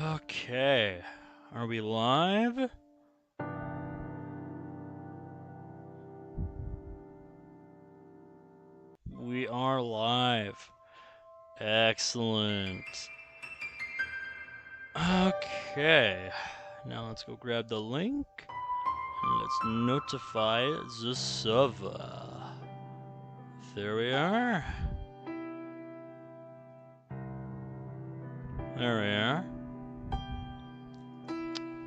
Okay, are we live? We are live. Excellent. Okay, now let's go grab the link and let's notify the server. There we are. There we are.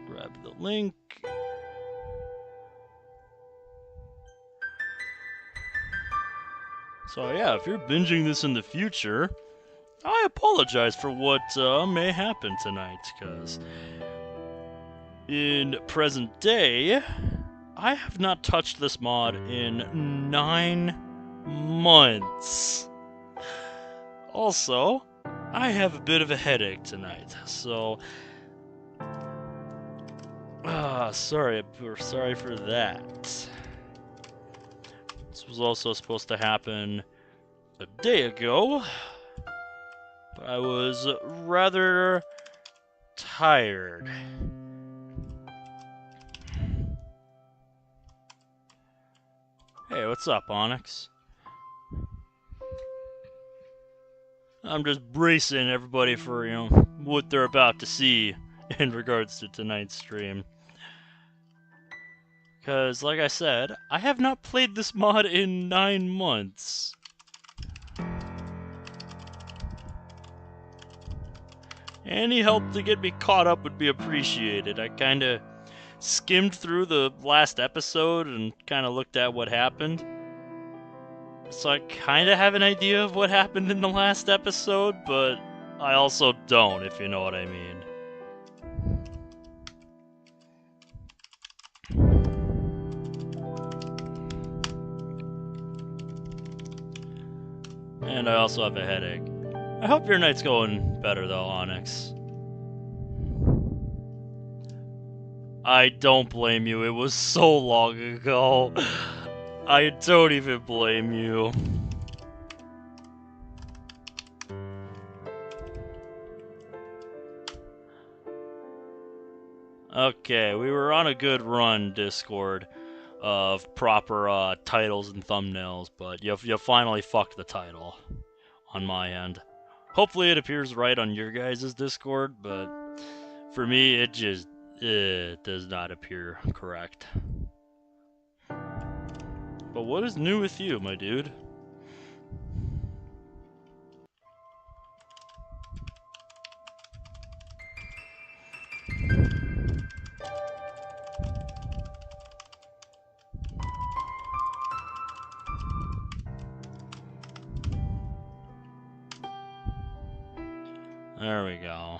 Grab the link. So yeah, if you're binging this in the future, I apologize for what may happen tonight, because in present day, I have not touched this mod in 9 months. Also, I have a bit of a headache tonight, so sorry for that. This was also supposed to happen a day ago, but I was rather tired. Hey, what's up, Onyx? I'm just bracing everybody for, what they're about to see in regards to tonight's stream. Because, like I said, I have not played this mod in 9 months. Any help to get me caught up would be appreciated. I kinda skimmed through the last episode and kinda looked at what happened. So I kinda have an idea of what happened in the last episode, but I also don't, if you know what I mean. And I also have a headache. I hope your night's going better though, Onyx. I don't blame you, it was so long ago. I don't even blame you. Okay, we were on a good run, Discord, of proper titles and thumbnails, but you finally fucked the title on my end. Hopefully it appears right on your guys' Discord, but for me it just does not appear correct. But what is new with you, my dude? There we go.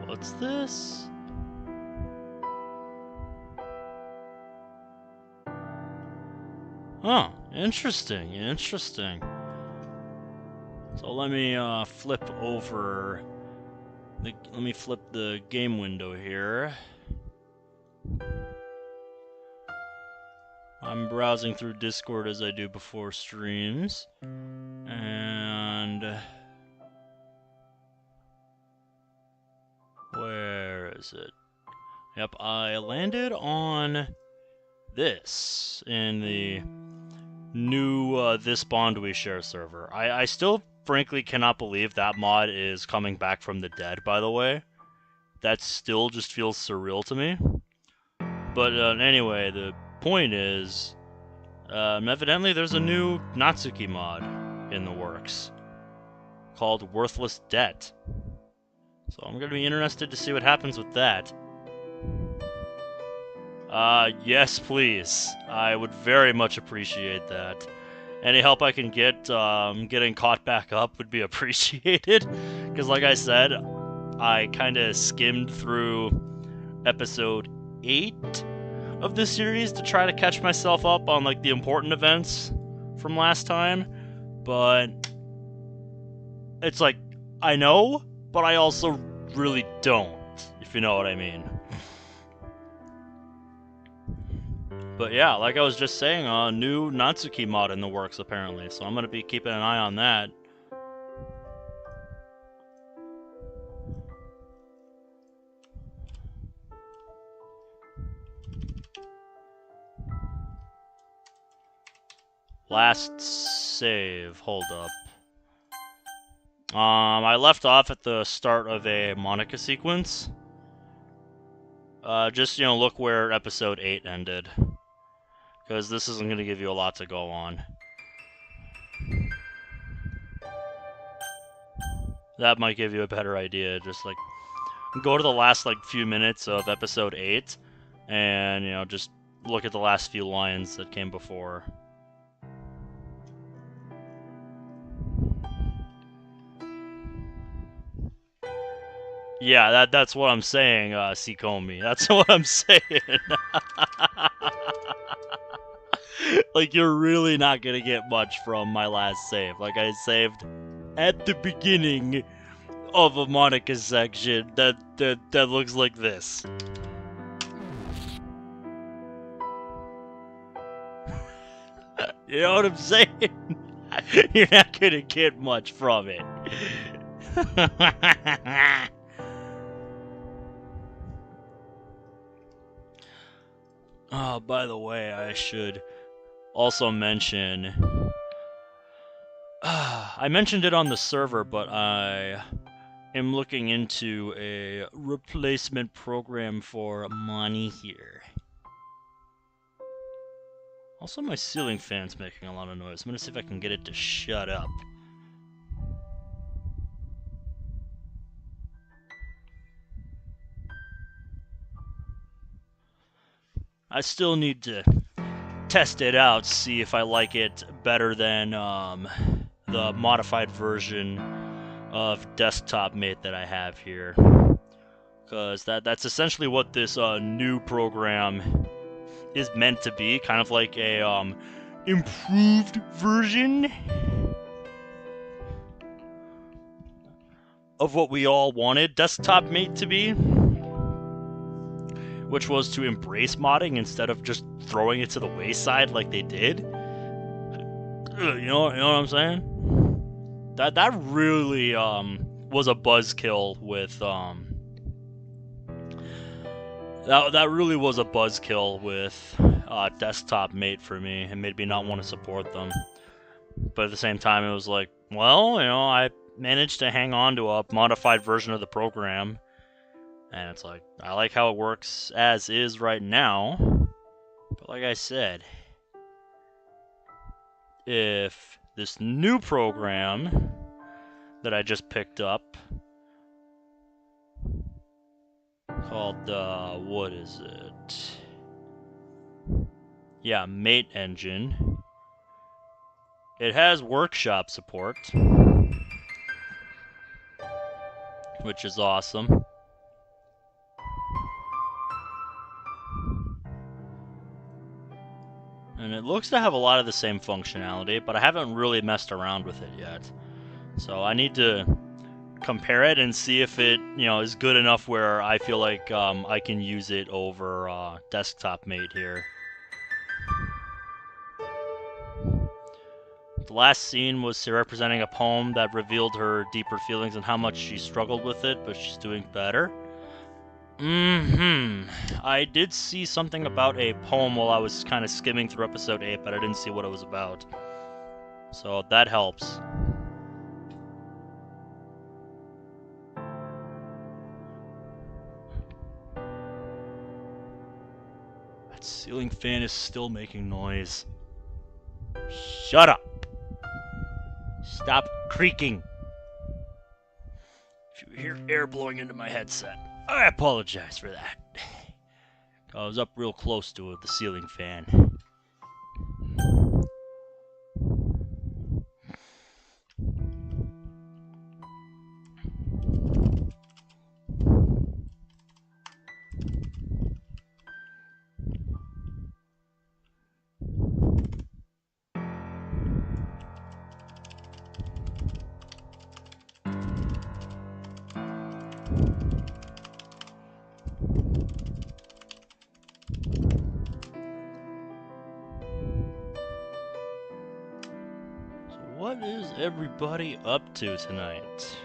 What's this? Oh, interesting, interesting. So let me flip over. Let me flip the game window here. I'm browsing through Discord as I do before streams, and where is it? Yep, I landed on this in the new This Bond We Share server. I still frankly cannot believe that mod is coming back from the dead, by the way. That still just feels surreal to me. But anyway, the point is, evidently there's a new Natsuki mod in the works called Worthless Debt. So I'm going to be interested to see what happens with that. Yes, please. I would very much appreciate that. Any help I can get getting caught back up would be appreciated. Because like I said, I kind of skimmed through episode 8 of this series to try to catch myself up on like the important events from last time, but it's like I know, but I also really don't, if you know what I mean. But yeah, like I was just saying, a new Natsuki mod in the works apparently, so I'm gonna be keeping an eye on that. Last save, hold up. I left off at the start of a Monica sequence. Just, you know, look where episode 8 ended. Because this isn't going to give you a lot to go on. That might give you a better idea. Just, like, go to the last, like, few minutes of episode 8. And, you know, just look at the last few lines that came before. Yeah, that's what I'm saying, Sikomi. That's what I'm saying. Like, you're really not gonna get much from my last save. Like, I saved at the beginning of a Monica section that looks like this. You know what I'm saying? You're not gonna get much from it. Oh, by the way, I should also mention... I mentioned it on the server, but I am looking into a replacement program for money here. Also, my ceiling fan's making a lot of noise. I'm gonna see if I can get it to shut up. I still need to test it out, see if I like it better than the modified version of Desktop Mate that I have here. Because that's essentially what this new program is meant to be, kind of like a improved version of what we all wanted Desktop Mate to be, which was to embrace modding instead of just throwing it to the wayside like they did. You know what I'm saying? That really was a buzzkill with that really was a buzzkill with Desktop Mate for me. It made me not want to support them. But at the same time, it was like, well, you know, I managed to hang on to a modified version of the program. And it's like, I like how it works as is right now. But like I said, if this new program that I just picked up, called, what is it? Yeah, Mate Engine. It has workshop support, which is awesome. And it looks to have a lot of the same functionality, but I haven't really messed around with it yet. So I need to compare it and see if it, you know, is good enough where I feel like I can use it over Desktop Mate here. The last scene was representing a poem that revealed her deeper feelings and how much she struggled with it, but she's doing better. I did see something about a poem while I was kind of skimming through episode 8, but I didn't see what it was about. So that helps. That ceiling fan is still making noise. Shut up! Stop creaking! If you hear air blowing into my headset, I apologize for that. I was up real close to the ceiling fan. what is everybody up to tonight?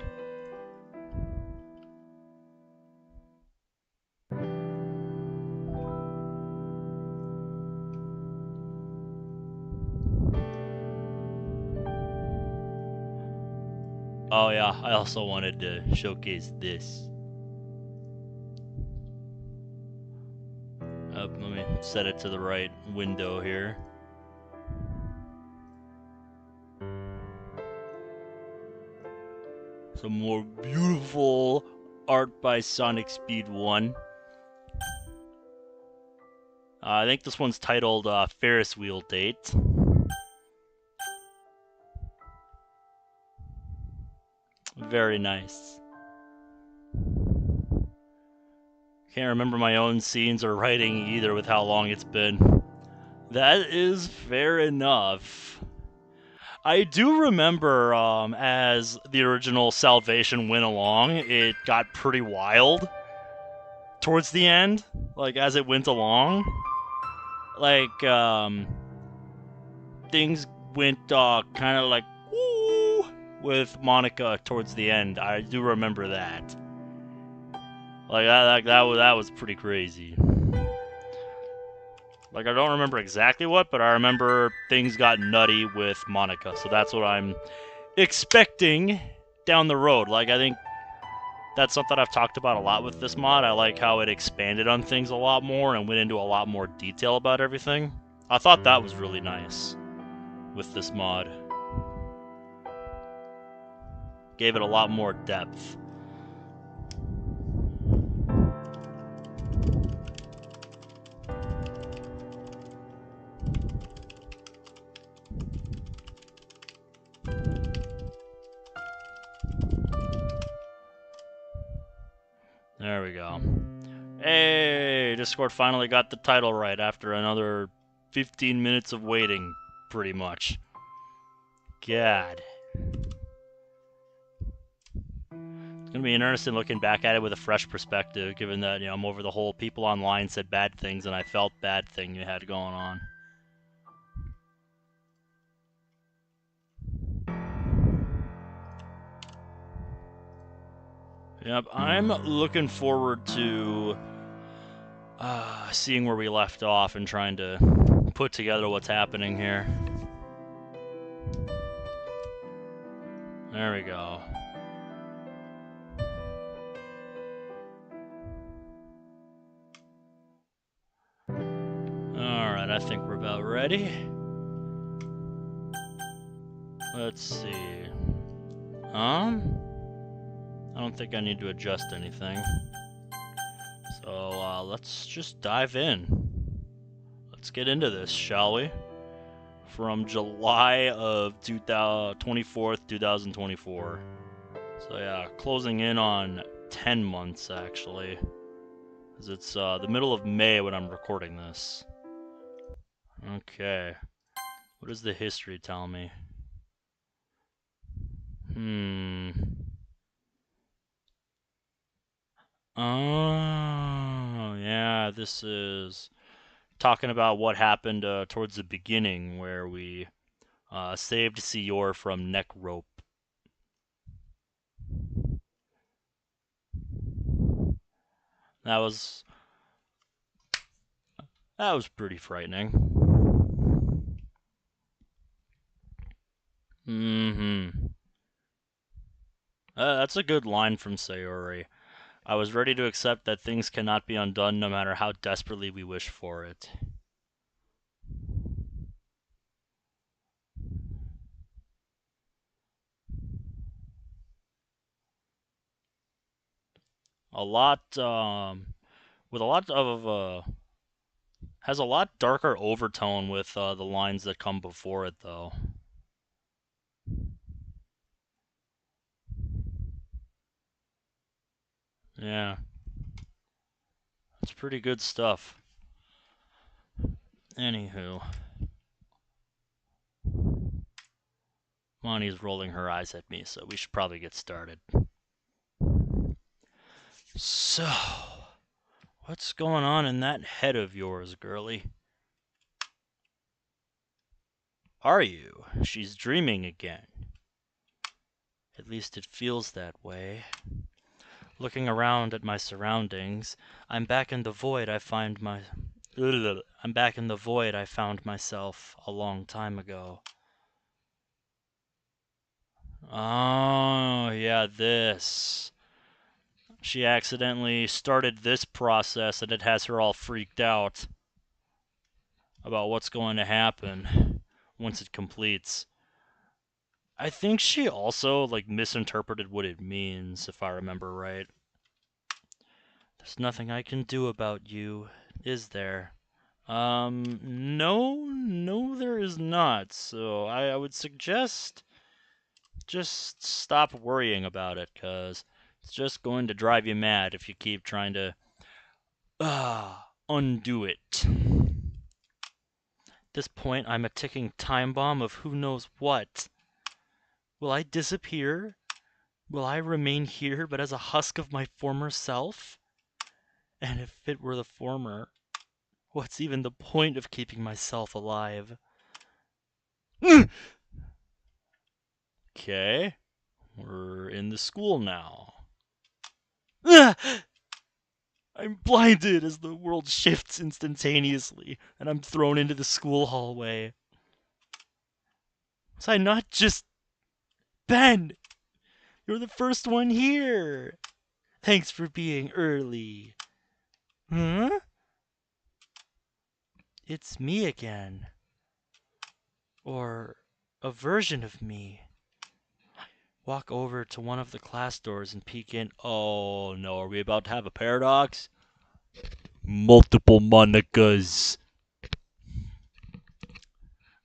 Oh yeah, I also wanted to showcase this. Let me set it to the right window here. Some more beautiful art by Sonic Speed 1. I think this one's titled Ferris Wheel Date. Very nice. Can't remember my own scenes or writing either with how long it's been. That is fair enough. I do remember as the original Salvation went along, it got pretty wild towards the end, like as it went along. Like things went kind of like woo with Monica towards the end. I do remember that. Like that was pretty crazy. Like I don't remember exactly what, but I remember things got nutty with Monica. So that's what I'm expecting down the road. Like I think that's something I've talked about a lot with this mod. I like how it expanded on things a lot more and went into a lot more detail about everything. I thought that was really nice with this mod. Gave it a lot more depth. There we go. Hey, Discord finally got the title right after another 15 minutes of waiting, pretty much. God. It's gonna be interesting looking back at it with a fresh perspective, given that, I'm over the whole people online said bad things and I felt bad thing you had going on. Yep, I'm looking forward to seeing where we left off and trying to put together what's happening here. There we go. Alright, I think we're about ready. Let's see. I don't think I need to adjust anything. So, let's just dive in. Let's get into this, shall we? From July of 24th, 2024. So yeah, closing in on 10 months, actually. Because it's the middle of May when I'm recording this. Okay. What does the history tell me? Oh, yeah, this is talking about what happened towards the beginning, where we saved Sior from neck rope. That was pretty frightening. That's a good line from Sayori. I was ready to accept that things cannot be undone no matter how desperately we wish for it. A lot, with a lot of, has a lot darker overtone with the lines that come before it, though. Yeah. It's pretty good stuff. Anywho. Monty's rolling her eyes at me, so we should probably get started. So, what's going on in that head of yours, girlie? Are you? She's dreaming again. At least it feels that way. Looking around at my surroundings, I'm back in the void I found myself a long time ago. Oh, yeah, this. She accidentally started this process and it has her all freaked out about what's going to happen once it completes. I think she also, misinterpreted what it means, if I remember right. There's nothing I can do about you, is there? No, there is not. So I would suggest just stop worrying about it, because it's just going to drive you mad if you keep trying to undo it. At this point, I'm a ticking time bomb of who knows what. Will I disappear? Will I remain here, but as a husk of my former self? And if it were the former, what's even the point of keeping myself alive? Okay, we're in the school now. I'm blinded as the world shifts instantaneously, and I'm thrown into the school hallway. Was I not just... Ben! You're the first one here! Thanks for being early. Huh? It's me again. Or a version of me. Walk over to one of the class doors and peek in. Oh no, are we about to have a paradox? Multiple Monikas.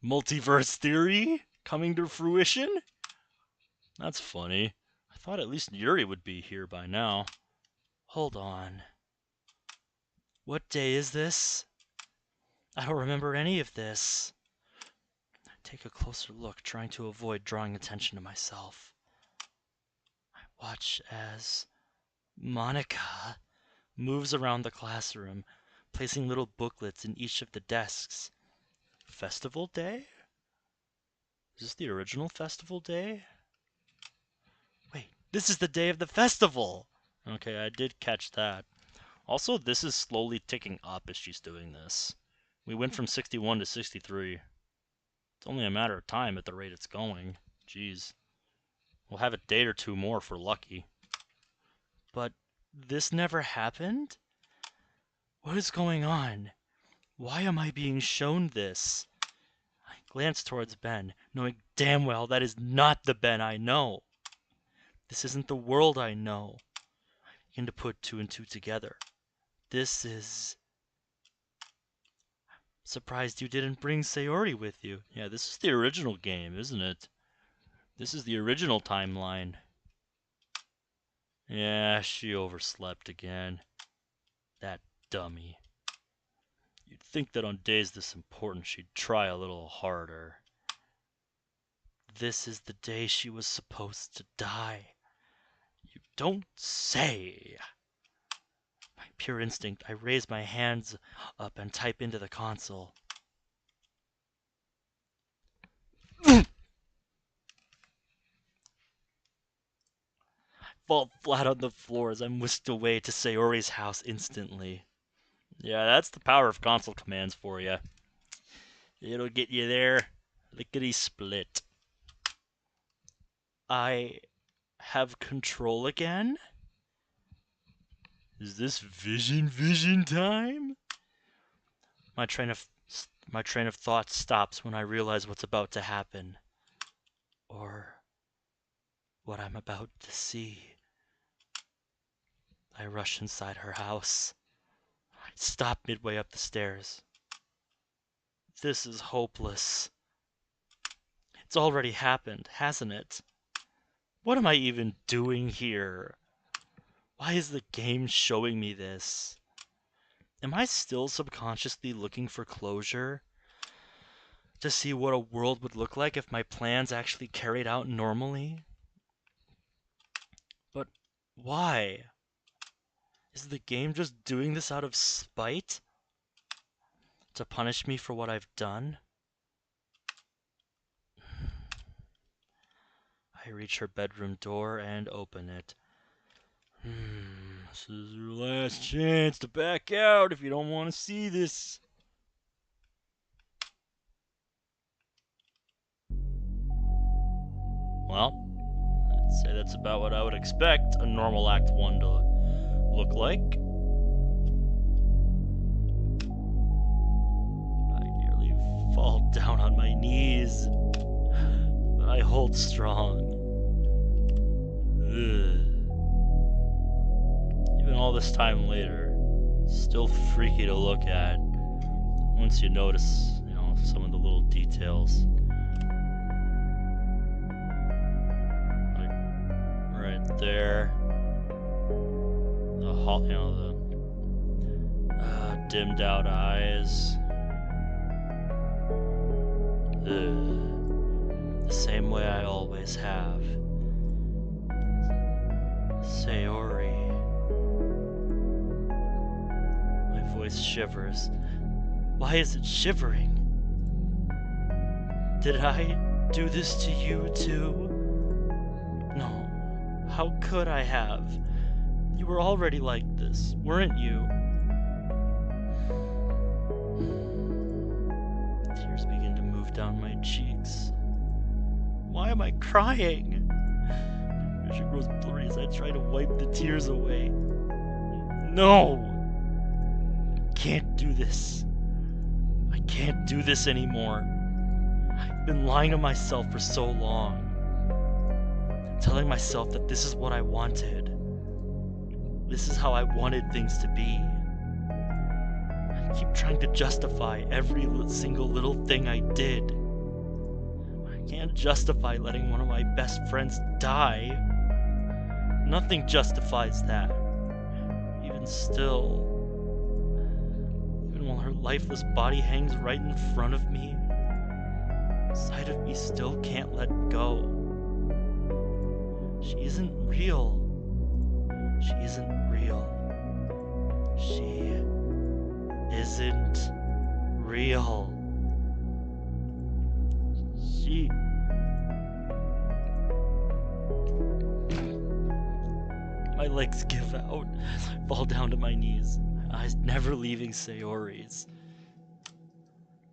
Multiverse theory coming to fruition? That's funny. I thought at least Yuri would be here by now. Hold on. What day is this? I don't remember any of this. Take a closer look, trying to avoid drawing attention to myself. I watch as Monica moves around the classroom, placing little booklets in each of the desks. Festival Day? Is this the original Festival Day? Wait, this is the day of the festival! Okay, I did catch that. Also, this is slowly ticking up as she's doing this. We went from 61 to 63. It's only a matter of time at the rate it's going. Jeez. We'll have a date or two more for lucky. But this never happened? What is going on? Why am I being shown this? I glance towards Ben, knowing damn well that is not the Ben I know. This isn't the world I know. I begin to put two and two together. This is... Surprised you didn't bring Sayori with you. Yeah, this is the original game, isn't it? This is the original timeline. Yeah, she overslept again. That dummy. You'd think that on days this important she'd try a little harder. This is the day she was supposed to die. You don't say. By pure instinct, I raise my hands up and type into the console. Fall flat on the floor as I'm whisked away to Sayori's house instantly. Yeah, that's the power of console commands for you. It'll get you there lickety-split. I have control again? Is this vision time? My train of thought stops when I realize what's about to happen. Or what I'm about to see. I rush inside her house. I stop midway up the stairs. This is hopeless. It's already happened, hasn't it? What am I even doing here? Why is the game showing me this? Am I still subconsciously looking for closure? To see what a world would look like if my plans actually carried out normally? But why? Is the game just doing this out of spite? To punish me for what I've done? I I reach her bedroom door and open it. This is your last chance to back out if you don't want to see this. Well, I'd say that's about what I would expect a normal Act 1 to look like. I nearly fall down on my knees, but I hold strong. Even all this time later, still freaky to look at once you notice, some of the little details. Right there, the dimmed out eyes, the same way I always have. Sayori. My voice shivers. Why is it shivering? Did I do this to you too? No. How could I have? You were already like this, weren't you? Tears begin to move down my cheeks. Why am I crying? My vision grows blurry as I try to wipe the tears away. No! I can't do this. I can't do this anymore. I've been lying to myself for so long. Telling myself that this is what I wanted. This is how I wanted things to be. I keep trying to justify every single little thing I did. I can't justify letting one of my best friends die. Nothing justifies that. Even still, even while her lifeless body hangs right in front of me, sight of me still can't let go. She isn't real. She isn't real. She isn't real. She... My legs give out. I fall down to my knees, my eyes never leaving Sayori's.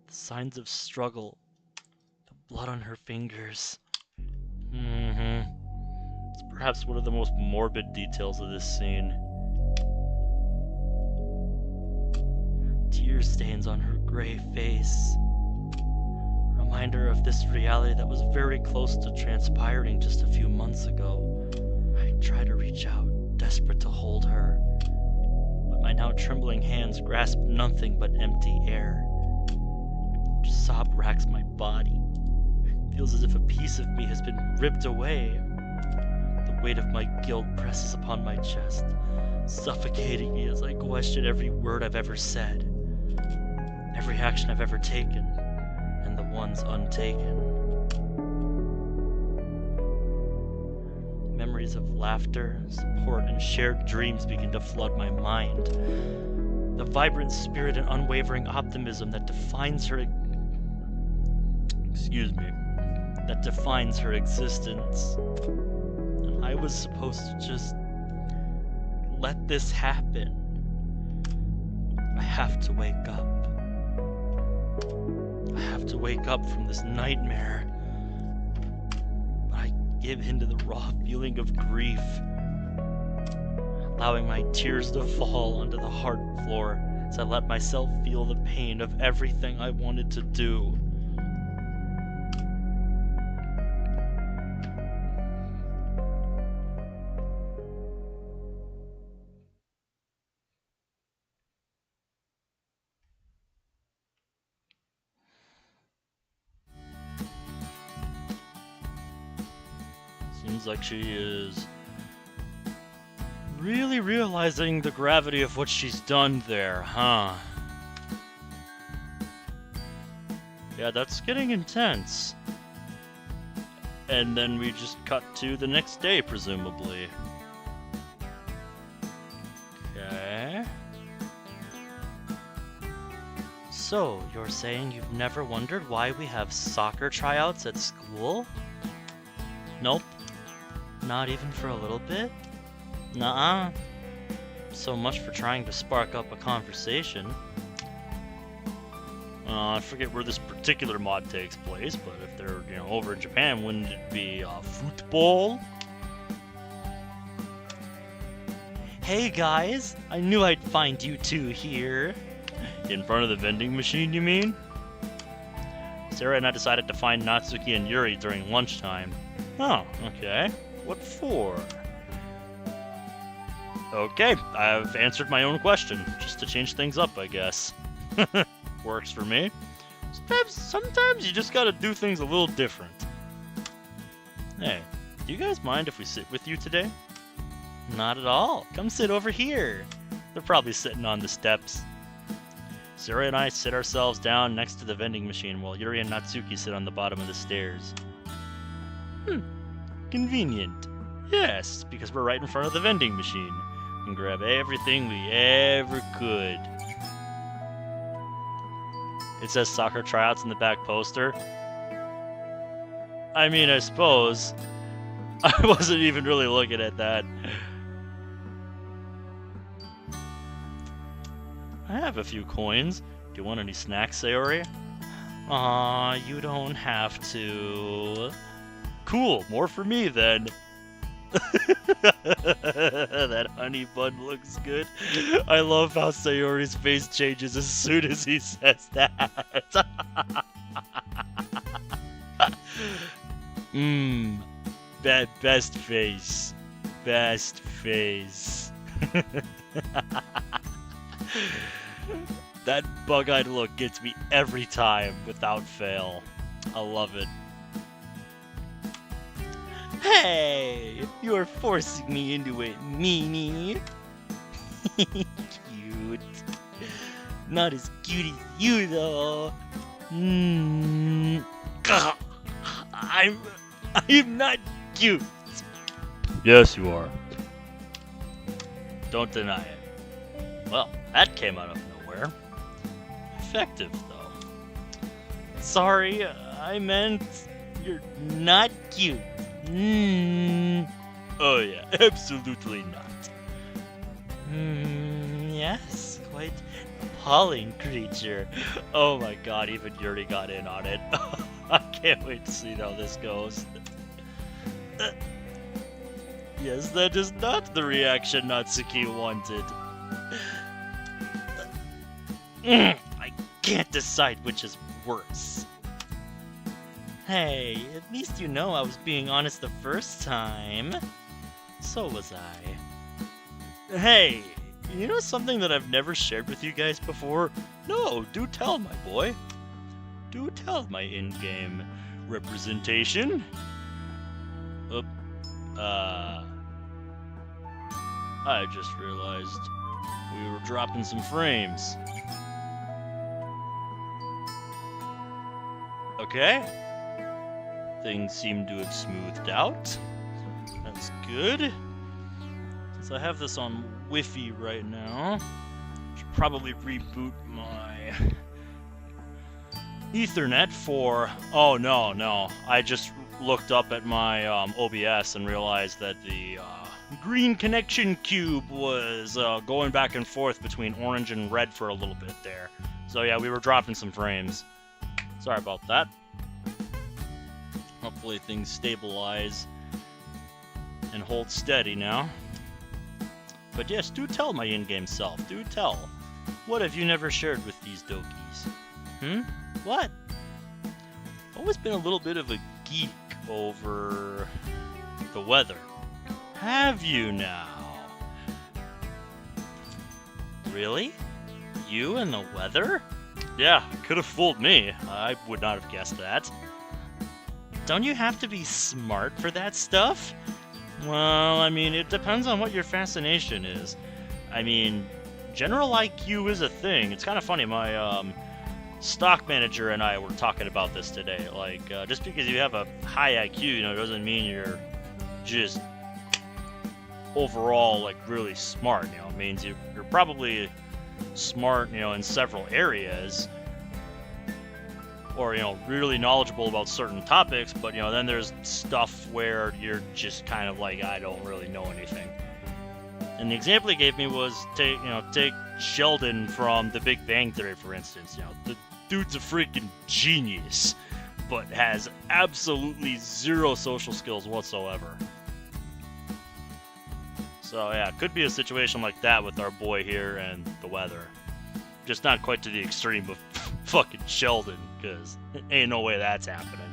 The signs of struggle. The blood on her fingers. It's perhaps one of the most morbid details of this scene. Tear stains on her gray face. Reminder of this reality that was very close to transpiring just a few months ago. I try to reach out, desperate to hold her, but my now trembling hands grasp nothing but empty air. Sob racks my body. It feels as if a piece of me has been ripped away. The weight of my guilt presses upon my chest, suffocating me as I question every word I've ever said, every action I've ever taken, and the ones untaken. Memories of laughter, support, and shared dreams begin to flood my mind. The vibrant spirit and unwavering optimism that defines her existence. And I was supposed to just let this happen. I have to wake up. I have to wake up from this nightmare. But I give in to the raw feeling of grief, allowing my tears to fall onto the hard floor as I let myself feel the pain of everything I wanted to do. Seems like she is really realizing the gravity of what she's done there, huh? Yeah, that's getting intense. And then we just cut to the next day, presumably. Okay. So, you're saying you've never wondered why we have soccer tryouts at school? Nope. Not even for a little bit? Nuh-uh. So much for trying to spark up a conversation. I forget where this particular mod takes place, but if they're, over in Japan, wouldn't it be football? Hey guys, I knew I'd find you two here. In front of the vending machine, you mean? Sarah and I decided to find Natsuki and Yuri during lunchtime. Oh, okay. What for? Okay, I've answered my own question, just to change things up, I guess. Works for me. Sometimes you just gotta do things a little different. Hey, do you guys mind if we sit with you today? Not at all. Come sit over here. They're probably sitting on the steps. Sarah and I sit ourselves down next to the vending machine while Yuri and Natsuki sit on the bottom of the stairs. Convenient. Yes, because we're right in front of the vending machine. We can grab everything we ever could. It says soccer tryouts in the back poster. I mean, I suppose. I wasn't even really looking at that. I have a few coins. Do you want any snacks, Sayori? Aw, you don't have to. Cool, more for me then. That honey bun looks good. I love how Sayori's face changes as soon as he says that. Best face. Best face. That bug-eyed look gets me every time, without fail. I love it. Hey! You're forcing me into it, meanie! Cute. Not as cute as you, though. I'm not cute! Yes, you are. Don't deny it. Well, that came out of nowhere. Effective, though. Sorry, I meant you're not cute. Oh yeah, absolutely not. Yes, quite appalling creature. Oh my god, even Yuri got in on it. I can't wait to see how this goes. Yes, that is not the reaction Natsuki wanted. I can't decide which is worse. Hey, at least you know I was being honest the first time. So was I. Hey, you know something that I've never shared with you guys before? No, do tell, my boy. Do tell, my in-game representation. I just realized we were dropping some frames. Okay. Things seem to have smoothed out. That's good. Since I have this on Wi-Fi right now, I should probably reboot my Ethernet for... Oh, no. I just looked up at my OBS and realized that the green connection cube was going back and forth between orange and red for a little bit there. So yeah, we were dropping some frames. Sorry about that. Hopefully things stabilize and hold steady now. But yes, do tell, my in-game self. Do tell. What have you never shared with these Dokis? What? Always been a little bit of a geek over the weather. Have you now? Really? You and the weather? Yeah, could have fooled me. I would not have guessed that. Don't you have to be smart for that stuff? Well, I mean, it depends on what your fascination is. I mean, general IQ is a thing. It's kind of funny, my stock manager and I were talking about this today. Like, just because you have a high IQ, doesn't mean you're just overall, like, really smart. It means you're probably smart, in several areas. or, you know, really knowledgeable about certain topics, but, you know, then there's stuff where you're just kind of like, I don't really know anything. And the example he gave me was, take Sheldon from The Big Bang Theory, for instance. You know, the dude's a freaking genius, but has absolutely zero social skills whatsoever. So yeah, it could be a situation like that with our boy here and the weather. Just not quite to the extreme of fucking Sheldon, because ain't no way that's happening.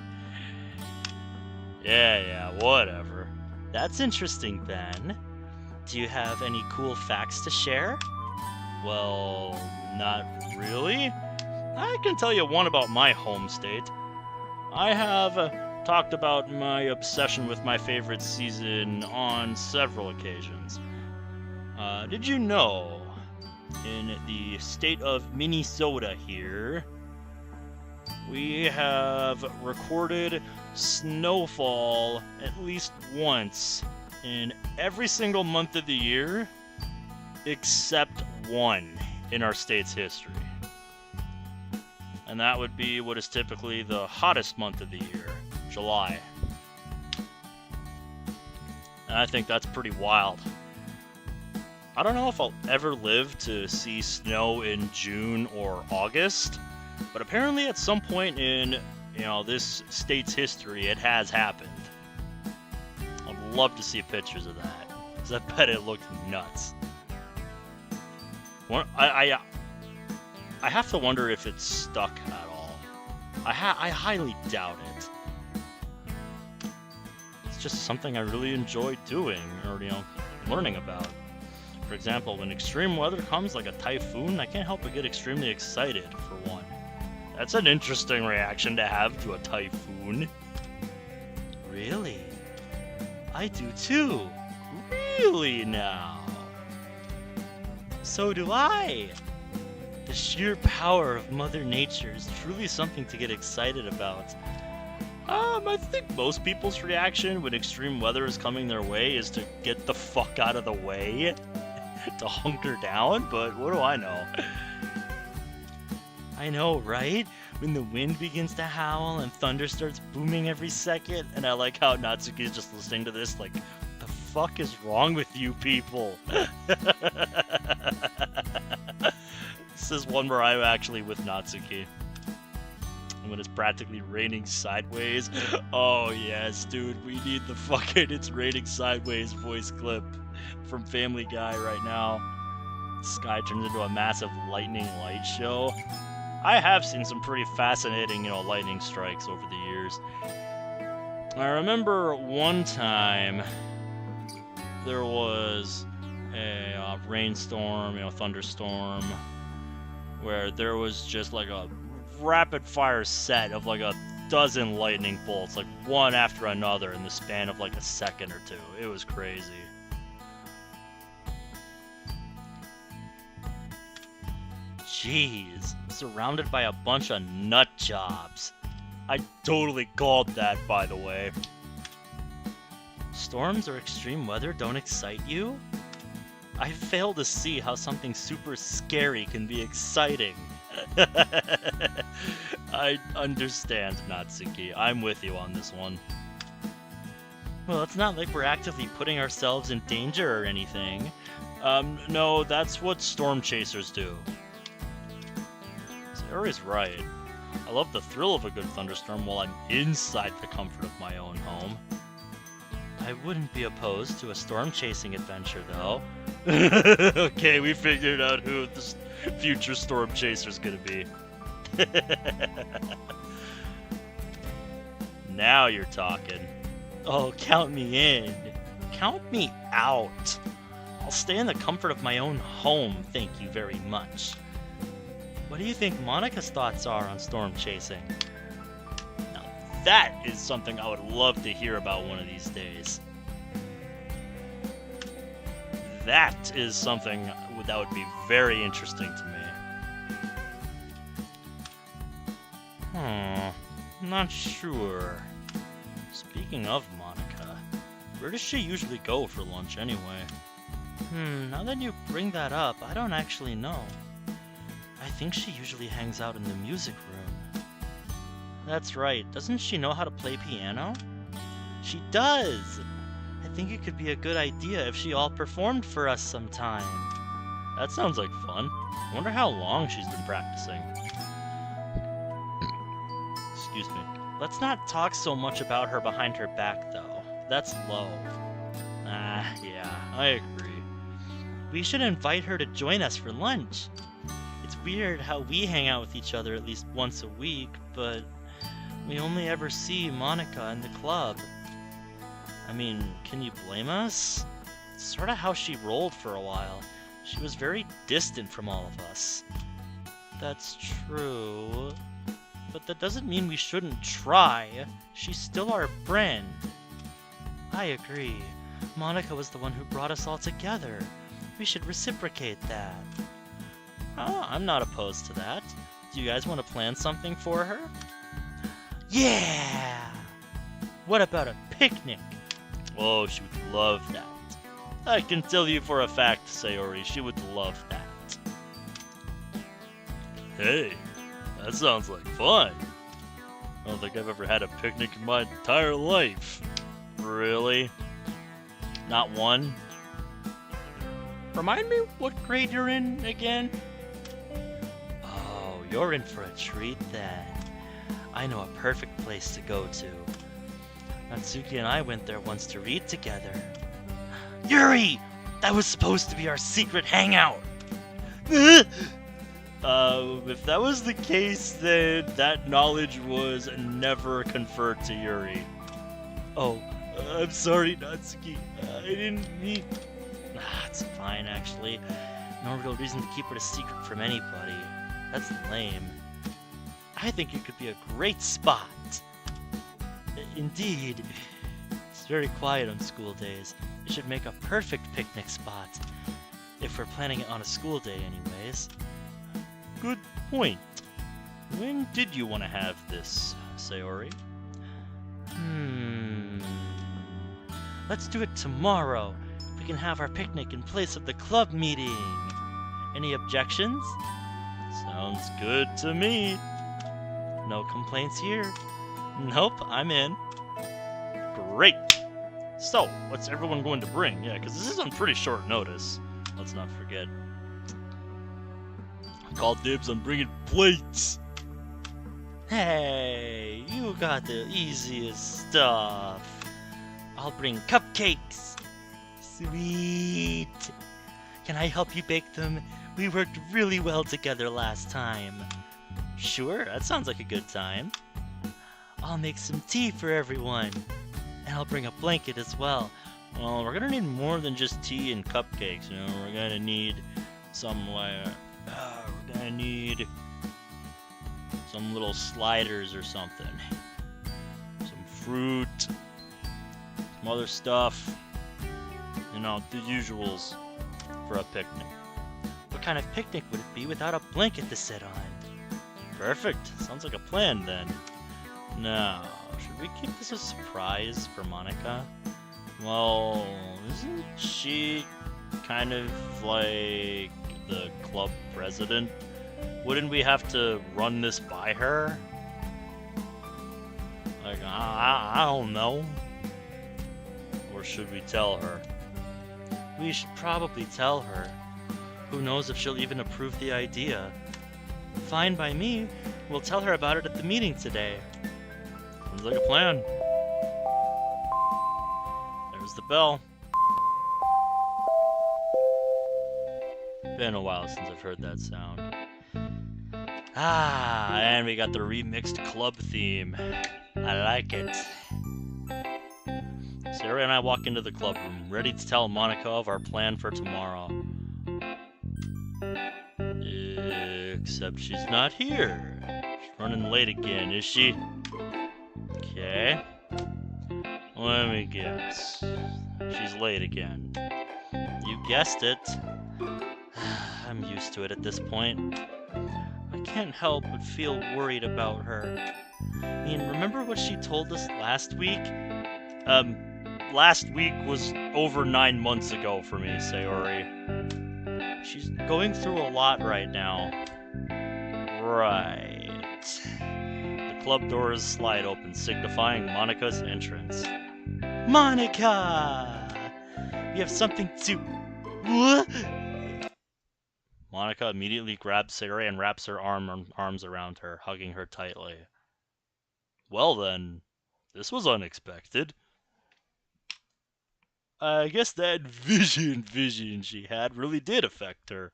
Yeah, whatever. That's interesting then. Do you have any cool facts to share? Well, not really. I can tell you one about my home state. I have talked about my obsession with my favorite season on several occasions. Did you know, in the state of Minnesota here, we have recorded snowfall at least once in every single month of the year except one in our state's history. And that would be what is typically the hottest month of the year, July. And I think that's pretty wild. I don't know if I'll ever live to see snow in June or August, but apparently at some point in, this state's history, it has happened. I'd love to see pictures of that, because I bet it looked nuts. I have to wonder if it's stuck at all. I highly doubt it. It's just something I really enjoy doing, or, learning about. For example, when extreme weather comes, like a typhoon, I can't help but get extremely excited, for one. That's an interesting reaction to have to a typhoon. Really? I do too. Really now? So do I. The sheer power of Mother Nature is truly something to get excited about. I think most people's reaction when extreme weather is coming their way is to get the fuck out of the way, to hunker down, but what do I know? I know, right? When the wind begins to howl and thunder starts booming every second, and I like how Natsuki is just listening to this like, the fuck is wrong with you people? This is one where I'm actually with Natsuki. And when it's practically raining sideways. Oh yes, dude, we need the fucking It's Raining Sideways voice clip from Family Guy right now. The sky turns into a massive lightning light show. I have seen some pretty fascinating, lightning strikes over the years. I remember one time there was a rainstorm, thunderstorm, where there was just like a rapid fire set of like a dozen lightning bolts, like one after another in the span of like a second or two. It was crazy. Jeez, surrounded by a bunch of nut jobs. I totally called that, by the way. Storms or extreme weather don't excite you? I fail to see how something super scary can be exciting. I understand, Natsuki. I'm with you on this one. Well, it's not like we're actively putting ourselves in danger or anything. No, that's what storm chasers do. Sarah's right. I love the thrill of a good thunderstorm while I'm inside the comfort of my own home. I wouldn't be opposed to a storm chasing adventure, though. Okay, we figured out who the future storm chaser's gonna be. Now you're talking. Oh, count me in. Count me out. I'll stay in the comfort of my own home, thank you very much. What do you think Monica's thoughts are on storm chasing? Now, that is something I would love to hear about one of these days. That is something that would be very interesting to me. Not sure. Speaking of Monica, where does she usually go for lunch anyway? Now that you bring that up, I don't actually know. I think she usually hangs out in the music room. That's right. Doesn't she know how to play piano? She does! I think it could be a good idea if she all performed for us sometime. That sounds like fun. I wonder how long she's been practicing. Excuse me. Let's not talk so much about her behind her back, though. That's low. Yeah, I agree. We should invite her to join us for lunch. It's weird how we hang out with each other at least once a week, but we only ever see Monica in the club. I mean, can you blame us? It's sort of how she rolled for a while. She was very distant from all of us. That's true. But that doesn't mean we shouldn't try. She's still our friend. I agree. Monica was the one who brought us all together. We should reciprocate that. Oh, I'm not opposed to that. Do you guys want to plan something for her? Yeah! What about a picnic? Oh, she would love that. I can tell you for a fact, Sayori, she would love that. Hey, that sounds like fun. I don't think I've ever had a picnic in my entire life. Really? Not one? Remind me what grade you're in again? Oh, you're in for a treat then. I know a perfect place to go to. Natsuki and I went there once to read together. Yuri! That was supposed to be our secret hangout! If that was the case, then that knowledge was never conferred to Yuri. Oh, I'm sorry, Natsuki. I didn't mean... It's fine, actually. No real reason to keep it a secret from anybody. That's lame. I think it could be a great spot. Indeed. It's very quiet on school days. It should make a perfect picnic spot. If we're planning it on a school day anyways. Good point. When did you want to have this, Sayori? Let's do it tomorrow. We can have our picnic in place of the club meeting. Any objections? Sounds good to me. No complaints here. Nope, I'm in. Great. So, what's everyone going to bring? Yeah, because this is on pretty short notice. Let's not forget. Call dibs on bringing plates. Hey, you got the easiest stuff. I'll bring cupcakes. Sweet. Can I help you bake them? We worked really well together last time. Sure, that sounds like a good time. I'll make some tea for everyone. And I'll bring a blanket as well. Well, we're gonna need more than just tea and cupcakes, you know. We're gonna need some, we're gonna need some little sliders or something. Some fruit. Some other stuff. You know, the usuals for a picnic. What kind of picnic would it be without a blanket to sit on? Perfect. Sounds like a plan then. Now, should we keep this a surprise for Monica? Well, isn't she kind of like the club president? Wouldn't we have to run this by her? Like, I don't know. Or should we tell her? We should probably tell her. Who knows if she'll even approve the idea. Fine by me. We'll tell her about it at the meeting today. Sounds like a plan. There's the bell. Been a while since I've heard that sound. Ah, and we got the remixed club theme. I like it. Sarah and I walk into the club room, ready to tell Monica of our plan for tomorrow. Except she's not here. She's running late again, is she? Okay. Let me guess. She's late again. You guessed it. I'm used to it at this point. I can't help but feel worried about her. I mean, remember what she told us last week? Last week was over 9 months ago for me, Sayori. She's going through a lot right now. Right. The club doors slide open, signifying Monika's entrance. Monika! You have something to... What? Monika immediately grabs Sayori and wraps her arms around her, hugging her tightly. Well then, this was unexpected. I guess that vision she had really did affect her.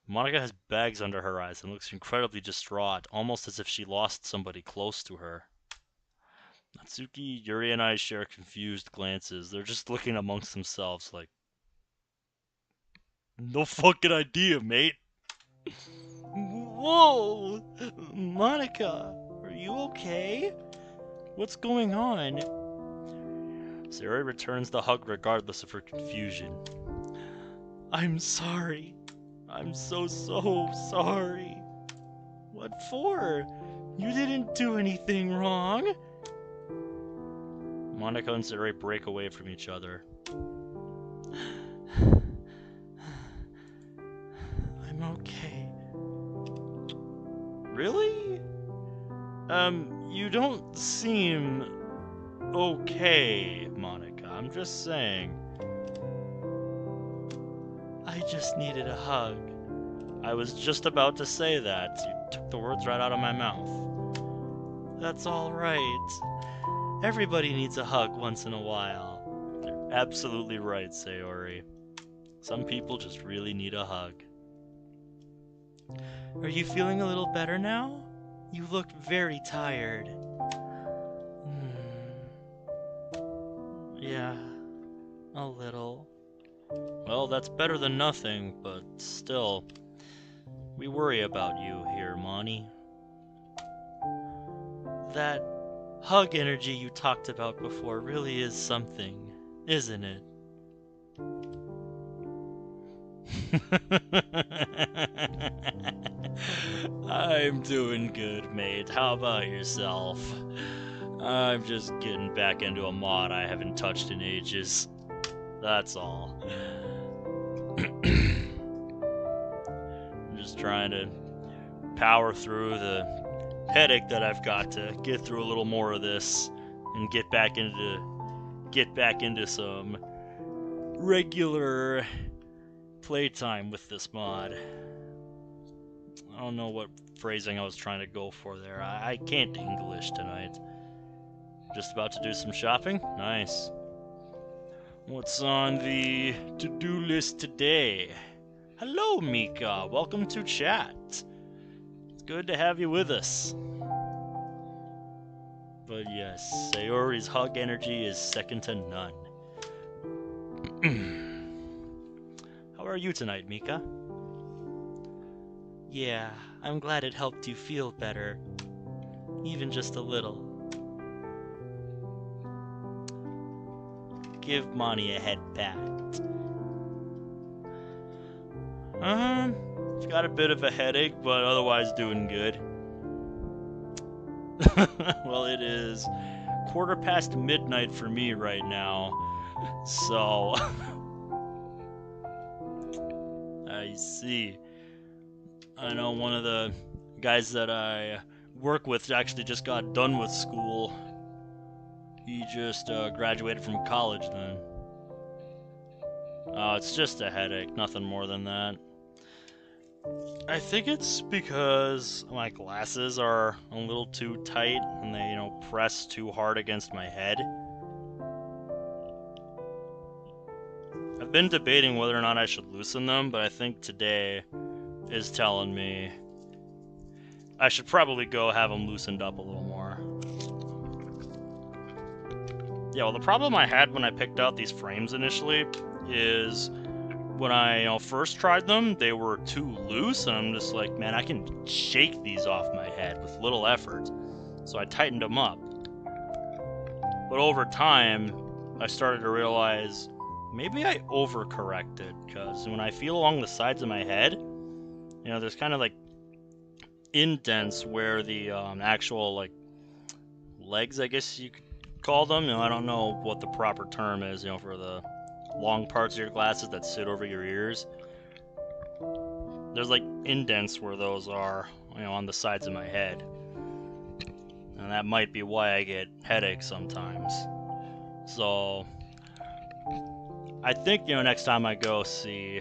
Monika has bags under her eyes and looks incredibly distraught, almost as if she lost somebody close to her. Natsuki, Yuri, and I share confused glances. They're just looking amongst themselves like, no fucking idea, mate. Whoa! Monika, are you okay? What's going on? Sayori returns the hug regardless of her confusion. I'm sorry. I'm so sorry. What for? You didn't do anything wrong. Monika and Sayori break away from each other. I'm okay. Really? You don't seem okay, Monika. I'm just saying. I just needed a hug. I was just about to say that. You took the words right out of my mouth. That's all right. Everybody needs a hug once in a while. You're absolutely right, Sayori. Some people just really need a hug. Are you feeling a little better now? You look very tired. Yeah, a little. Well, that's better than nothing, but still, we worry about you here, Moni. That hug energy you talked about before really is something, isn't it? I'm doing good, mate. How about yourself? I'm just getting back into a mod I haven't touched in ages. That's all. I'm just trying to power through the headache that I've got to get through a little more of this and get back into some regular playtime with this mod. I don't know what phrasing I was trying to go for there. I can't English tonight. Just about to do some shopping? Nice. What's on the to-do list today? Hello, Mika. Welcome to chat. It's good to have you with us. But yes, Sayori's hug energy is second to none. How are you tonight, Mika? Yeah, I'm glad it helped you feel better. Even just a little. Give Moni a head pat. I've got a bit of a headache, but otherwise doing good. Well, it is midnight for me right now, so... I see. I know one of the guys that I work with actually just got done with school. He just graduated from college then. Oh, it's just a headache, nothing more than that. I think it's because my glasses are a little too tight and they, press too hard against my head. I've been debating whether or not I should loosen them, but I think today is telling me I should probably go have them loosened up a little more. Yeah, well, the problem I had when I picked out these frames initially is when I first tried them, they were too loose, and I'm just like, man, I can shake these off my head with little effort. So I tightened them up. But over time, I started to realize maybe I overcorrected, because when I feel along the sides of my head, there's kind of like indents where the actual legs, I guess you could call them. I don't know what the proper term is, for the long parts of your glasses that sit over your ears. There's indents where those are. you know, on the sides of my head. And that might be why I get headaches sometimes. So I think, you know, next time I go see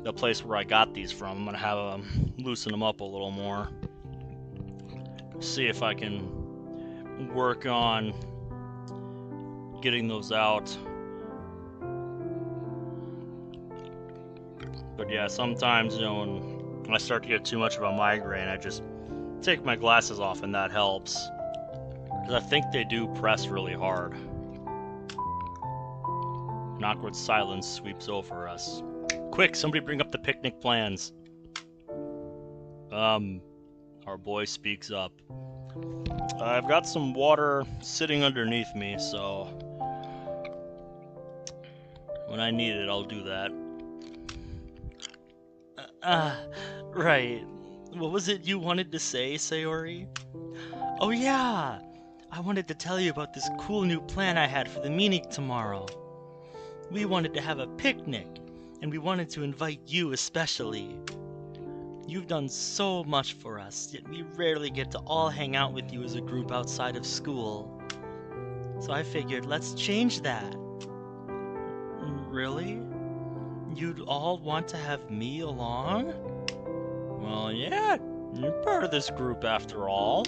the place where I got these from, I'm gonna have them loosen them up a little more. See if I can work on getting those out. But yeah, sometimes, you know, when I start to get too much of a migraine, I just take my glasses off and that helps. Because I think they do press really hard. An awkward silence sweeps over us. Quick, somebody bring up the picnic plans. Our boy speaks up. I've got some water sitting underneath me, so when I need it, I'll do that. Right. What was it you wanted to say, Sayori? Oh yeah! I wanted to tell you about this cool new plan I had for the meeting tomorrow. We wanted to have a picnic, and we wanted to invite you especially. You've done so much for us, yet we rarely get to all hang out with you as a group outside of school. So I figured, let's change that. Really? You'd all want to have me along? Well, yeah, you're part of this group after all.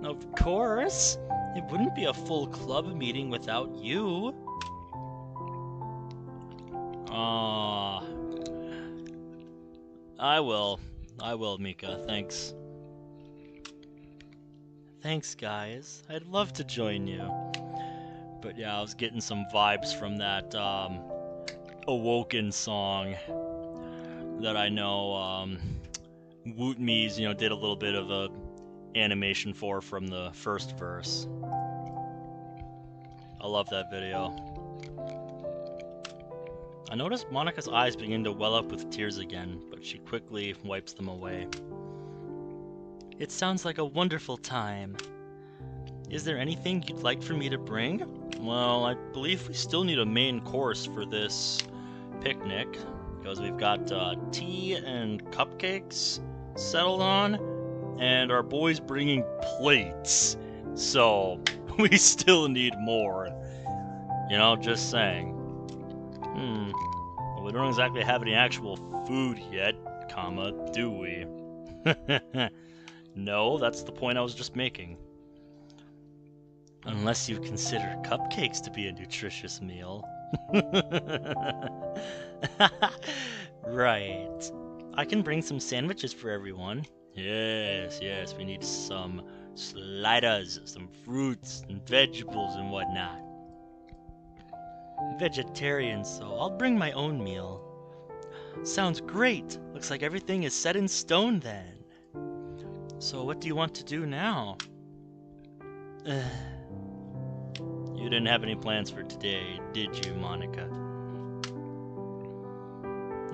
Of course. It wouldn't be a full club meeting without you. I will, Mika, thanks. Thanks, guys. I'd love to join you. But yeah, I was getting some vibes from that, Awoken song that I know, Wootmies, you know, did a little bit of a animation for from the first verse. I love that video. I noticed Monika's eyes begin to well up with tears again, but she quickly wipes them away. It sounds like a wonderful time. Is there anything you'd like for me to bring? Well, I believe we still need a main course for this picnic, because we've got tea and cupcakes settled on, and our boy's bringing plates, so we still need more. You know, just saying. Well, we don't exactly have any actual food yet, do we? No, that's the point I was just making. Unless you consider cupcakes to be a nutritious meal. Right. I can bring some sandwiches for everyone. Yes, we need some sliders, some fruits and vegetables and whatnot. Vegetarian, so I'll bring my own meal. Sounds great. Looks like everything is set in stone then. So what do you want to do now? You didn't have any plans for today, did you, Monika?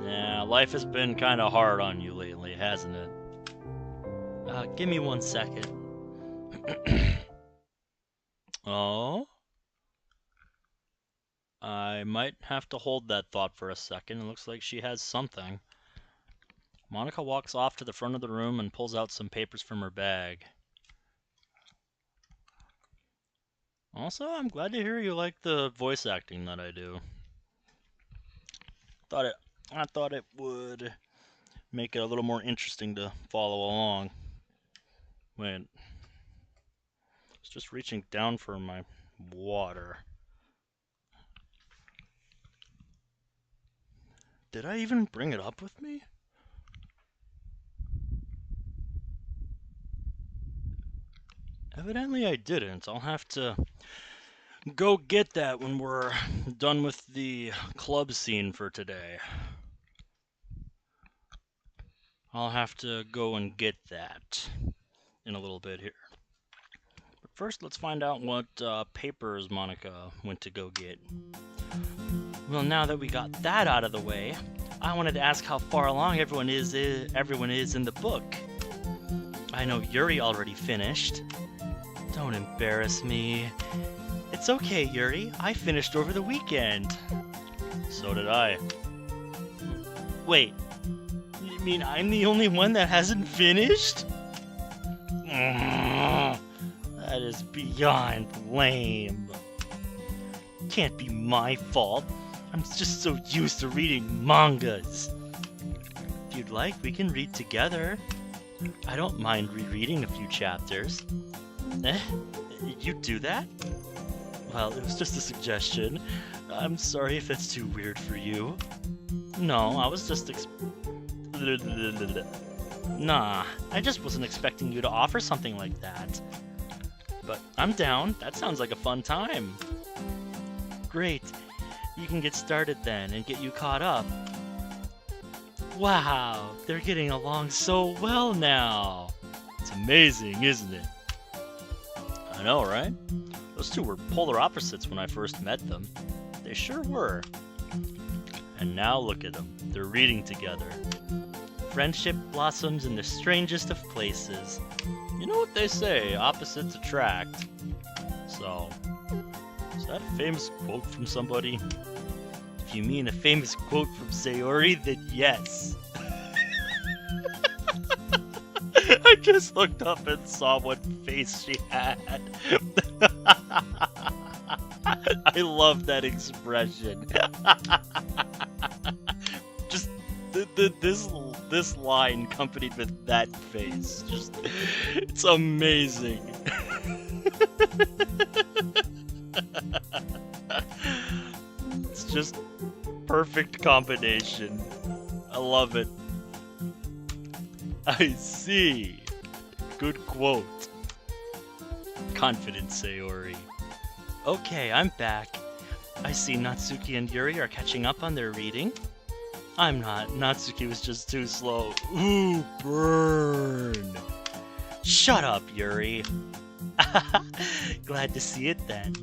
Yeah, life has been kind of hard on you lately, hasn't it? Give me 1 second. Oh? I might have to hold that thought for a second. It looks like she has something. Monika walks off to the front of the room and pulls out some papers from her bag. Also, I'm glad to hear you like the voice acting that I do. I thought it would make it a little more interesting to follow along. Wait. I was just reaching down for my water. Did I even bring it up with me? Evidently I didn't. I'll have to go get that when we're done with the club scene for today. I'll have to go and get that in a little bit here. But first, let's find out what papers Monika went to go get. Well, now that we got that out of the way, I wanted to ask how far along everyone is in the book. I know Yuri already finished. Don't embarrass me. It's okay, Yuri. I finished over the weekend. So did I. Wait, you mean I'm the only one that hasn't finished? That is beyond lame. Can't be my fault. I'm just so used to reading mangas. If you'd like, we can read together. I don't mind rereading a few chapters. You'd do that? Well, it was just a suggestion. I'm sorry if it's too weird for you. No, I was just Nah, I just wasn't expecting you to offer something like that. But I'm down. That sounds like a fun time. Great. We can get started then and get you caught up. Wow, they're getting along so well now. It's amazing, isn't it? I know, right? Those two were polar opposites when I first met them. They sure were. And now look at them. They're reading together. Friendship blossoms in the strangest of places. You know what they say, opposites attract. So, is that a famous quote from somebody? If you mean a famous quote from Sayori, then yes. I just looked up and saw what face she had. I love that expression. Just this line accompanied with that face. Just, it's amazing. It's just perfect combination. I love it. I see. Good quote. Confident Sayori. Okay, I'm back. I see Natsuki and Yuri are catching up on their reading. I'm not. Natsuki was just too slow. Ooh, burn. Shut up, Yuri. Glad to see it then.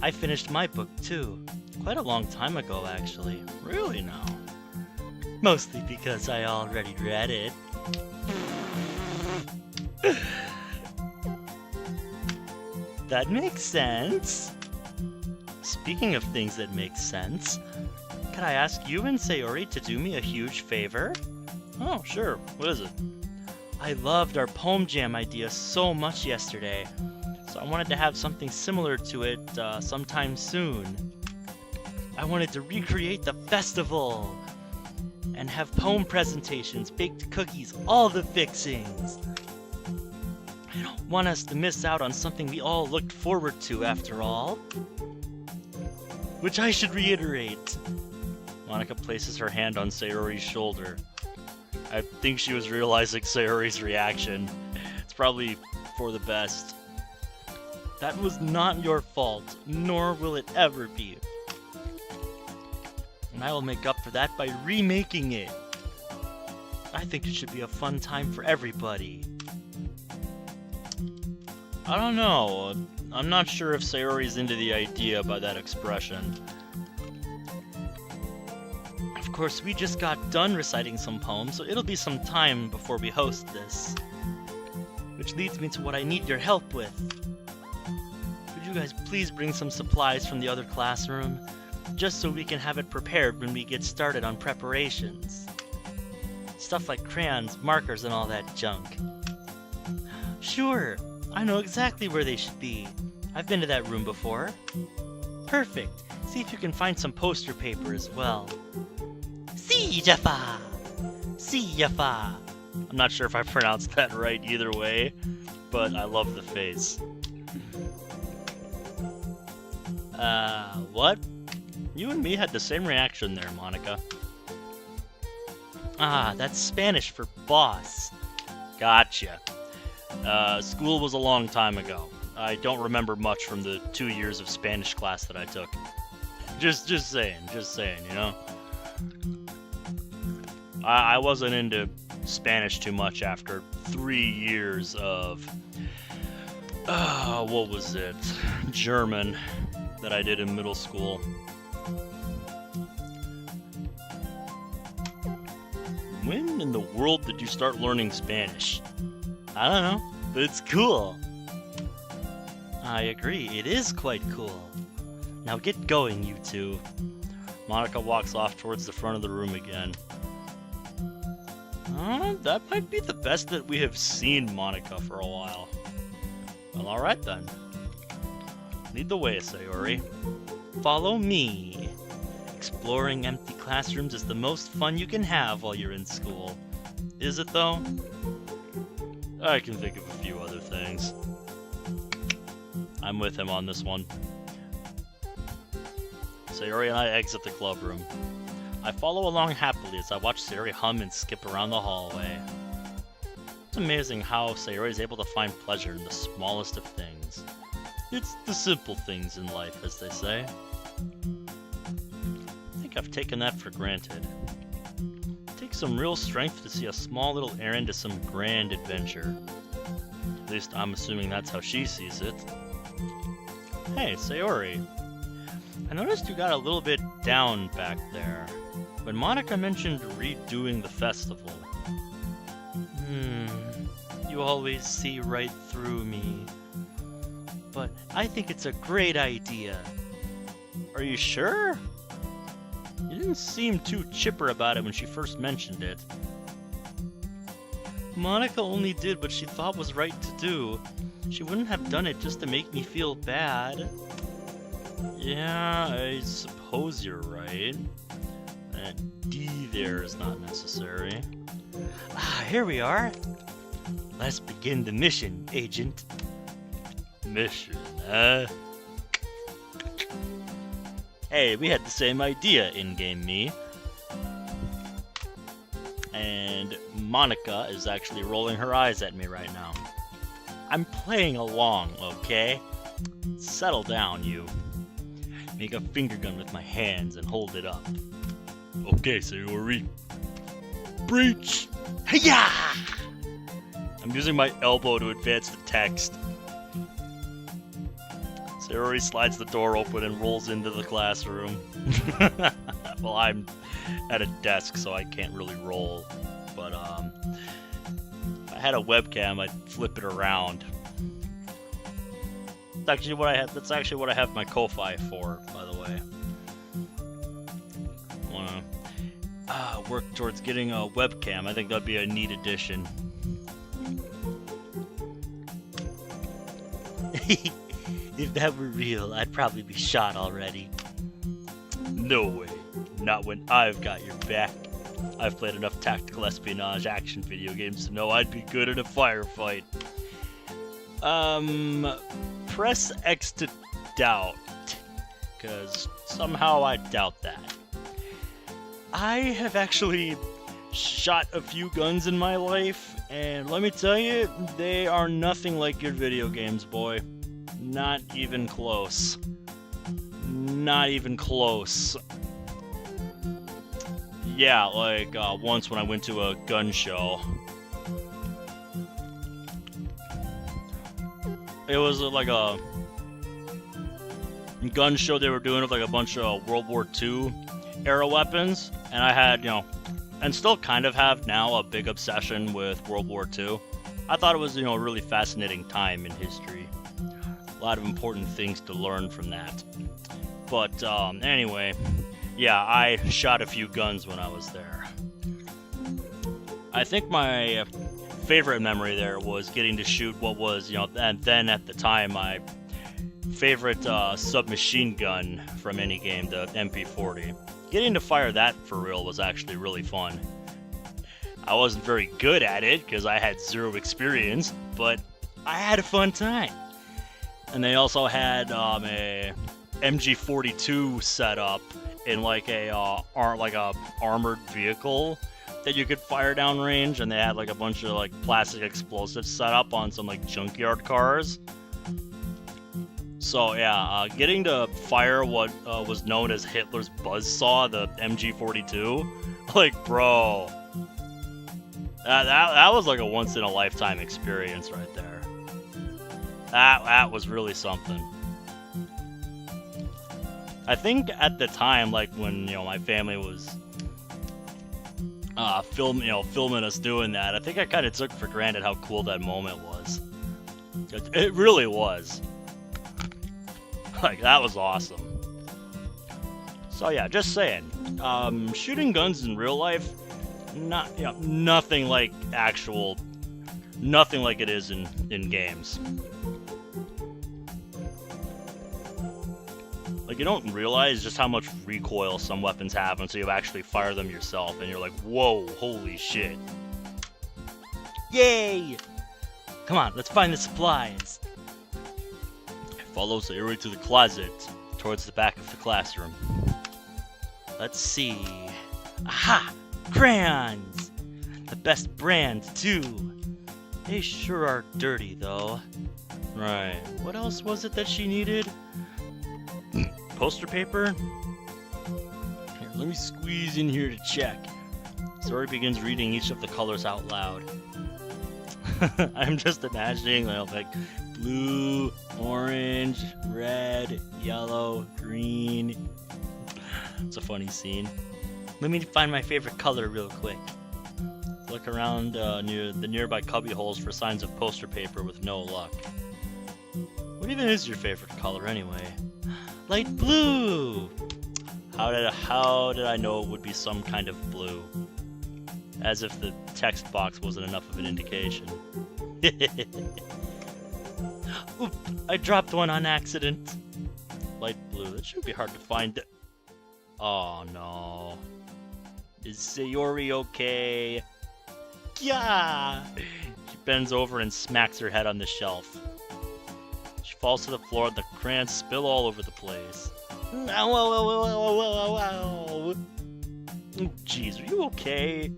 I finished my book too. Quite a long time ago, actually. Really now? Mostly because I already read it. That makes sense. Speaking of things that make sense, could I ask you and Sayori to do me a huge favor? Oh, sure. What is it? I loved our poem jam idea so much yesterday, so I wanted to have something similar to it sometime soon. I wanted to recreate the festival and have poem presentations, baked cookies, all the fixings. I don't want us to miss out on something we all looked forward to after all. Which I should reiterate. Monica places her hand on Sayori's shoulder. I think she was realizing Sayori's reaction. It's probably for the best. That was not your fault, nor will it ever be. And I will make up for that by remaking it. I think it should be a fun time for everybody. I don't know. I'm not sure if Sayori's into the idea by that expression. Of course, we just got done reciting some poems, so it'll be some time before we host this. Which leads me to what I need your help with. Could you guys please bring some supplies from the other classroom, just so we can have it prepared when we get started on preparations? Stuff like crayons, markers, and all that junk. Sure, I know exactly where they should be. I've been to that room before. Perfect. See if you can find some poster paper as well. See Jaffa! See Jaffa! I'm not sure if I pronounced that right either way, but I love the face. What? You and me had the same reaction there, Monica. Ah, that's Spanish for boss. Gotcha. School was a long time ago. I don't remember much from the 2 years of Spanish class that I took. Just saying, you know? I wasn't into Spanish too much after 3 years of, what was it? German that I did in middle school. When in the world did you start learning Spanish? I don't know, but it's cool. I agree, it is quite cool. Now get going, you two. Monica walks off towards the front of the room again. That might be the best that we have seen Monica for a while. Well, alright then. Lead the way, Sayori. Follow me. Exploring empty classrooms is the most fun you can have while you're in school. Is it though? I can think of a few other things. I'm with him on this one. Sayori and I exit the club room. I follow along happily as I watch Sayori hum and skip around the hallway. It's amazing how Sayori is able to find pleasure in the smallest of things. It's the simple things in life, as they say. I think I've taken that for granted. It takes some real strength to see a small little errand to some grand adventure. At least I'm assuming that's how she sees it. Hey, Sayori. I noticed you got a little bit down back there when Monica mentioned redoing the festival. You always see right through me. But I think it's a great idea. Are you sure? You didn't seem too chipper about it when she first mentioned it. Monica only did what she thought was right to do. She wouldn't have done it just to make me feel bad. Yeah, I suppose you're right. That D there is not necessary. Here we are. Let's begin the mission, Agent. Mission, huh? Hey, we had the same idea, in-game me. And Monica is actually rolling her eyes at me right now. I'm playing along, okay? Settle down, you. Make a finger gun with my hands and hold it up. Okay, Sayori. Breach! Hiya! I'm using my elbow to advance the text. Sayori slides the door open and rolls into the classroom. Well, I'm at a desk, so I can't really roll. But, if I had a webcam, I'd flip it around. That's actually what I have my Ko-Fi for, by the way. I wanna work towards getting a webcam. I think that'd be a neat addition. If that were real, I'd probably be shot already. No way. Not when I've got your back. I've played enough tactical espionage action video games to know I'd be good in a firefight. Press X to doubt. Because somehow I doubt that. I have actually shot a few guns in my life, and let me tell you, they are nothing like your video games, boy. Not even close. Not even close. Yeah, like once when I went to a gun show. It was like a gun show they were doing with like a bunch of World War II era weapons, and I had, and still kind of have now, a big obsession with World War II. I thought it was, a really fascinating time in history. A lot of important things to learn from that. But anyway, yeah, I shot a few guns when I was there. I think my favorite memory there was getting to shoot what was, and then at the time, my favorite submachine gun from any game, the MP40. Getting to fire that for real was actually really fun. I wasn't very good at it because I had zero experience, but I had a fun time. And they also had a MG42 set up in like a armored vehicle that you could fire downrange, and they had like a bunch of like plastic explosives set up on some like junkyard cars. So yeah, getting to fire what was known as Hitler's buzzsaw, the MG42, like bro, that was like a once in a lifetime experience right there. That was really something. I think at the time, like when my family was filming us doing that, I think I kind of took for granted how cool that moment was. It really was. Like, that was awesome. So yeah, just saying. Shooting guns in real life, nothing like nothing like it is in games. Like, you don't realize just how much recoil some weapons have until you actually fire them yourself, and you're like, whoa, holy shit. Yay! Come on, let's find the supplies. Follow Sayori to the closet, towards the back of the classroom. Let's see. Aha! Crayons! The best brand, too. They sure are dirty, though. Right. What else was it that she needed? Poster paper? Here, let me squeeze in here to check. Sayori begins reading each of the colors out loud. I'm just imagining like blue, orange, red, yellow, green. It's a funny scene. Let me find my favorite color real quick. Look around near the nearby cubby holes for signs of poster paper with no luck. What even is your favorite color anyway? Light blue! How did I know it would be some kind of blue? As if the text box wasn't enough of an indication. Oop! I dropped one on accident. Light blue. That shouldn't be hard to find. Oh no. Is Sayori okay? Yeah! She bends over and smacks her head on the shelf. She falls to the floor and the crayons spill all over the place. Jeez, are you okay?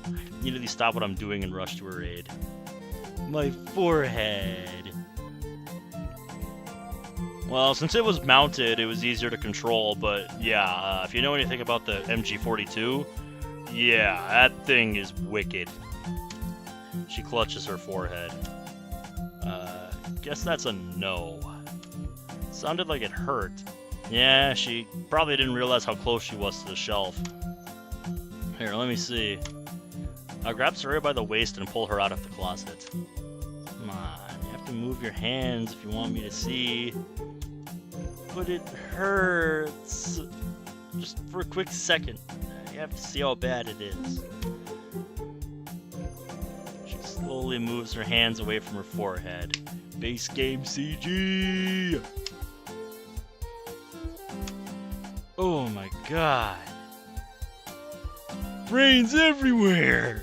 I immediately stop what I'm doing and rush to her aid. My forehead. Well, since it was mounted, it was easier to control, but yeah, if you know anything about the MG42, yeah, that thing is wicked. She clutches her forehead. Guess that's a no. Sounded like it hurt. Yeah, she probably didn't realize how close she was to the shelf. Here, let me see. I'll grab Sayori by the waist and pull her out of the closet. Come on, you have to move your hands if you want me to see. But it hurts. Just for a quick second. You have to see how bad it is. She slowly moves her hands away from her forehead. Base game CG! Oh my god. Brains everywhere!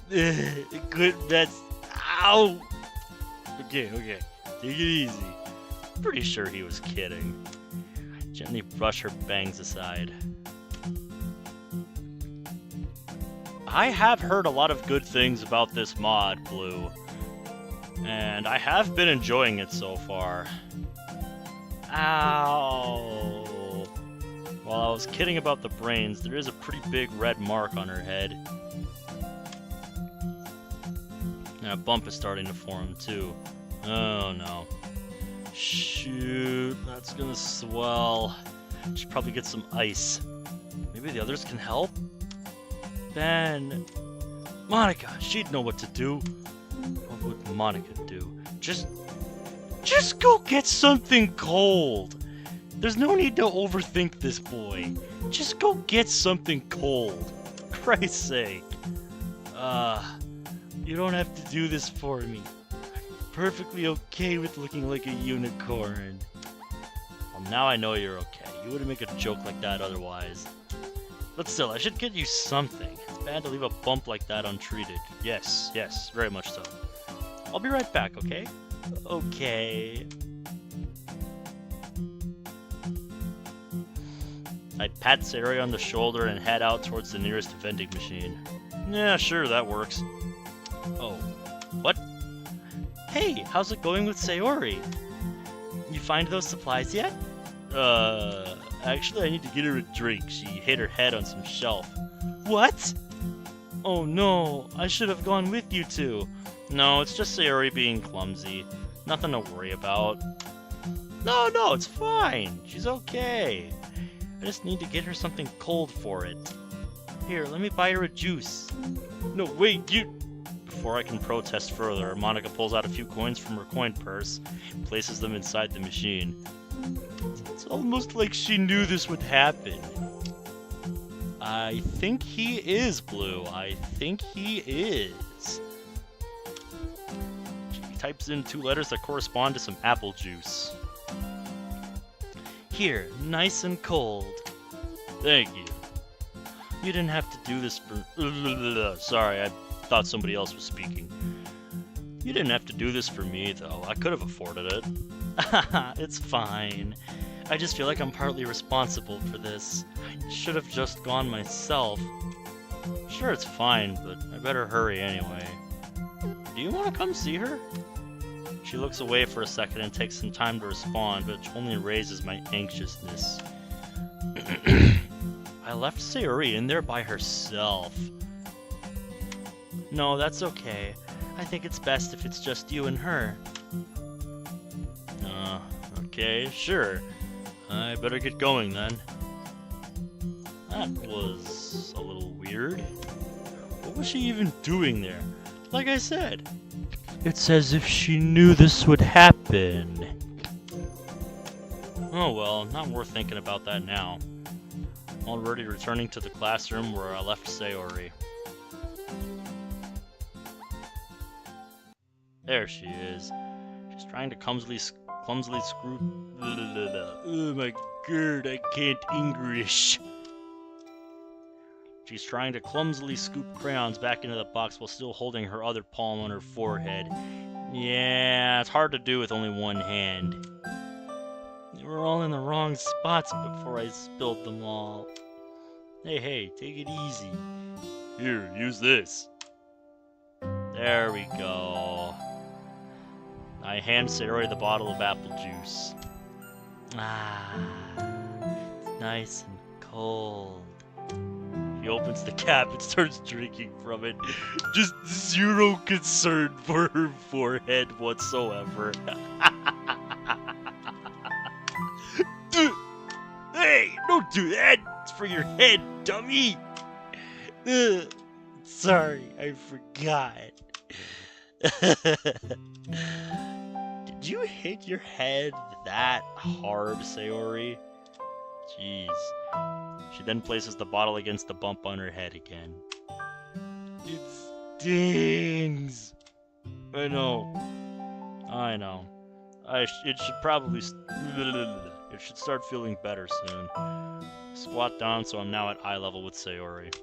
That's... Ow! Okay. Take it easy. Pretty sure he was kidding. Gently brush her bangs aside. I have heard a lot of good things about this mod, Blue. And I have been enjoying it so far. Ow! While I was kidding about the brains, there is a pretty big red mark on her head. And a bump is starting to form too. Oh no. Shoot, that's gonna swell. Should probably get some ice. Maybe the others can help? Ben... Monica, she'd know what to do. What would Monica do? Just go get something cold. There's no need to overthink this, boy. Just go get something cold. Christ's sake. You don't have to do this for me. I'm perfectly okay with looking like a unicorn. Well, now I know you're okay. You wouldn't make a joke like that otherwise. But still, I should get you something. It's bad to leave a bump like that untreated. Yes, very much so. I'll be right back, okay? Okay. I pat Sayori on the shoulder and head out towards the nearest vending machine. Yeah, sure, that works. Oh, what? Hey, how's it going with Sayori? You find those supplies yet? Actually I need to get her a drink. She hit her head on some shelf. What? Oh no, I should have gone with you two. No, it's just Sayori being clumsy. Nothing to worry about. No, it's fine. She's okay. I just need to get her something cold for it. Here, let me buy her a juice. No, wait, you... Before I can protest further, Monica pulls out a few coins from her coin purse and places them inside the machine. It's almost like she knew this would happen. I think he is blue. I think he is. She types in 2 letters that correspond to some apple juice. Here, nice and cold. Thank you. You didn't have to do this for... Sorry, I thought somebody else was speaking. You didn't have to do this for me, though. I could have afforded it. It's fine. I just feel like I'm partly responsible for this. I should have just gone myself. Sure, it's fine, but I better hurry anyway. Do you want to come see her? She looks away for a second and takes some time to respond, but it only raises my anxiousness. I left Sayori in there by herself. No, that's okay. I think it's best if it's just you and her. Okay, sure. I better get going then. That was a little weird. What was she even doing there? Like I said, it's as if she knew this would happen. Oh well, not worth thinking about that now. Already returning to the classroom where I left Sayori. There she is. She's trying to clumsily screw... Oh my god, I can't English. She's trying to clumsily scoop crayons back into the box while still holding her other palm on her forehead. Yeah, it's hard to do with only one hand. They were all in the wrong spots before I spilled them all. Hey, take it easy. Here, use this. There we go. I hand Sayori the bottle of apple juice. It's nice and cold. He opens the cap and starts drinking from it. Just zero concern for her forehead whatsoever. Hey, don't do that! It's for your head, dummy! Sorry, I forgot. Did you hit your head that hard, Sayori? Jeez. She then places the bottle against the bump on her head again. It stings! I know. It should probably... It should start feeling better soon. Squat down so I'm now at eye level with Sayori.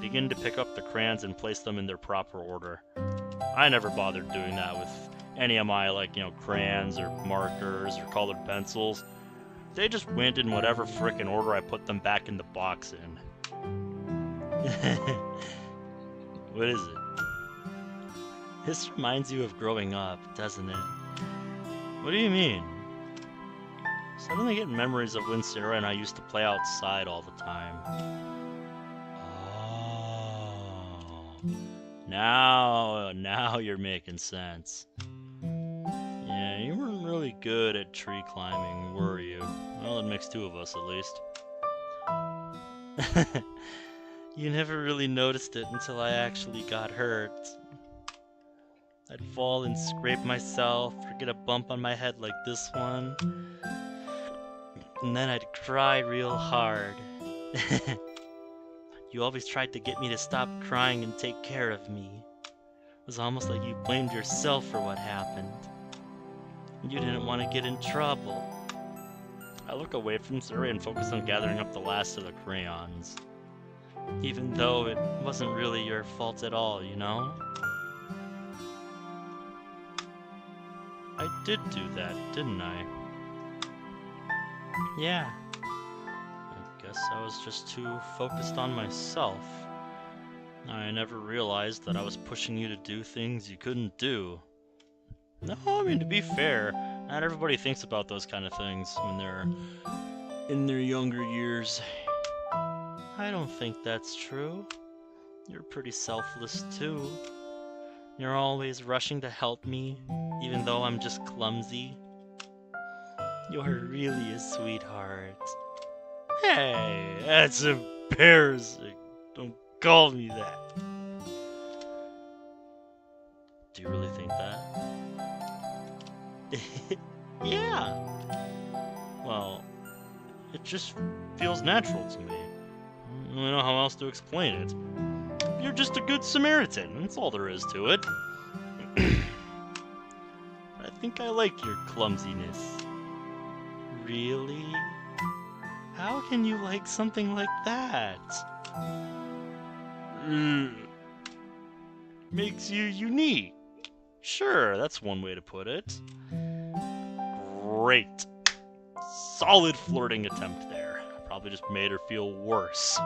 Begin to pick up the crayons and place them in their proper order. I never bothered doing that with any of my, crayons or markers or colored pencils. They just went in whatever frickin' order I put them back in the box in. What is it? This reminds you of growing up, doesn't it? What do you mean? Suddenly get memories of when Sarah and I used to play outside all the time. Oh. Now you're making sense. Yeah, you weren't really good at tree climbing, were you? Well, it makes 2 of us at least. You never really noticed it until I actually got hurt. I'd fall and scrape myself, or get a bump on my head like this one. And then I'd cry real hard. You always tried to get me to stop crying and take care of me. It was almost like you blamed yourself for what happened. You didn't want to get in trouble. I look away from Zuri and focus on gathering up the last of the crayons. Even though it wasn't really your fault at all, you know? I did do that, didn't I? Yeah. I guess I was just too focused on myself. I never realized that I was pushing you to do things you couldn't do. No, I mean, to be fair, not everybody thinks about those kind of things when they're in their younger years. I don't think that's true. You're pretty selfless too. You're always rushing to help me, even though I'm just clumsy. You're really a sweetheart. Hey, that's embarrassing. Don't call me that. Do you really think that? Yeah. Well, it just feels natural to me. I don't really know how else to explain it. You're just a good Samaritan, that's all there is to it. I think I like your clumsiness. Really? How can you like something like that? Makes you unique. Sure, that's one way to put it. Great. Solid flirting attempt there. Probably just made her feel worse.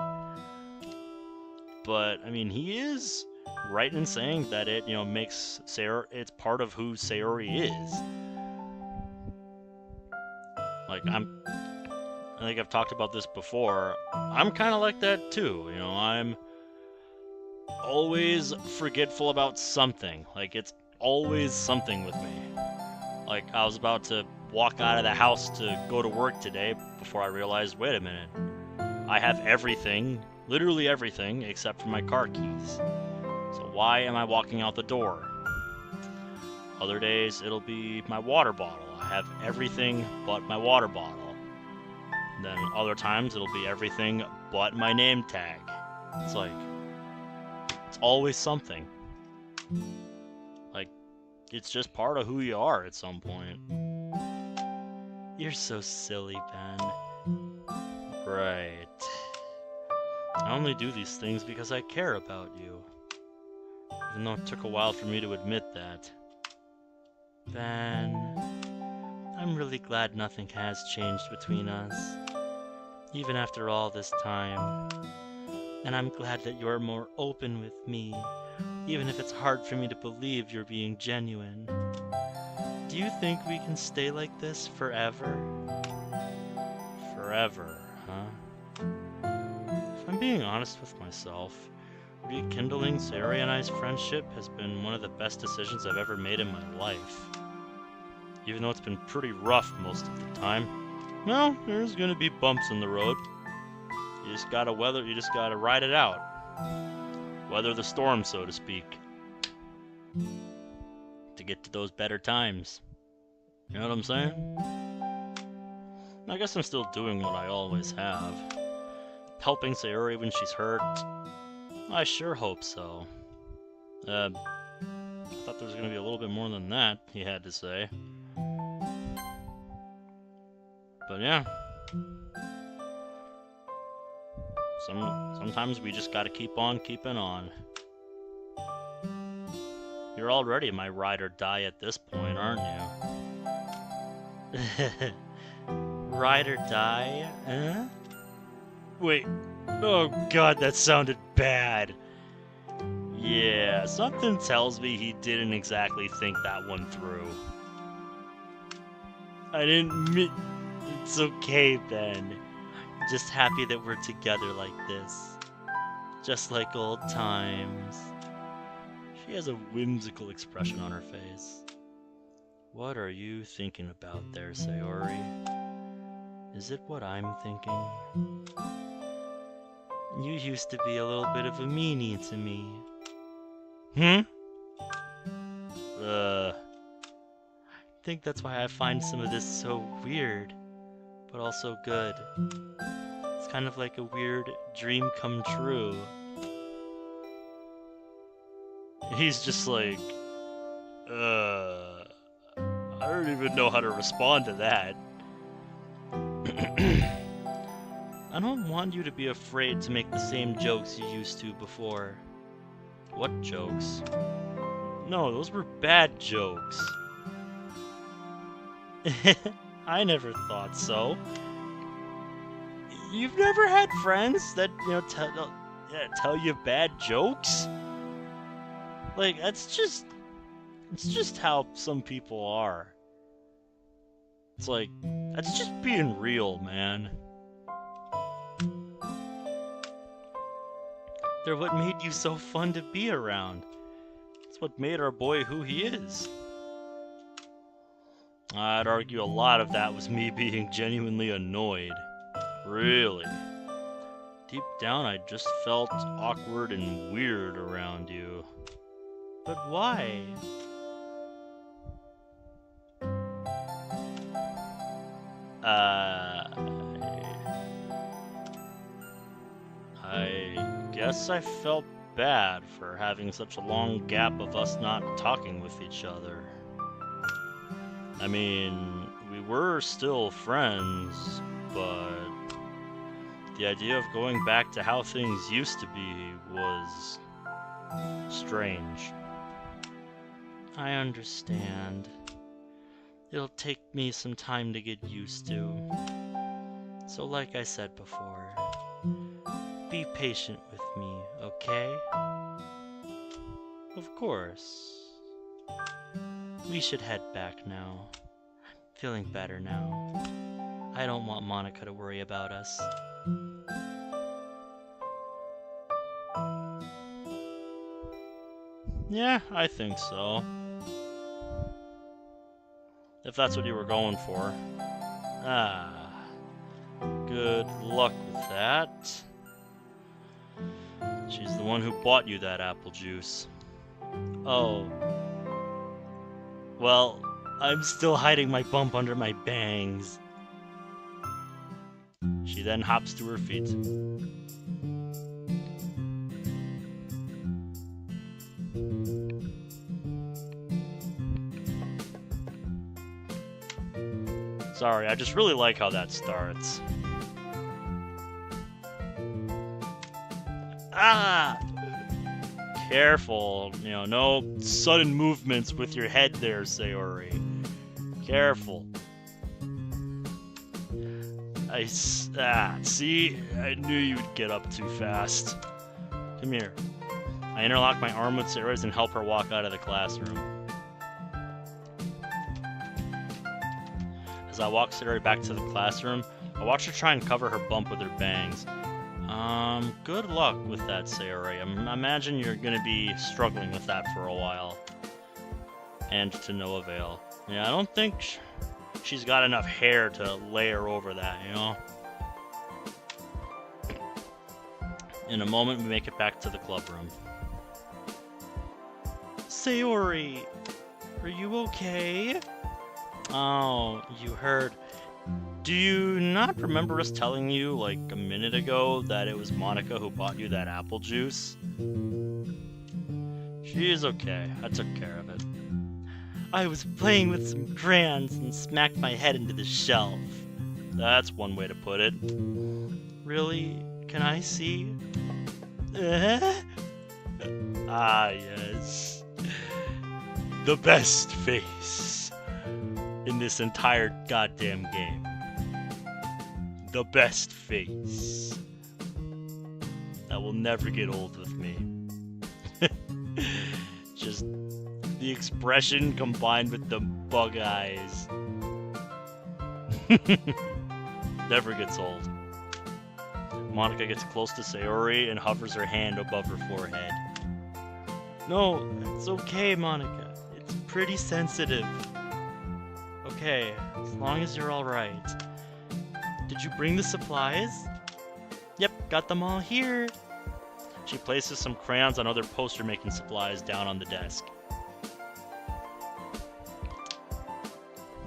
But, I mean, he is right in saying that it, makes Sayori, it's part of who Sayori is. Like, I think I've talked about this before. I'm kind of like that too. I'm always forgetful about something. Like, it's always something with me. Like, I was about to walk out of the house to go to work today before I realized, wait a minute, I have everything, literally everything, except for my car keys. So why am I walking out the door? Other days, it'll be my water bottle. I have everything but my water bottle. Then other times, it'll be everything but my name tag. It's like, it's always something. Like, it's just part of who you are at some point. You're so silly, Ben. Right. I only do these things because I care about you. Even though it took a while for me to admit that. Ben, I'm really glad nothing has changed between us, even after all this time. And I'm glad that you're more open with me, even if it's hard for me to believe you're being genuine. Do you think we can stay like this forever? Forever, huh? If I'm being honest with myself, rekindling Sayori and I's friendship has been one of the best decisions I've ever made in my life. Even though it's been pretty rough most of the time. Well, there's gonna be bumps in the road. You just gotta ride it out. Weather the storm, so to speak. To get to those better times. You know what I'm saying? I guess I'm still doing what I always have. Helping Sayori when she's hurt. I sure hope so. I thought there was gonna be a little bit more than that, he had to say. But yeah. Sometimes we just gotta keep on keeping on. You're already my ride or die at this point, aren't you? Ride or die? Huh? Wait. Oh god, that sounded bad. Yeah, something tells me he didn't exactly think that one through. I didn't mean... It's okay, Ben. I'm just happy that we're together like this. Just like old times. She has a whimsical expression on her face. What are you thinking about there, Sayori? Is it what I'm thinking? You used to be a little bit of a meanie to me. I think that's why I find some of this so weird, but also good. It's kind of like a weird dream come true. He's just like, I don't even know how to respond to that. I don't want you to be afraid to make the same jokes you used to before. What jokes? No, those were bad jokes. I never thought so. You've never had friends that, tell you bad jokes? Like, it's just how some people are. It's like, that's just being real, man. They're what made you so fun to be around. It's what made our boy who he is. I'd argue a lot of that was me being genuinely annoyed. Really. Deep down, I just felt awkward and weird around you. But why? guess I felt bad for having such a long gap of us not talking with each other. I mean, we were still friends, but the idea of going back to how things used to be was strange. I understand. It'll take me some time to get used to. So like I said before, be patient with me, okay? Of course. We should head back now. I'm feeling better now. I don't want Monica to worry about us. Yeah, I think so. If that's what you were going for. Good luck with that. She's the one who bought you that apple juice. Oh. Well, I'm still hiding my bump under my bangs. She then hops to her feet. Sorry, I just really like how that starts. Ah! Careful, no sudden movements with your head there, Sayori. Careful. See? I knew you would get up too fast. Come here. I interlock my arm with Sayori's and help her walk out of the classroom. As I walk Sayori back to the classroom, I watch her try and cover her bump with her bangs. Good luck with that, Sayori. I imagine you're gonna be struggling with that for a while. And to no avail. Yeah, I don't think she's got enough hair to layer over that, In a moment, we make it back to the club room. Sayori, are you okay? Oh, you heard. Do you not remember us telling you, like, a minute ago that it was Monica who bought you that apple juice? She is okay. I took care of it. I was playing with some crayons and smacked my head into the shelf. That's one way to put it. Really? Can I see? Ah, yes. The best face in this entire goddamn game. The best face. That will never get old with me. Just the expression combined with the bug eyes. Never gets old. Monica gets close to Sayori and hovers her hand above her forehead. No, it's okay, Monica. It's pretty sensitive. Okay, as long as you're alright. Did you bring the supplies? Yep, got them all here. She places some crayons and other poster-making supplies down on the desk.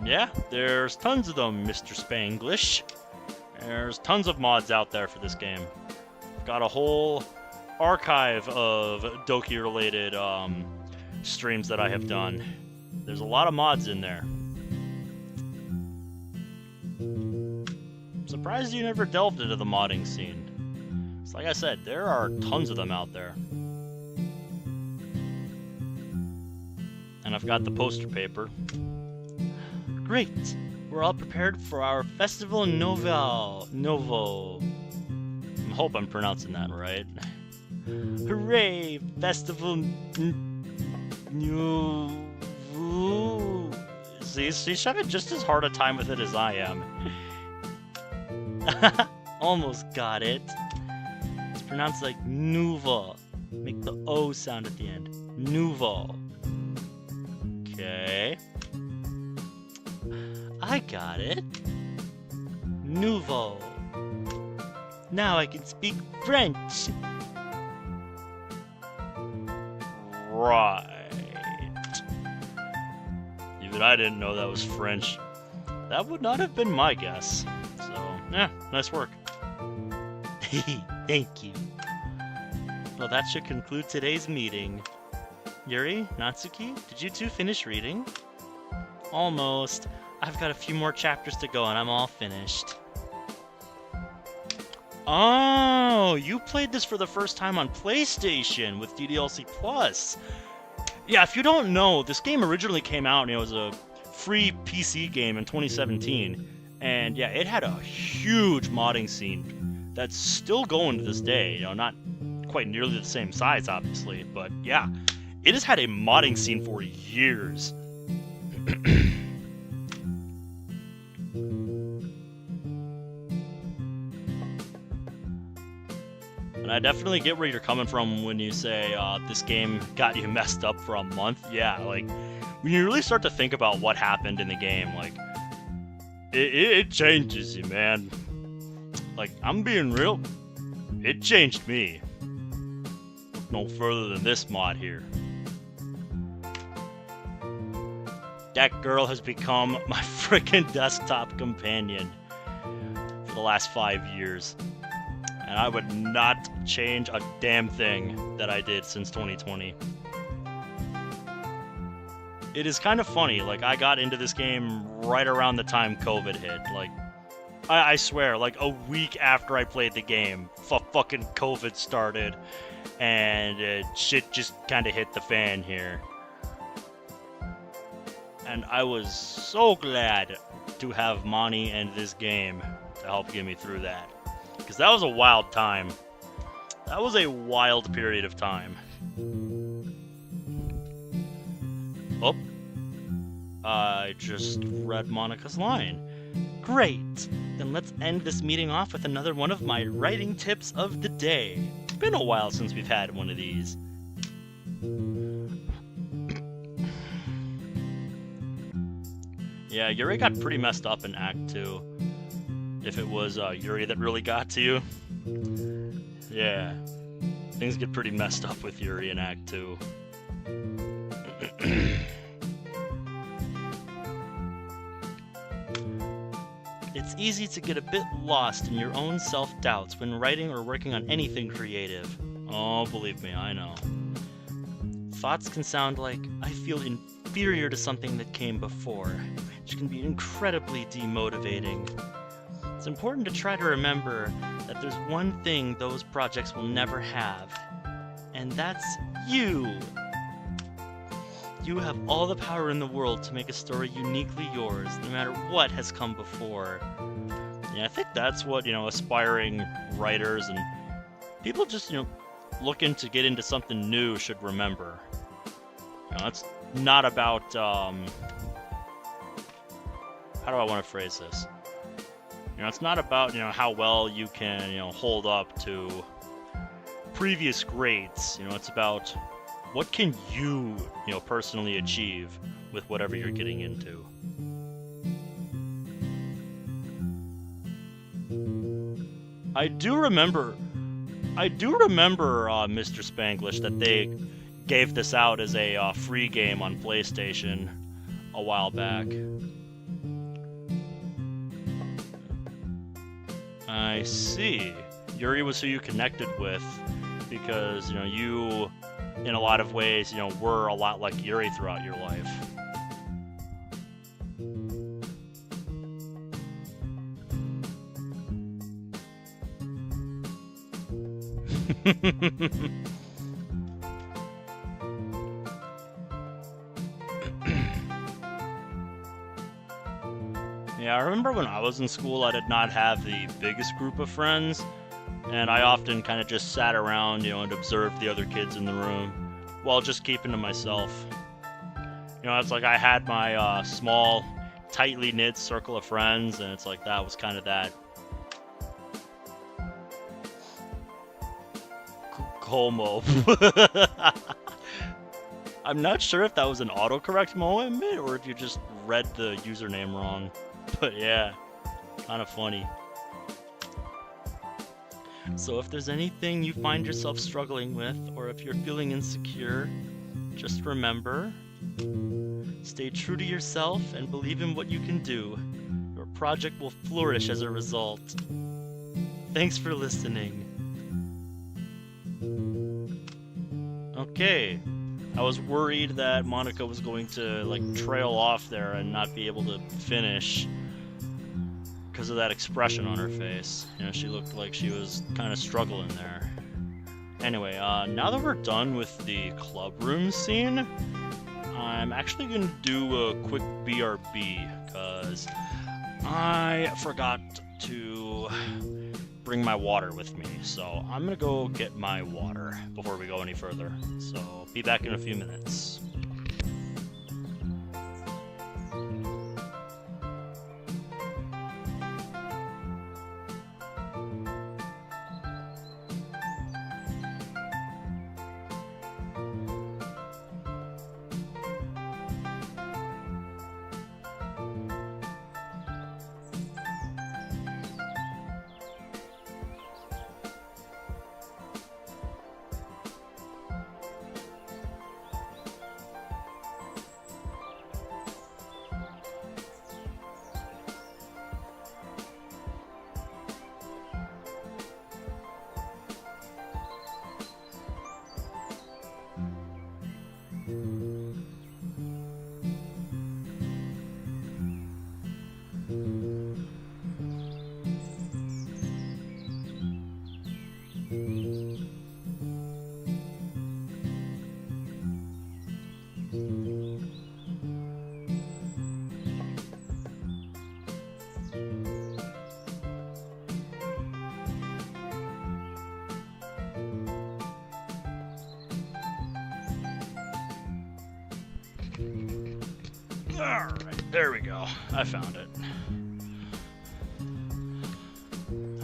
Yeah, there's tons of them, Mr. Spanglish. There's tons of mods out there for this game. I've got a whole archive of Doki-related streams that I have done. There's a lot of mods in there. I'm surprised you never delved into the modding scene. It's like I said, there are tons of them out there. And I've got the poster paper. Great! We're all prepared for our Festival Novo. I hope I'm pronouncing that right. Hooray! Festival Novo. See, she's having just as hard a time with it as I am. Almost got it. It's pronounced like Nouveau. Make the O sound at the end. Nouveau. Okay. I got it. Nouveau. Now I can speak French. Right. Even I didn't know that was French. That would not have been my guess. So, yeah, nice work. Thank you. Well, that should conclude today's meeting. Yuri, Natsuki, did you two finish reading? Almost. I've got a few more chapters to go and I'm all finished. Oh, you played this for the first time on PlayStation with DDLC Plus. Yeah, if you don't know, this game originally came out and it was a free PC game in 2017. And yeah, it had a huge modding scene that's still going to this day. You know, not quite nearly the same size, obviously, but yeah, it has had a modding scene for years. And I definitely get where you're coming from when you say this game got you messed up for a month. Yeah, like, when you really start to think about what happened in the game, like, it changes you, man. Like, I'm being real, it changed me. No further than this mod here. That girl has become my frickin' desktop companion for the last 5 years. And I would not change a damn thing that I did since 2020. It is kind of funny, like, I got into this game right around the time COVID hit. Like, I swear, like, a week after I played the game, fucking COVID started, and shit just kind of hit the fan here. And I was so glad to have Mani and this game to help get me through that. Because that was a wild time. That was a wild period of time. Oh. I just read Monica's line. Great! Then let's end this meeting off with another one of my writing tips of the day. It's been a while since we've had one of these. Yeah, Yuri got pretty messed up in Act 2. If it was Yuri that really got to you. Yeah. Things get pretty messed up with Yuri in Act 2. It's easy to get a bit lost in your own self-doubts when writing or working on anything creative. Oh, believe me, I know. Thoughts can sound like, I feel inferior to something that came before, which can be incredibly demotivating. It's important to try to remember that there's one thing those projects will never have, and that's you! You have all the power in the world to make a story uniquely yours, no matter what has come before. Yeah, I think that's what, aspiring writers and people just, looking to get into something new should remember. It's not about, how do I want to phrase this? It's not about, how well you can, hold up to previous grades. It's about what can you, personally achieve with whatever you're getting into. I do remember, Mr. Spanglish, that they gave this out as a free game on PlayStation a while back. I see. Yuri was who you connected with because, you, in a lot of ways, were a lot like Yuri throughout your life. Yeah, I remember when I was in school, I did not have the biggest group of friends, and I often kind of just sat around, and observed the other kids in the room, while just keeping to myself. It's like I had my small, tightly knit circle of friends, and it's like that was kind of that. Como. I'm not sure if that was an autocorrect moment, or if you just read the username wrong. But yeah, kind of funny. So if there's anything you find yourself struggling with, or if you're feeling insecure, just remember, stay true to yourself and believe in what you can do. Your project will flourish as a result. Thanks for listening. okay. I was worried that Monica was going to like trail off there and not be able to finish because of that expression on her face. You know, she looked like she was kind of struggling there. Anyway, now that we're done with the club room scene, I'm actually going to do a quick BRB, because I forgot to bring my water with me. So I'm going to go get my water before we go any further. So be back in a few minutes. Alright, there we go. I found it.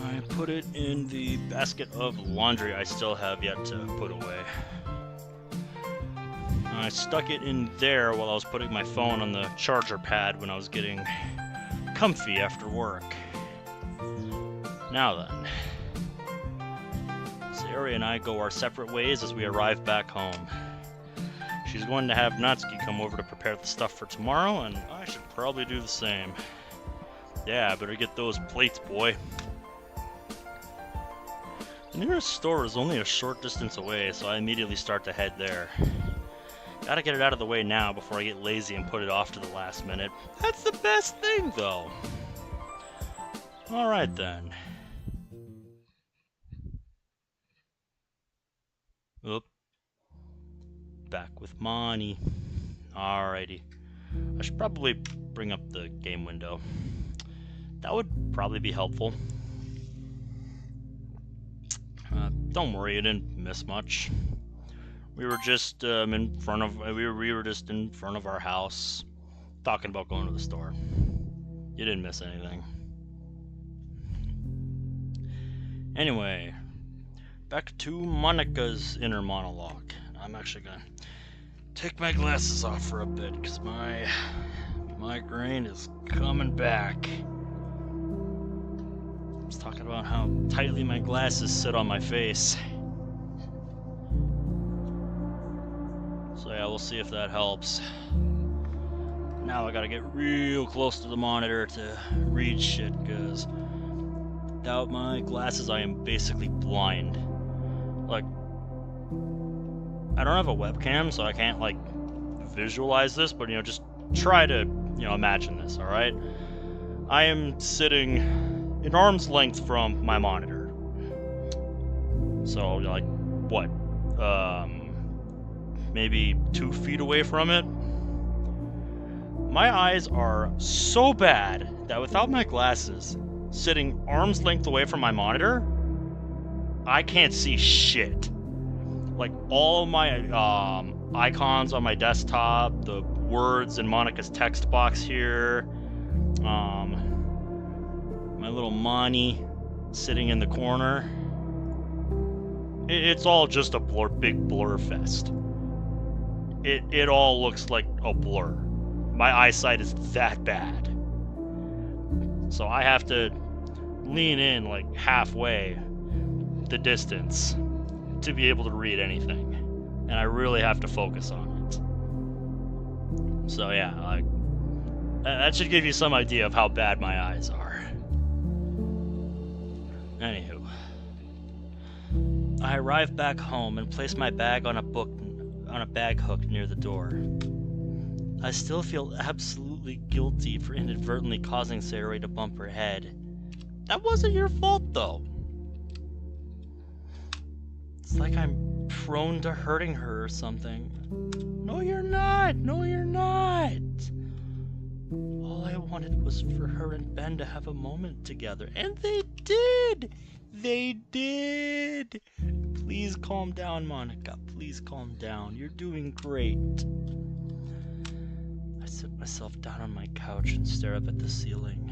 I put it in the basket of laundry I still have yet to put away. I stuck it in there while I was putting my phone on the charger pad when I was getting comfy after work. Now then. Sari and I go our separate ways as we arrive back home. She's going to have Natsuki come over to prepare the stuff for tomorrow, and I should probably do the same. Yeah, better get those plates, boy. The nearest store is only a short distance away, so I immediately start to head there. Gotta get it out of the way now before I get lazy and put it off to the last minute. That's the best thing, though. Alright then. Oop. Back with Mani. Alrighty. I should probably bring up the game window. That would probably be helpful. Don't worry, you didn't miss much. We were just in front of our house, talking about going to the store. You didn't miss anything. Anyway, back to Monica's inner monologue. I'm actually gonna take my glasses off for a bit because my migraine is coming back. I was talking about how tightly my glasses sit on my face. So yeah, we'll see if that helps. Now I gotta get real close to the monitor to read shit, because without my glasses I am basically blind. Like, I don't have a webcam, so I can't, like, visualize this, but, just try to, imagine this, alright? I am sitting an arm's length from my monitor. So, like, what? Maybe 2 feet away from it? My eyes are so bad that without my glasses, sitting arm's length away from my monitor, I can't see shit. Like, all my icons on my desktop, the words in Monica's text box here, my little Mani sitting in the corner, it's all just a big blur fest. It all looks like a blur. My eyesight is that bad. So I have to lean in like halfway the distance to be able to read anything, and I really have to focus on it. So yeah, like, that should give you some idea of how bad my eyes are. Anywho, I arrive back home and place my bag on a on a bag hook near the door. I still feel absolutely guilty for inadvertently causing Sayori to bump her head. That wasn't your fault, though. It's like I'm prone to hurting her or something. No, you're not! No, you're not! All I wanted was for her and Ben to have a moment together. And they did! They did! Please calm down, Monica. Please calm down. You're doing great. I sit myself down on my couch and stare up at the ceiling.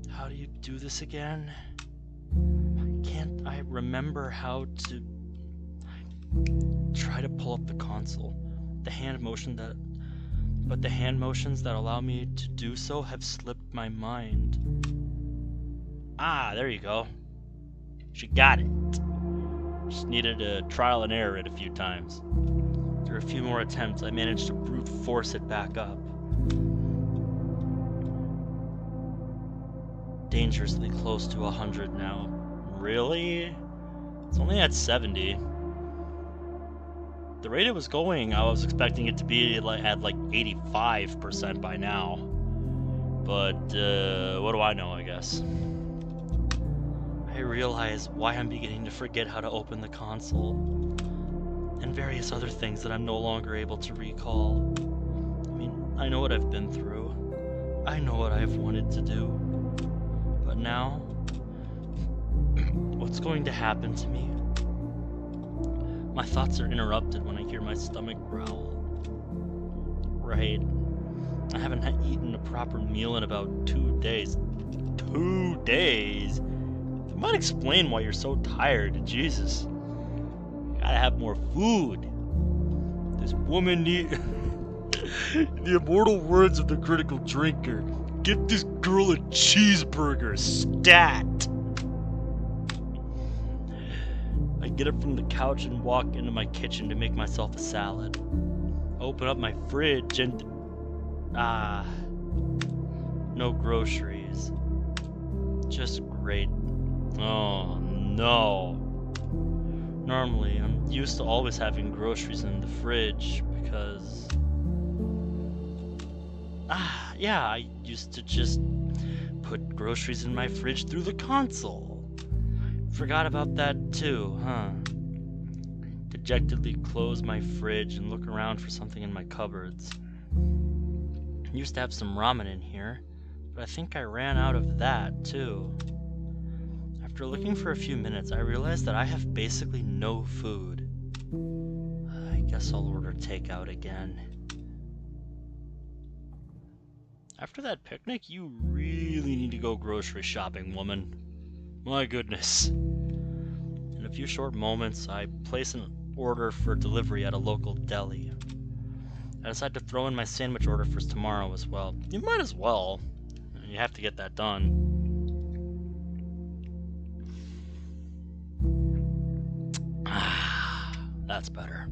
How do you do this again? Can't I remember how to try to pull up the console? The hand motions that allow me to do so have slipped my mind. Ah, there you go. She got it. Just needed to trial and error it a few times. After a few more attempts, I managed to brute force it back up. Dangerously close to 100 now. Really? It's only at 70. The rate it was going, I was expecting it to be at like 85% by now. But, what do I know, I guess. I realize why I'm beginning to forget how to open the console. And various other things that I'm no longer able to recall. I mean, I know what I've been through. I know what I've wanted to do. But now, what's going to happen to me? My thoughts are interrupted when I hear my stomach growl. Right. I haven't eaten a proper meal in about 2 days. 2 days? It might explain why you're so tired. Jesus. You gotta have more food. This woman need... The immortal words of the critical drinker. Get this girl a cheeseburger, stat! I get up from the couch and walk into my kitchen to make myself a salad. I open up my fridge and... no groceries. Just great. Oh, no. Normally, I'm used to always having groceries in the fridge because... yeah, I used to just put groceries in my fridge through the console. Forgot about that too, huh? Dejectedly close my fridge and look around for something in my cupboards. I used to have some ramen in here, but I think I ran out of that too. After looking for a few minutes, I realized that I have basically no food. I guess I'll order takeout again. After that picnic, you really need to go grocery shopping, woman. My goodness. In a few short moments, I place an order for delivery at a local deli. I decide to throw in my sandwich order for tomorrow as well. You might as well. You have to get that done. That's better.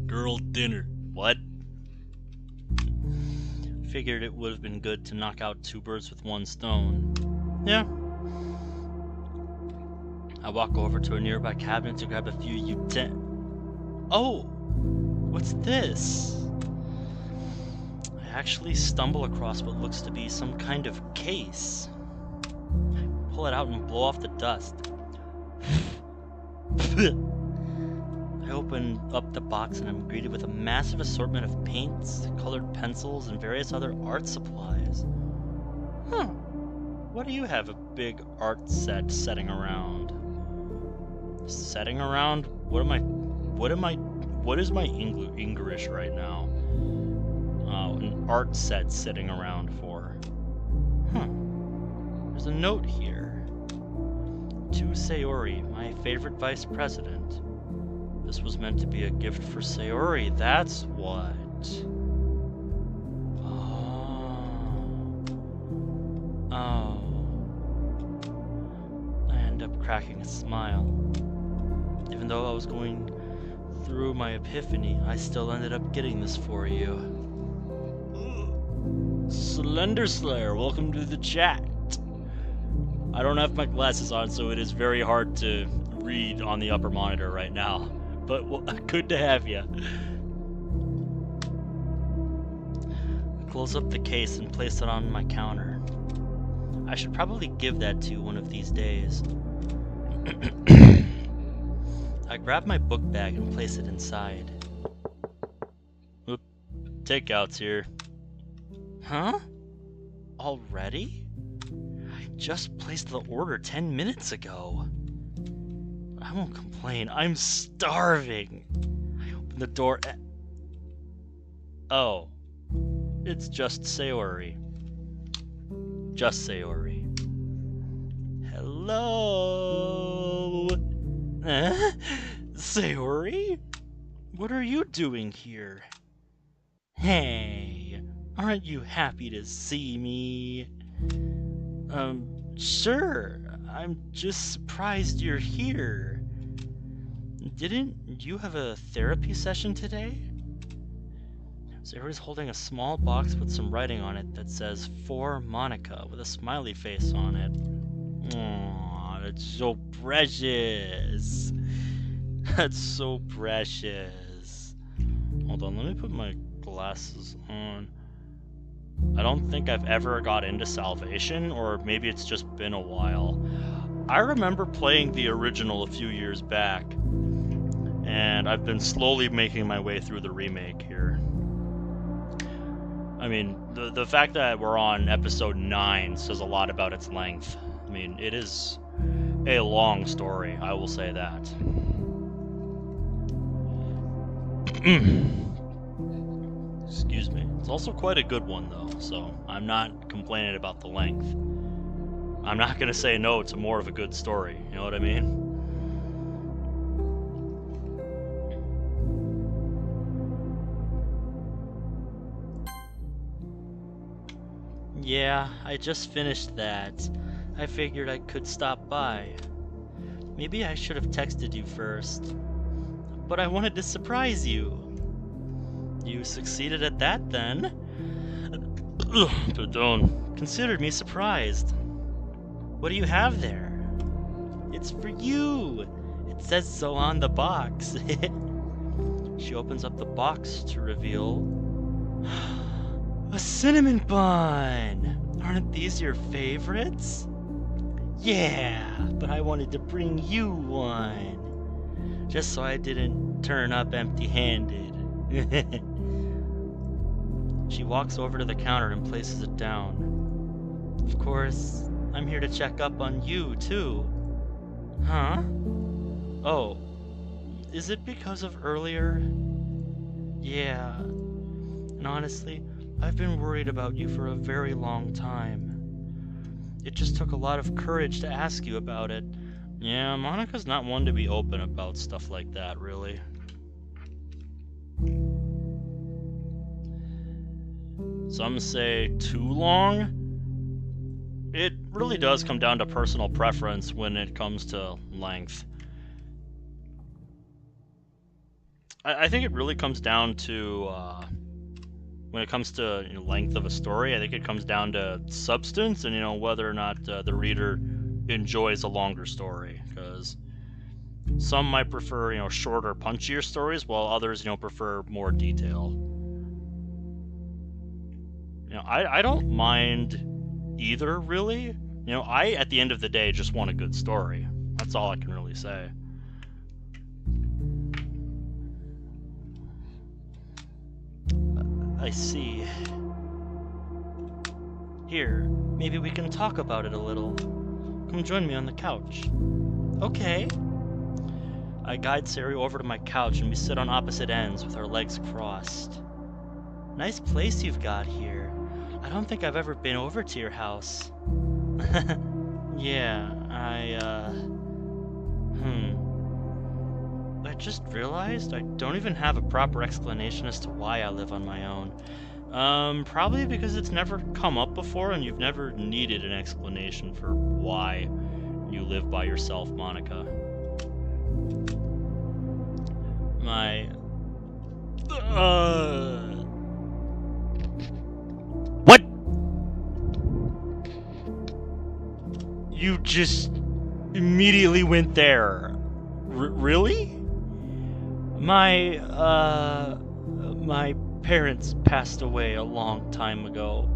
Girl dinner. What? Figured it would have been good to knock out 2 birds with 1 stone. Yeah. I walk over to a nearby cabinet to grab a few Oh! What's this? I actually stumble across what looks to be some kind of case. I pull it out and blow off the dust. I open up the box and I'm greeted with a massive assortment of paints, colored pencils, and various other art supplies. Huh. What do you have a big art set setting around? Setting around? What is my English right now? An art set sitting around for. Huh. There's a note here. To Sayori, my favorite vice president. This was meant to be a gift for Sayori, that's what. Oh. I end up cracking a smile. Even though I was going through my epiphany, I still ended up getting this for you. Slender Slayer, welcome to the chat. I don't have my glasses on, so it is very hard to read on the upper monitor right now. But well, good to have you. Close up the case and place it on my counter. I should probably give that to you one of these days. I grab my book bag and place it inside. Oop, takeout's here. Huh? Already? I just placed the order 10 minutes ago. I won't complain. I'm starving. I open the door. Oh. It's just Sayori. Just Sayori. Hello? Sayori? What are you doing here? Hey, aren't you happy to see me? Sure. I'm just surprised you're here. Didn't you have a therapy session today? Sayori's holding a small box with some writing on it that says, "For Monica," with a smiley face on it. Aww, that's so precious. That's so precious. Hold on, let me put my glasses on. I don't think I've ever got into Salvation, or maybe it's just been a while. I remember playing the original a few years back, and I've been slowly making my way through the remake here. I mean, the fact that we're on episode 9 says a lot about its length. I mean, it is a long story, I will say that. Excuse me. It's also quite a good one, though, so I'm not complaining about the length. I'm not going to say no to more of a good story, you know what I mean? Yeah, I just finished that. I figured I could stop by. Maybe I should have texted you first. But I wanted to surprise you. You succeeded at that, then? Pardon. Considered me surprised. What do you have there? It's for you. It says so on the box. She opens up the box to reveal a cinnamon bun! Aren't these your favorites? Yeah, but I wanted to bring you one. Just so I didn't turn up empty-handed. She walks over to the counter and places it down. Of course, I'm here to check up on you, too. Huh? Oh, is it because of earlier? Yeah, and honestly, I've been worried about you for a very long time. It just took a lot of courage to ask you about it. Yeah, Monica's not one to be open about stuff like that, really. Some say too long? It really does come down to personal preference when it comes to length. I think it really comes down to... when it comes to length of a story, I think it comes down to substance and whether or not the reader enjoys a longer story. Because some might prefer shorter, punchier stories, while others prefer more detail. I don't mind either, really. I at the end of the day just want a good story. That's all I can really say. I see. Here, maybe we can talk about it a little. Come join me on the couch. Okay. I guide Sayori over to my couch and we sit on opposite ends with our legs crossed. Nice place you've got here. I don't think I've ever been over to your house. Yeah, I just realized I don't even have a proper explanation as to why I live on my own. Probably because it's never come up before and you've never needed an explanation for why you live by yourself, Monica. What? You just immediately went there. Really? My parents passed away a long time ago.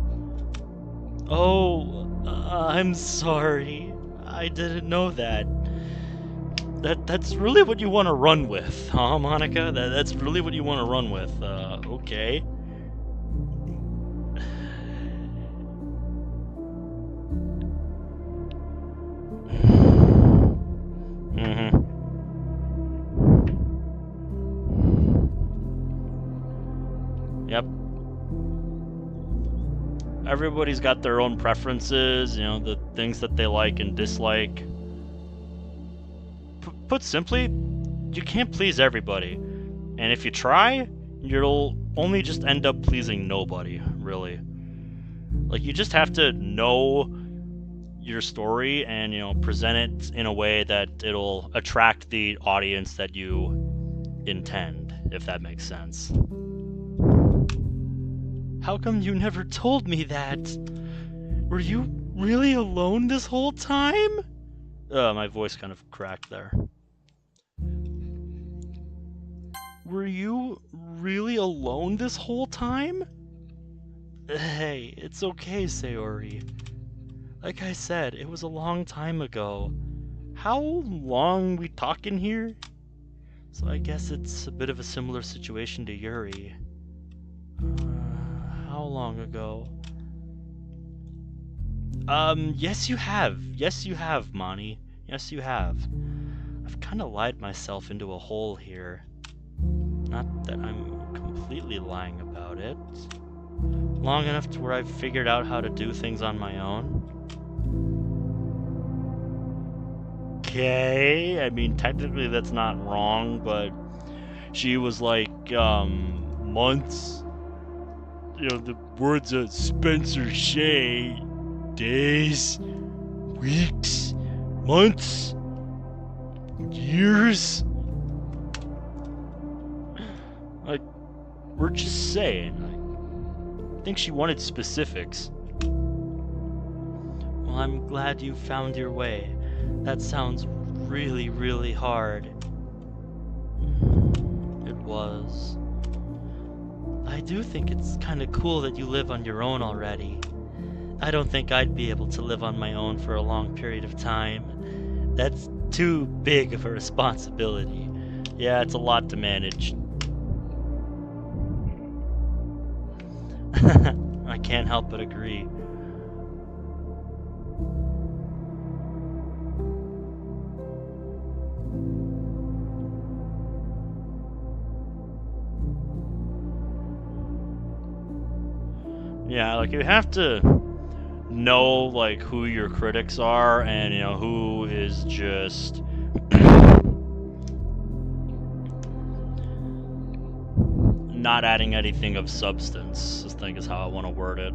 Oh, I'm sorry. I didn't know that. That's really what you want to run with, huh, Monica? That's really what you want to run with. Okay. Yep. Everybody's got their own preferences, you know, the things that they like and dislike. Put simply, you can't please everybody. And if you try, you'll only just end up pleasing nobody, really. Like, you just have to know your story and, you know, present it in a way that it'll attract the audience that you intend, if that makes sense. How come you never told me that? Were you really alone this whole time? My voice kind of cracked there. Were you really alone this whole time? Hey, it's okay, Sayori. Like I said, it was a long time ago. How long we talking here? So I guess it's a bit of a similar situation to Yuri. How long ago? Yes you have. Yes you have, Mani. Yes you have. I've kinda lied myself into a hole here. Not that I'm completely lying about it. Long enough to where I've figured out how to do things on my own. Okay, I mean, technically that's not wrong, but she was like, months. You know, the words of Spencer Shea. Days, weeks, months, years. Like, we're just saying. I think she wanted specifics. Well, I'm glad you found your way. That sounds really, really hard. It was. I do think it's kind of cool that you live on your own already. I don't think I'd be able to live on my own for a long period of time. That's too big of a responsibility. Yeah, it's a lot to manage. I can't help but agree. Yeah, like you have to know like who your critics are and you know who is just not adding anything of substance, I think is how I want to word it.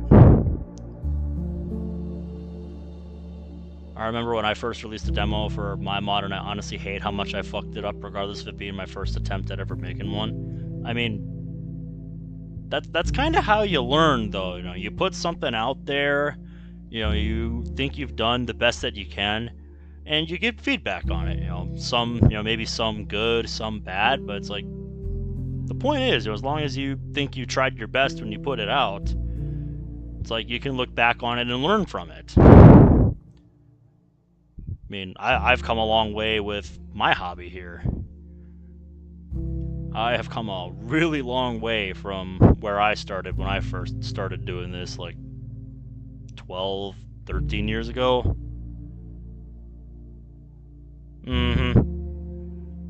I remember when I first released a demo for my mod, and I honestly hate how much I fucked it up regardless of it being my first attempt at ever making one. I mean, that's kind of how you learn though, you know, you put something out there, you know, you think you've done the best that you can, and you get feedback on it, you know, some, you know, maybe some good, some bad, but it's like, the point is, as long as you think you tried your best when you put it out, it's like you can look back on it and learn from it. I mean, I've come a long way with my hobby here. I have come a really long way from where I started when I first started doing this, like 12, 13 years ago.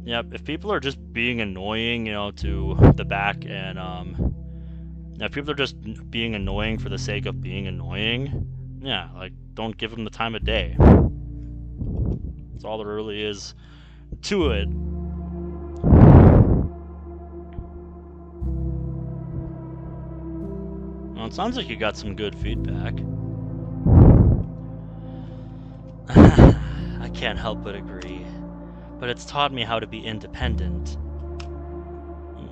Yep, if people are just being annoying, you know, to the back, and if people are just being annoying for the sake of being annoying, yeah, like, don't give them the time of day. That's all there really is to it. Well, it sounds like you got some good feedback. I can't help but agree. But it's taught me how to be independent.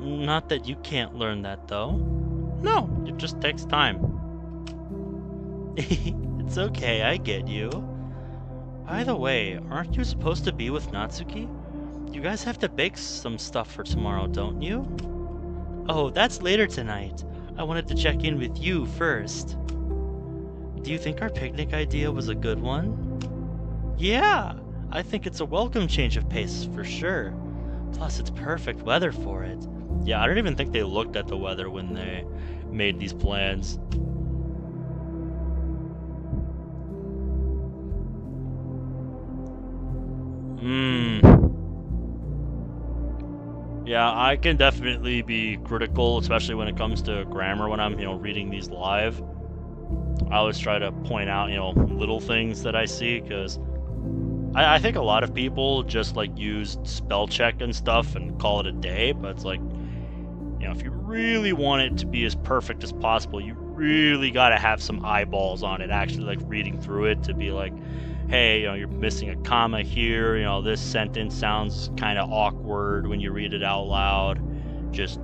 Not that you can't learn that, though. No, it just takes time. It's okay, I get you. By the way, aren't you supposed to be with Natsuki? You guys have to bake some stuff for tomorrow, don't you? Oh, that's later tonight. I wanted to check in with you first. Do you think our picnic idea was a good one? Yeah, I think it's a welcome change of pace for sure. Plus, it's perfect weather for it. Yeah, I don't even think they looked at the weather when they made these plans. Yeah, I can definitely be critical, especially when it comes to grammar when I'm, reading these live. I always try to point out, little things that I see, because I think a lot of people just, use spell check and stuff and call it a day, but it's like, if you really want it to be as perfect as possible, you really gotta have some eyeballs on it, actually, reading through it to be like, hey, you're missing a comma here, this sentence sounds kind of awkward when you read it out loud. There's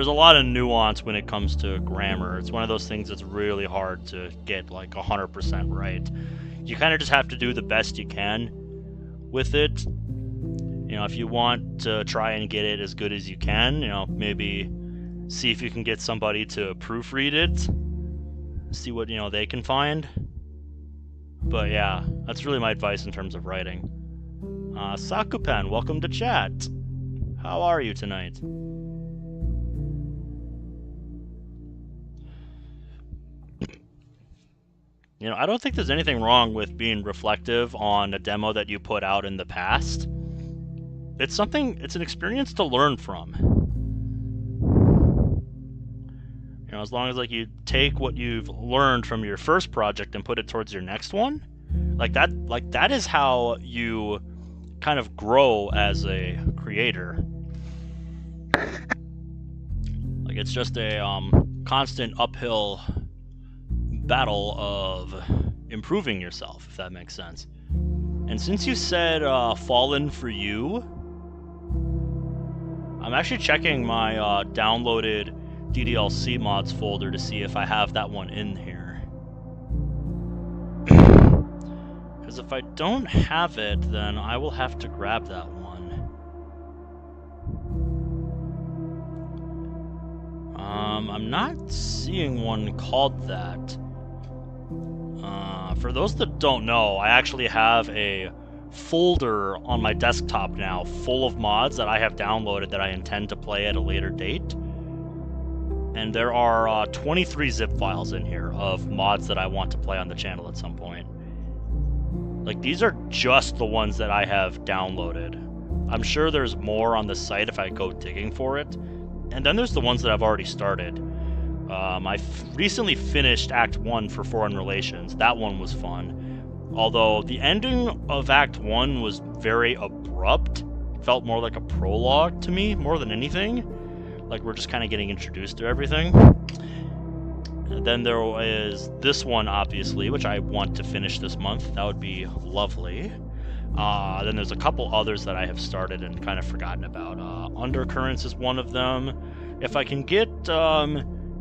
a lot of nuance when it comes to grammar. It's one of those things that's really hard to get 100% right. You kind of just have to do the best you can with it. If you want to try and get it as good as you can, maybe see if you can get somebody to proofread it, see what, they can find. But yeah, that's really my advice in terms of writing. Sakupen, welcome to chat. How are you tonight? I don't think there's anything wrong with being reflective on a demo that you put out in the past. It's an experience to learn from. As long as you take what you've learned from your first project and put it towards your next one, that is how you kind of grow as a creator. It's just a constant uphill battle of improving yourself, if that makes sense. And since you said Fallen for You, I'm actually checking my downloaded DDLC mods folder to see if I have that one in here. Because if I don't have it, then I will have to grab that one. I'm not seeing one called that. For those that don't know, I actually have a folder on my desktop now full of mods that I have downloaded that I intend to play at a later date. And there are 23 zip files in here of mods that I want to play on the channel at some point. These are just the ones that I have downloaded. I'm sure there's more on the site if I go digging for it. And then there's the ones that I've already started. I recently finished Act 1 for Foreign Relations. That one was fun. Although the ending of Act 1 was very abrupt. It felt more like a prologue to me, more than anything. We're just kind of getting introduced to everything. And then there is this one, obviously, which I want to finish this month. That would be lovely. Then there's a couple others that I have started and kind of forgotten about. Undercurrents is one of them. If I can get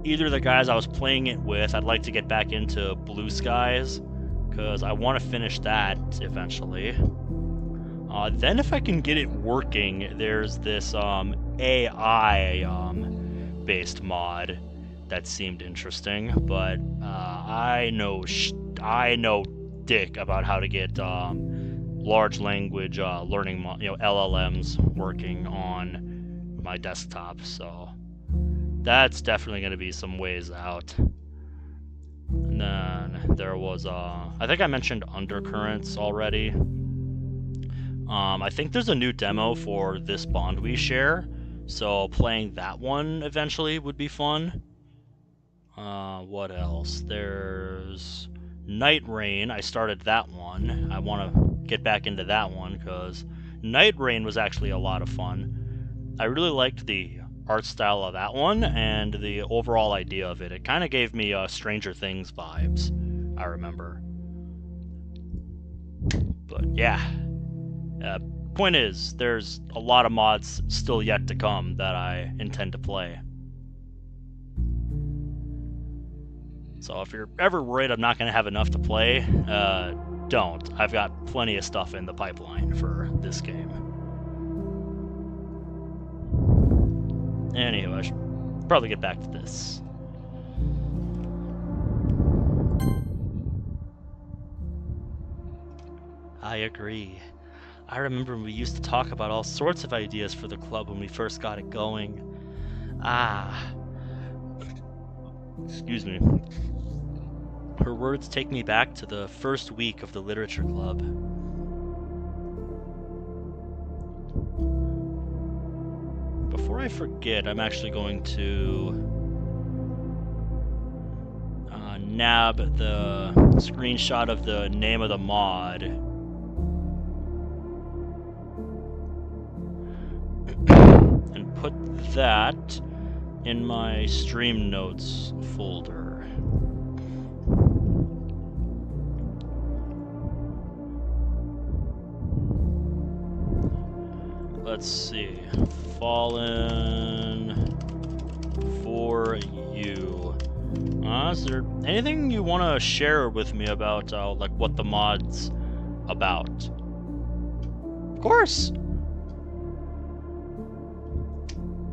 either of the guys I was playing it with, I'd like to get back into Blue Skies, because I want to finish that eventually. Then if I can get it working, there's this AI-based mod that seemed interesting, but I know dick about how to get large language learning LLMs working on my desktop, so that's definitely going to be some ways out. And then there was I think I mentioned Undercurrents already. I think there's a new demo for This Bond We Share, so playing that one eventually would be fun. What else? There's Night Rain. I started that one. I want to get back into that one because Night Rain was actually a lot of fun. I really liked the art style of that one and the overall idea of it. It kind of gave me Stranger Things vibes, I remember. But yeah. Point is, there's a lot of mods still yet to come that I intend to play. So if you're ever worried I'm not going to have enough to play, don't. I've got plenty of stuff in the pipeline for this game. Anyway, I should probably get back to this. I agree. I remember we used to talk about all sorts of ideas for the club when we first got it going. Excuse me. Her words take me back to the first week of the literature club. Before I forget, I'm actually going to nab the screenshot of the name of the mod. And put that in my stream notes folder. Let's see. Fallen for you. Is there anything you want to share with me about like what the mod's about? Of course.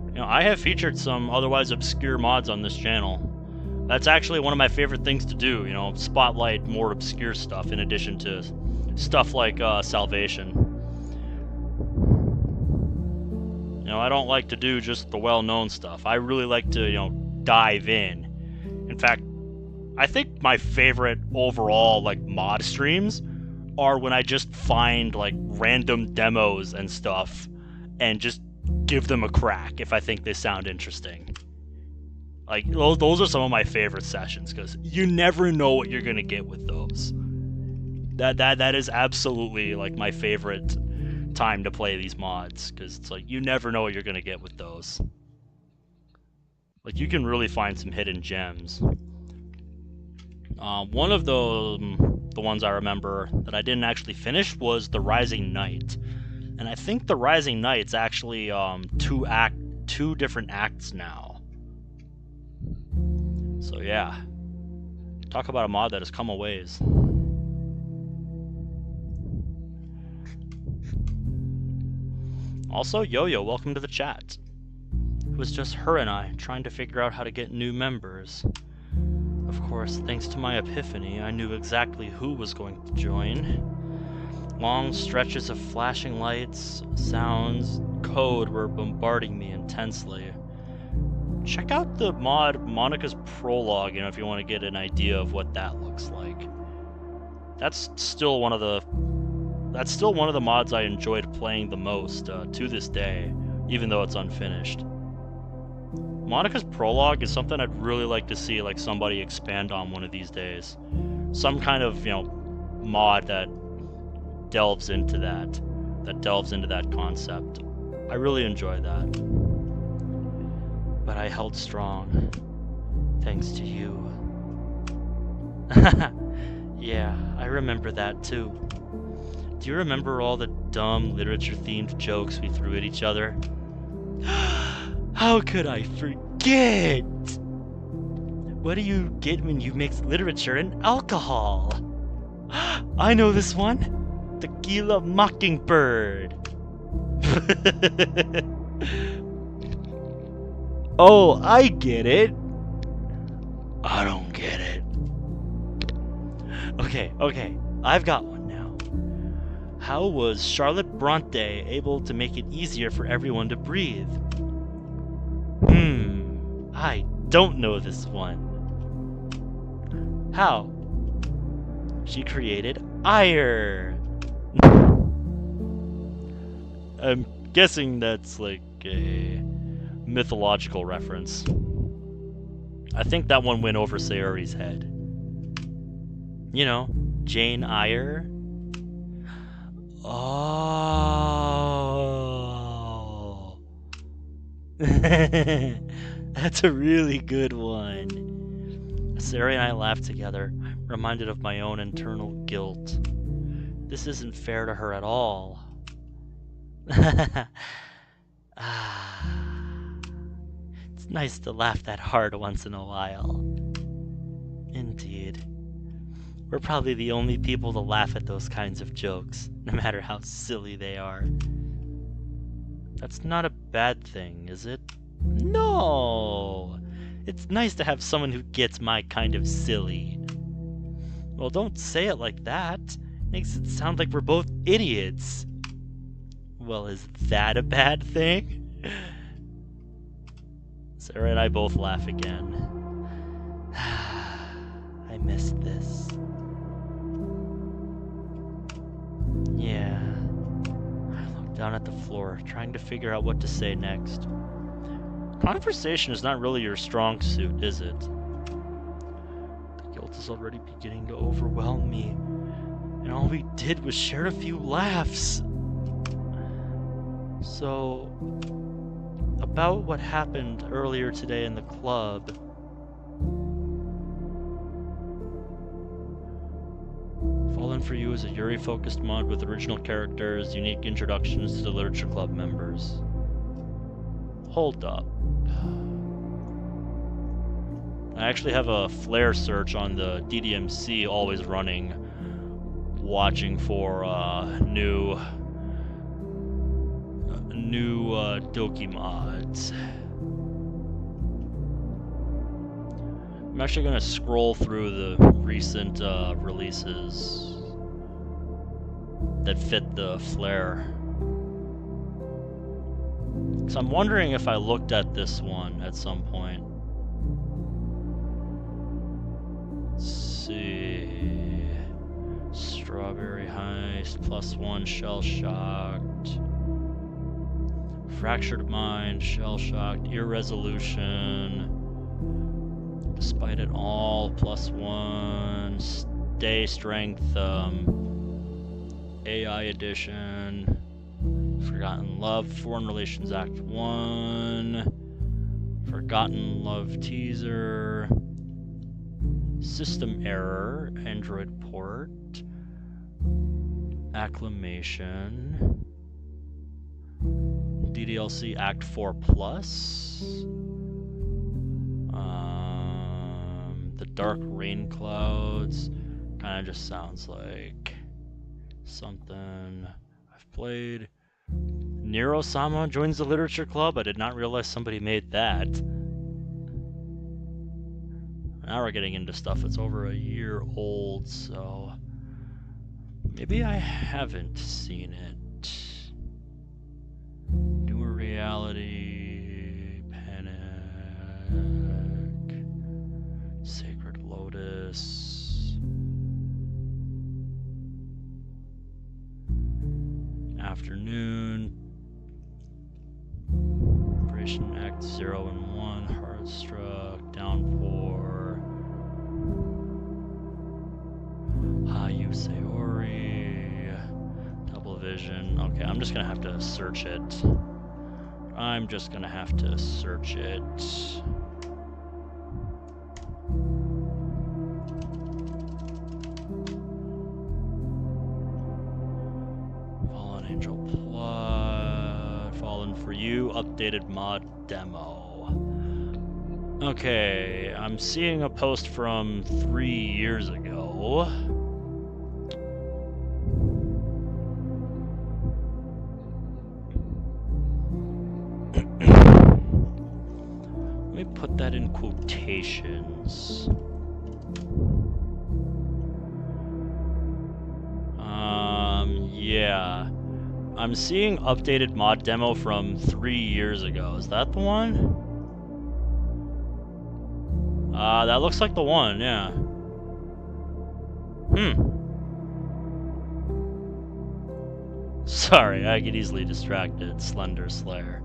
You know, I have featured some otherwise obscure mods on this channel. That's actually one of my favorite things to do, you know, spotlight more obscure stuff in addition to stuff like Salvation. You know, I don't like to do just the well-known stuff. I really like to, you know, dive in. In fact, I think my favorite overall, like, mod streams are when I just find, like, random demos and stuff and just give them a crack if I think they sound interesting. Like, those are some of my favorite sessions, because you never know what you're gonna get with those. That is absolutely, like, my favorite time to play these mods, because it's like, you never know what you're gonna get with those. Like, you can really find some hidden gems. One of the ones I remember that I didn't actually finish was the Rising Knight. And I think the Rising Knight's actually two different acts now. So yeah, talk about a mod that has come a ways. Also, Yo-Yo, welcome to the chat. It was just her and I trying to figure out how to get new members. Of course, thanks to my epiphany, I knew exactly who was going to join. Long stretches of flashing lights, sounds, code were bombarding me intensely. Check out the mod Monica's Prologue, you know, if you want to get an idea of what that looks like. That's still one of the mods I enjoyed playing the most to this day, even though it's unfinished. Monica's Prologue is something I'd really like to see, like, somebody expand on one of these days. Some kind of, you know, mod that delves into that concept. I really enjoy that. But I held strong, thanks to you. Yeah, I remember that too. Do you remember all the dumb literature-themed jokes we threw at each other? How could I forget? What do you get when you mix literature and alcohol? I know this one. Tequila Mockingbird. Oh, I get it. I don't get it. Okay, I've got one now. How was Charlotte Bronte able to make it easier for everyone to breathe? I don't know this one. How? She created ire. I'm guessing that's like a mythological reference. I think that one went over Sayori's head. You know, Jane Eyre. Oh. That's a really good one. Sayori and I laughed together, reminded of my own internal guilt. This isn't fair to her at all. It's nice to laugh that hard once in a while. Indeed. We're probably the only people to laugh at those kinds of jokes, no matter how silly they are. That's not a bad thing, is it? No! It's nice to have someone who gets my kind of silly. Well, don't say it like that. Makes it sound like we're both idiots. Well, is that a bad thing? Sarah and I both laugh again. I missed this. Yeah. I look down at the floor, trying to figure out what to say next. Conversation is not really your strong suit, is it? The guilt is already beginning to overwhelm me, and all we did was share a few laughs. So, about what happened earlier today in the club. Fallen for You is a Yuri-focused mod with original characters, unique introductions to the Literature Club members. Hold up. I actually have a flare search on the DDMC always running, watching for new Doki mods. I'm actually going to scroll through the recent releases that fit the flare. So I'm wondering if I looked at this one at some point. Let's see. Strawberry Heist, +1, Shell Shocked. Fractured Mind, Shell Shocked, Irresolution. Despite It All, +1. Stay Strength, AI Edition. Forgotten Love, Foreign Relations Act 1. Forgotten Love Teaser. System Error, Android Port. Acclamation. DDLC Act 4 Plus. The Dark Rain Clouds. Kinda just sounds like something I've played. Nero-sama joins the Literature Club. I did not realize somebody made that. Now we're getting into stuff that's over a year old, so maybe I haven't seen it. Newer Reality, Panic, Sacred Lotus, Afternoon, Operation Act 0 and 1, Heartstruck, Downpour, Hayu Sayori, Double Vision. Okay, I'm just gonna have to search it. Fallen Angel Plot, Fallen for You, updated mod demo. Okay, I'm seeing a post from 3 years ago. Let me put that in quotations. Yeah. I'm seeing updated mod demo from 3 years ago. Is that the one? That looks like the one, yeah. Sorry, I get easily distracted. Slender Slayer.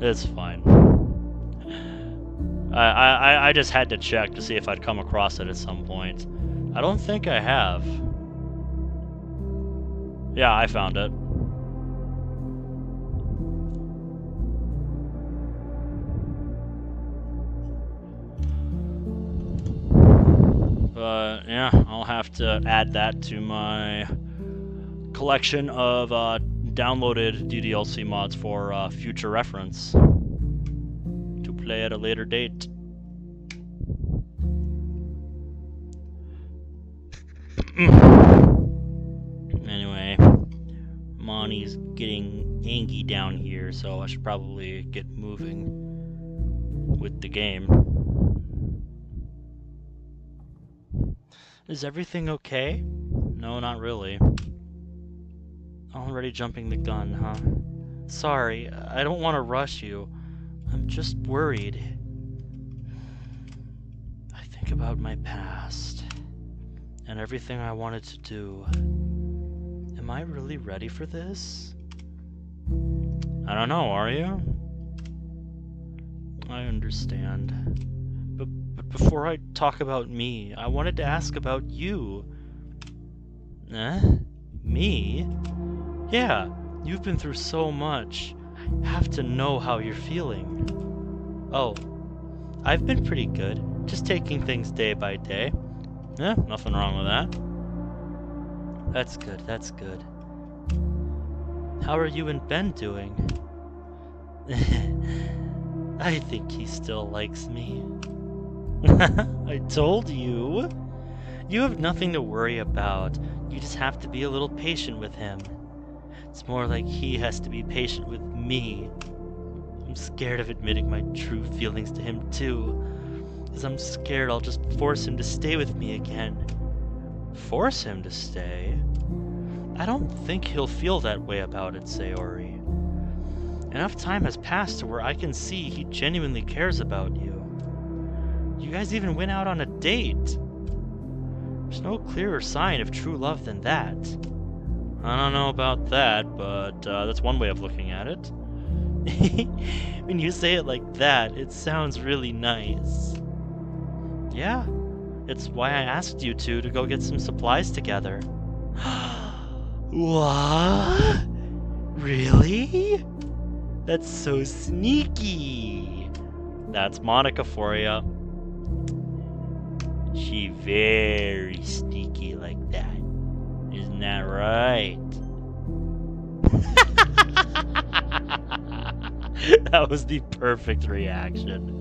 It's fine. I just had to check to see if I'd come across it at some point. I don't think I have. Yeah, I found it. But yeah, I'll have to add that to my collection of downloaded DDLC mods for future reference to play at a later date. Anyway, Monty's getting angy down here, so I should probably get moving with the game. Is everything okay? No, not really. Already jumping the gun, huh? Sorry, I don't want to rush you. I'm just worried. I think about my past and everything I wanted to do. Am I really ready for this? I don't know, are you? I understand. But before I talk about me, I wanted to ask about you. Eh? Me? Yeah, you've been through so much. I have to know how you're feeling. Oh, I've been pretty good. Just taking things day by day. Eh, nothing wrong with that. That's good, that's good. How are you and Ben doing? I think he still likes me. I told you. You have nothing to worry about. You just have to be a little patient with him. It's more like he has to be patient with me. I'm scared of admitting my true feelings to him too, because I'm scared I'll just force him to stay with me again. Force him to stay? I don't think he'll feel that way about it, Sayori. Enough time has passed to where I can see he genuinely cares about you. You guys even went out on a date. There's no clearer sign of true love than that. I don't know about that, but that's one way of looking at it. When you say it like that, it sounds really nice. Yeah, it's why I asked you two to go get some supplies together. What? Really? That's so sneaky. That's Monica for ya. She very sneaky like that. Isn't that right? That was the perfect reaction.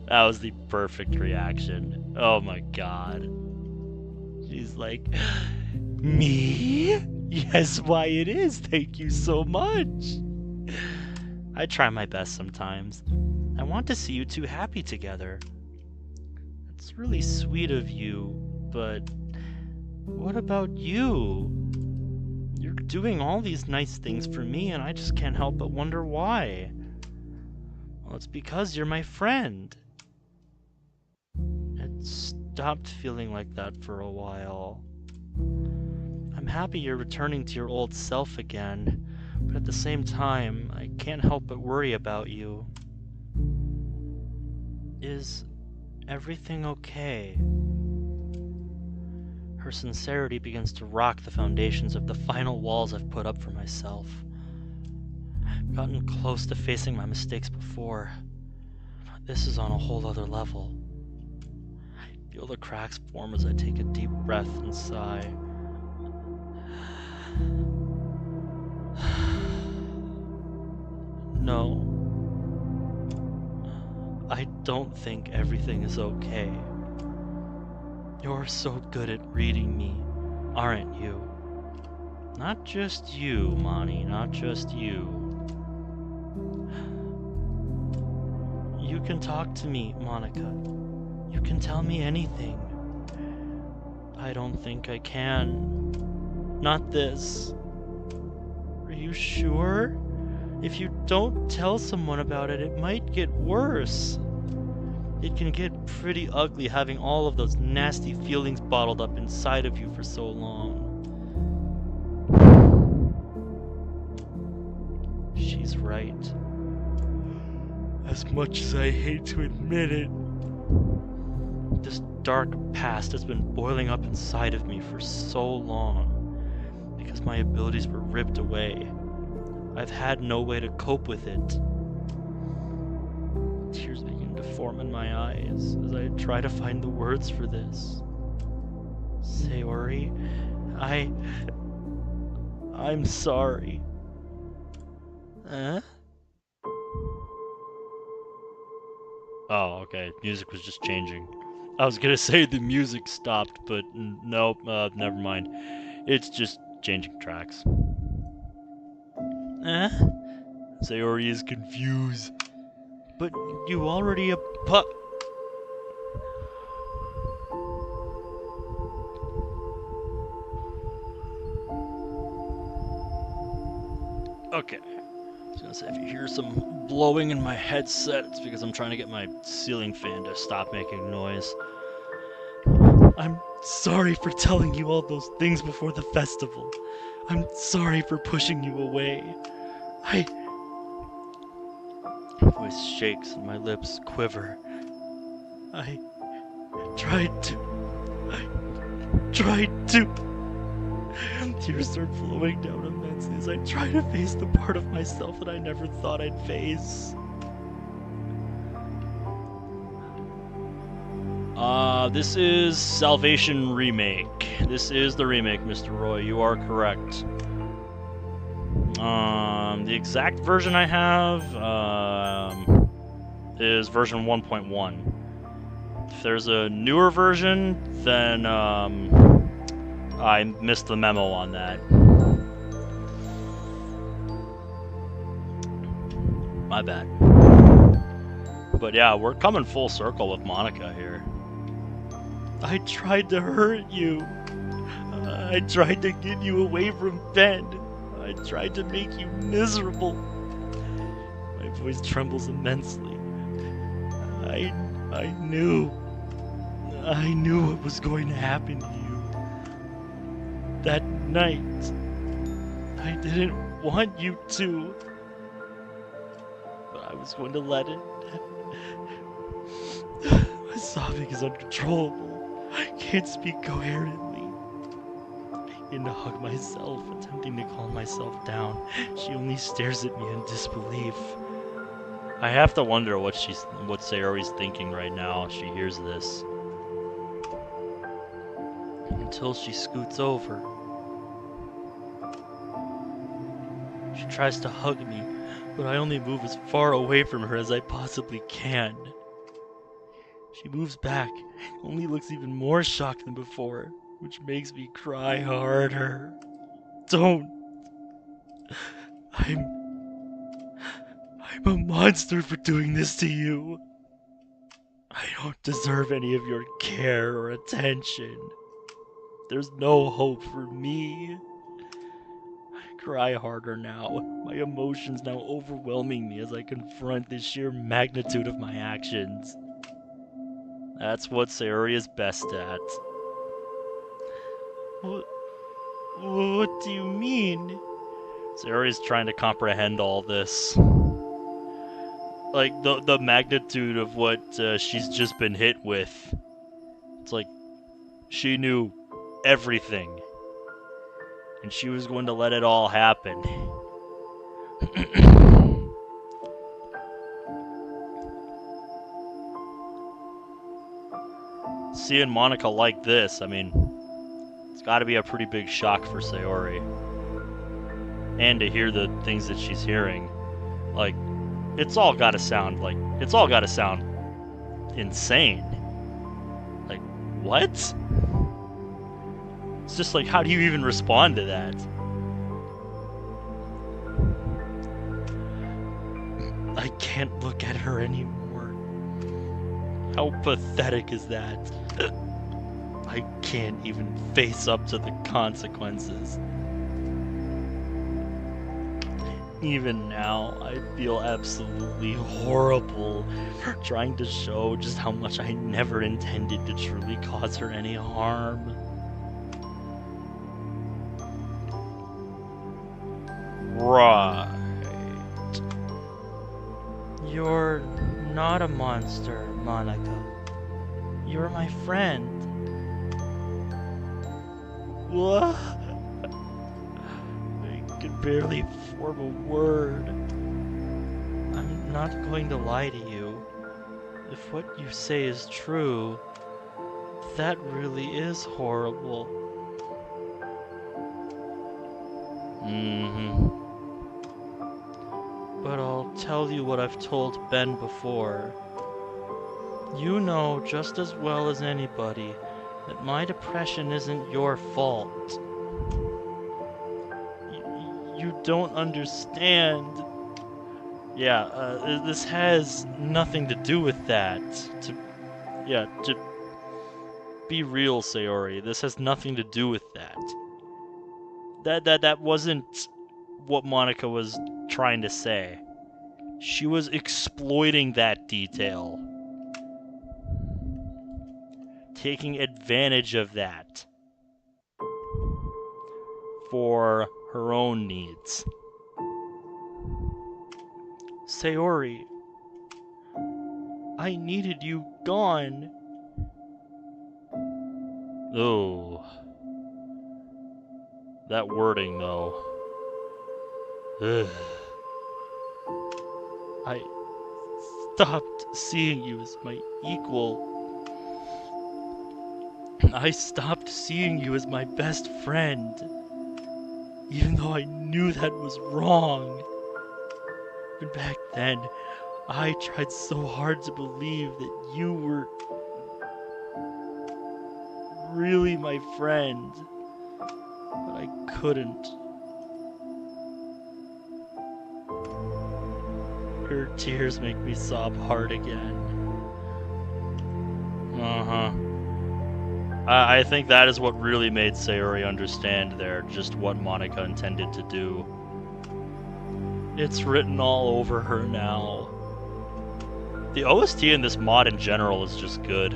That was the perfect reaction. Oh my god. She's like, me? Yes, why it is. Thank you so much. I try my best sometimes. I want to see you two happy together. It's really sweet of you, but what about you? You're doing all these nice things for me, and I just can't help but wonder why. Well, it's because you're my friend. It stopped feeling like that for a while. I'm happy you're returning to your old self again, but at the same time, I can't help but worry about you. Is everything okay? Her sincerity begins to rock the foundations of the final walls I've put up for myself. I've gotten close to facing my mistakes before. This is on a whole other level. I feel the cracks form as I take a deep breath and sigh. No. I don't think everything is okay. You're so good at reading me, aren't you? Not just you, Monty, not just you. You can talk to me, Monica. You can tell me anything. I don't think I can. Not this. Are you sure? If you don't tell someone about it, it might get worse. It can get pretty ugly having all of those nasty feelings bottled up inside of you for so long. She's right. As much as I hate to admit it, this dark past has been boiling up inside of me for so long because my abilities were ripped away. I've had no way to cope with it. Tears begin to form in my eyes as I try to find the words for this. Sayori, I'm sorry. Huh? Oh, okay. Music was just changing. I was gonna say the music stopped, but nope, never mind. It's just changing tracks. Sayori is confused. But you already Okay. I was gonna say, if you hear some blowing in my headset, it's because I'm trying to get my ceiling fan to stop making noise. I'm sorry for telling you all those things before the festival. I'm sorry for pushing you away. My voice shakes and my lips quiver. I tried to. Tears start flowing down immensely as I try to face the part of myself that I never thought I'd face. This is Salvation Remake. This is the remake, Mr. Roy. You are correct. The exact version I have, is version 1.1. If there's a newer version, then, I missed the memo on that. My bad. But yeah, we're coming full circle with Monica here. I tried to hurt you. I tried to get you away from Ben. I tried to make you miserable. My voice trembles immensely. I knew what was going to happen to you. That night, I didn't want you to, but I was going to let it. My sobbing is uncontrollable. I can't speak coherently. I begin to hug myself, attempting to calm myself down. She only stares at me in disbelief. I have to wonder what Sayori's thinking right now as she hears this. Until she scoots over. She tries to hug me, but I only move as far away from her as I possibly can. She moves back, only looks even more shocked than before, which makes me cry harder. Don't. I'm a monster for doing this to you. I don't deserve any of your care or attention. There's no hope for me. I cry harder now, my emotions now overwhelming me as I confront the sheer magnitude of my actions. That's what Sayori is best at. What do you mean? Sayori's trying to comprehend all this. Like, the magnitude of what she's just been hit with. It's like, she knew everything. And she was going to let it all happen. Seeing Monica like this, I mean, it's gotta be a pretty big shock for Sayori. And to hear the things that she's hearing. Like, it's all gotta sound insane. Like, what? It's just like, how do you even respond to that? I can't look at her anymore. How pathetic is that? I can't even face up to the consequences. Even now, I feel absolutely horrible for trying to show just how much I never intended to truly cause her any harm. Right. You're not a monster, Monica. You're my friend. What? I could barely form a word. I'm not going to lie to you. If what you say is true, that really is horrible. But I'll tell you what I've told Ben before. You know just as well as anybody that my depression isn't your fault. You don't understand. Yeah, this has nothing to do with that. To be real, Sayori, this has nothing to do with that. That wasn't what Monica was trying to say. She was exploiting that detail. Taking advantage of that for her own needs. Sayori, I needed you gone. Oh. That wording, though. Ugh. I stopped seeing you as my equal. I stopped seeing you as my best friend, even though I knew that was wrong. But back then, I tried so hard to believe that you were really my friend, but I couldn't. Her tears make me sob hard again. I think that is what really made Sayori understand there just what Monica intended to do. It's written all over her now. The OST in this mod in general is just good.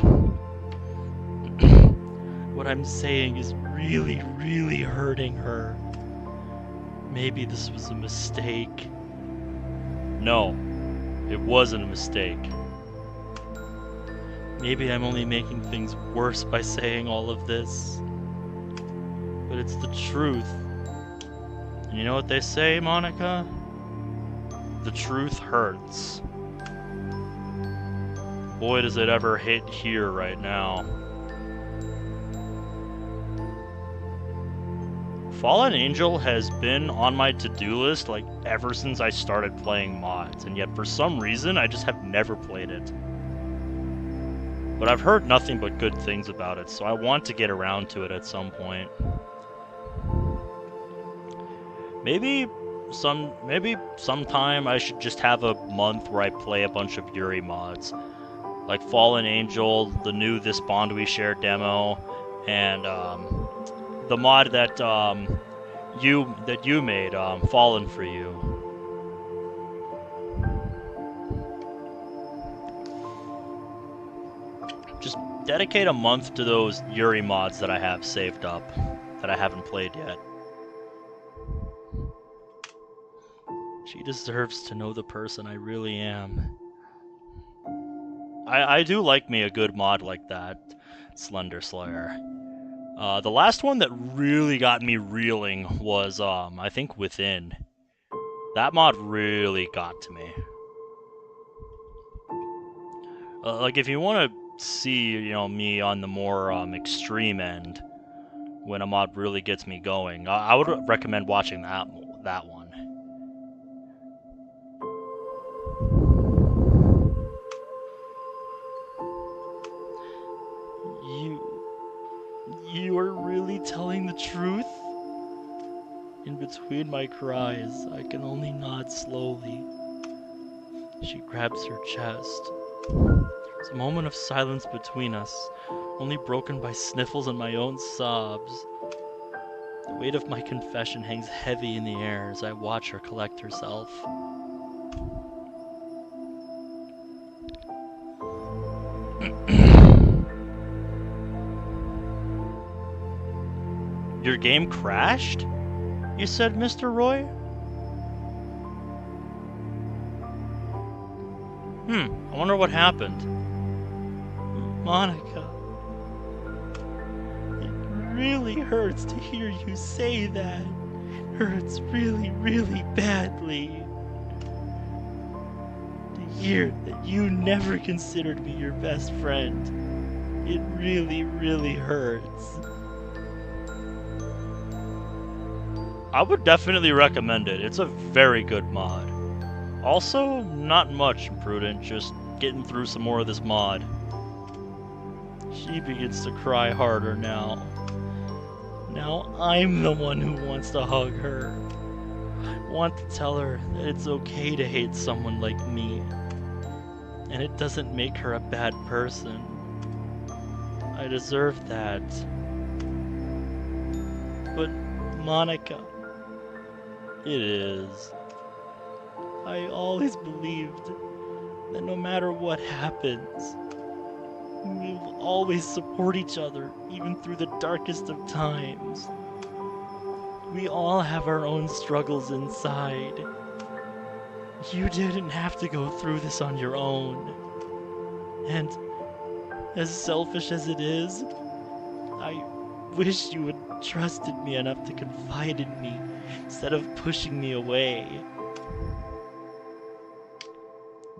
What I'm saying is really, really hurting her. Maybe this was a mistake. No, it wasn't a mistake. Maybe I'm only making things worse by saying all of this. But it's the truth. And you know what they say, Monica? The truth hurts. Boy, does it ever hit here right now. Fallen Angel has been on my to-do list like ever since I started playing mods, and yet for some reason I just have never played it. But I've heard nothing but good things about it, so I want to get around to it at some point. Maybe sometime I should just have a month where I play a bunch of Yuri mods. Like Fallen Angel, the new This Bond We Share demo, and the mod that you made, Fallen for You. Just dedicate a month to those Yuri mods that I have saved up, that I haven't played yet. She deserves to know the person I really am. I do like me a good mod like that, Slender Slayer. The last one that really got me reeling was, I think Within. That mod really got to me. Like, if you want to see, me on the more extreme end, when a mod really gets me going, I would recommend watching that one. You are really telling the truth? In between my cries, I can only nod slowly. She grabs her chest. There's a moment of silence between us, only broken by sniffles and my own sobs. The weight of my confession hangs heavy in the air as I watch her collect herself. Your game crashed? You said, Mr. Roy? I wonder what happened. Monica, it really hurts to hear you say that. It hurts really, really badly. To hear that you never considered me your best friend. It really, really hurts. I would definitely recommend it. It's a very good mod. Also, not much, Prudent, just getting through some more of this mod. She begins to cry harder now. Now I'm the one who wants to hug her. I want to tell her that it's okay to hate someone like me. And it doesn't make her a bad person. I deserve that. But Monica, it is. I always believed that no matter what happens, we will always support each other, even through the darkest of times. We all have our own struggles inside. You didn't have to go through this on your own. And as selfish as it is, I wish you had trusted me enough to confide in me instead of pushing me away.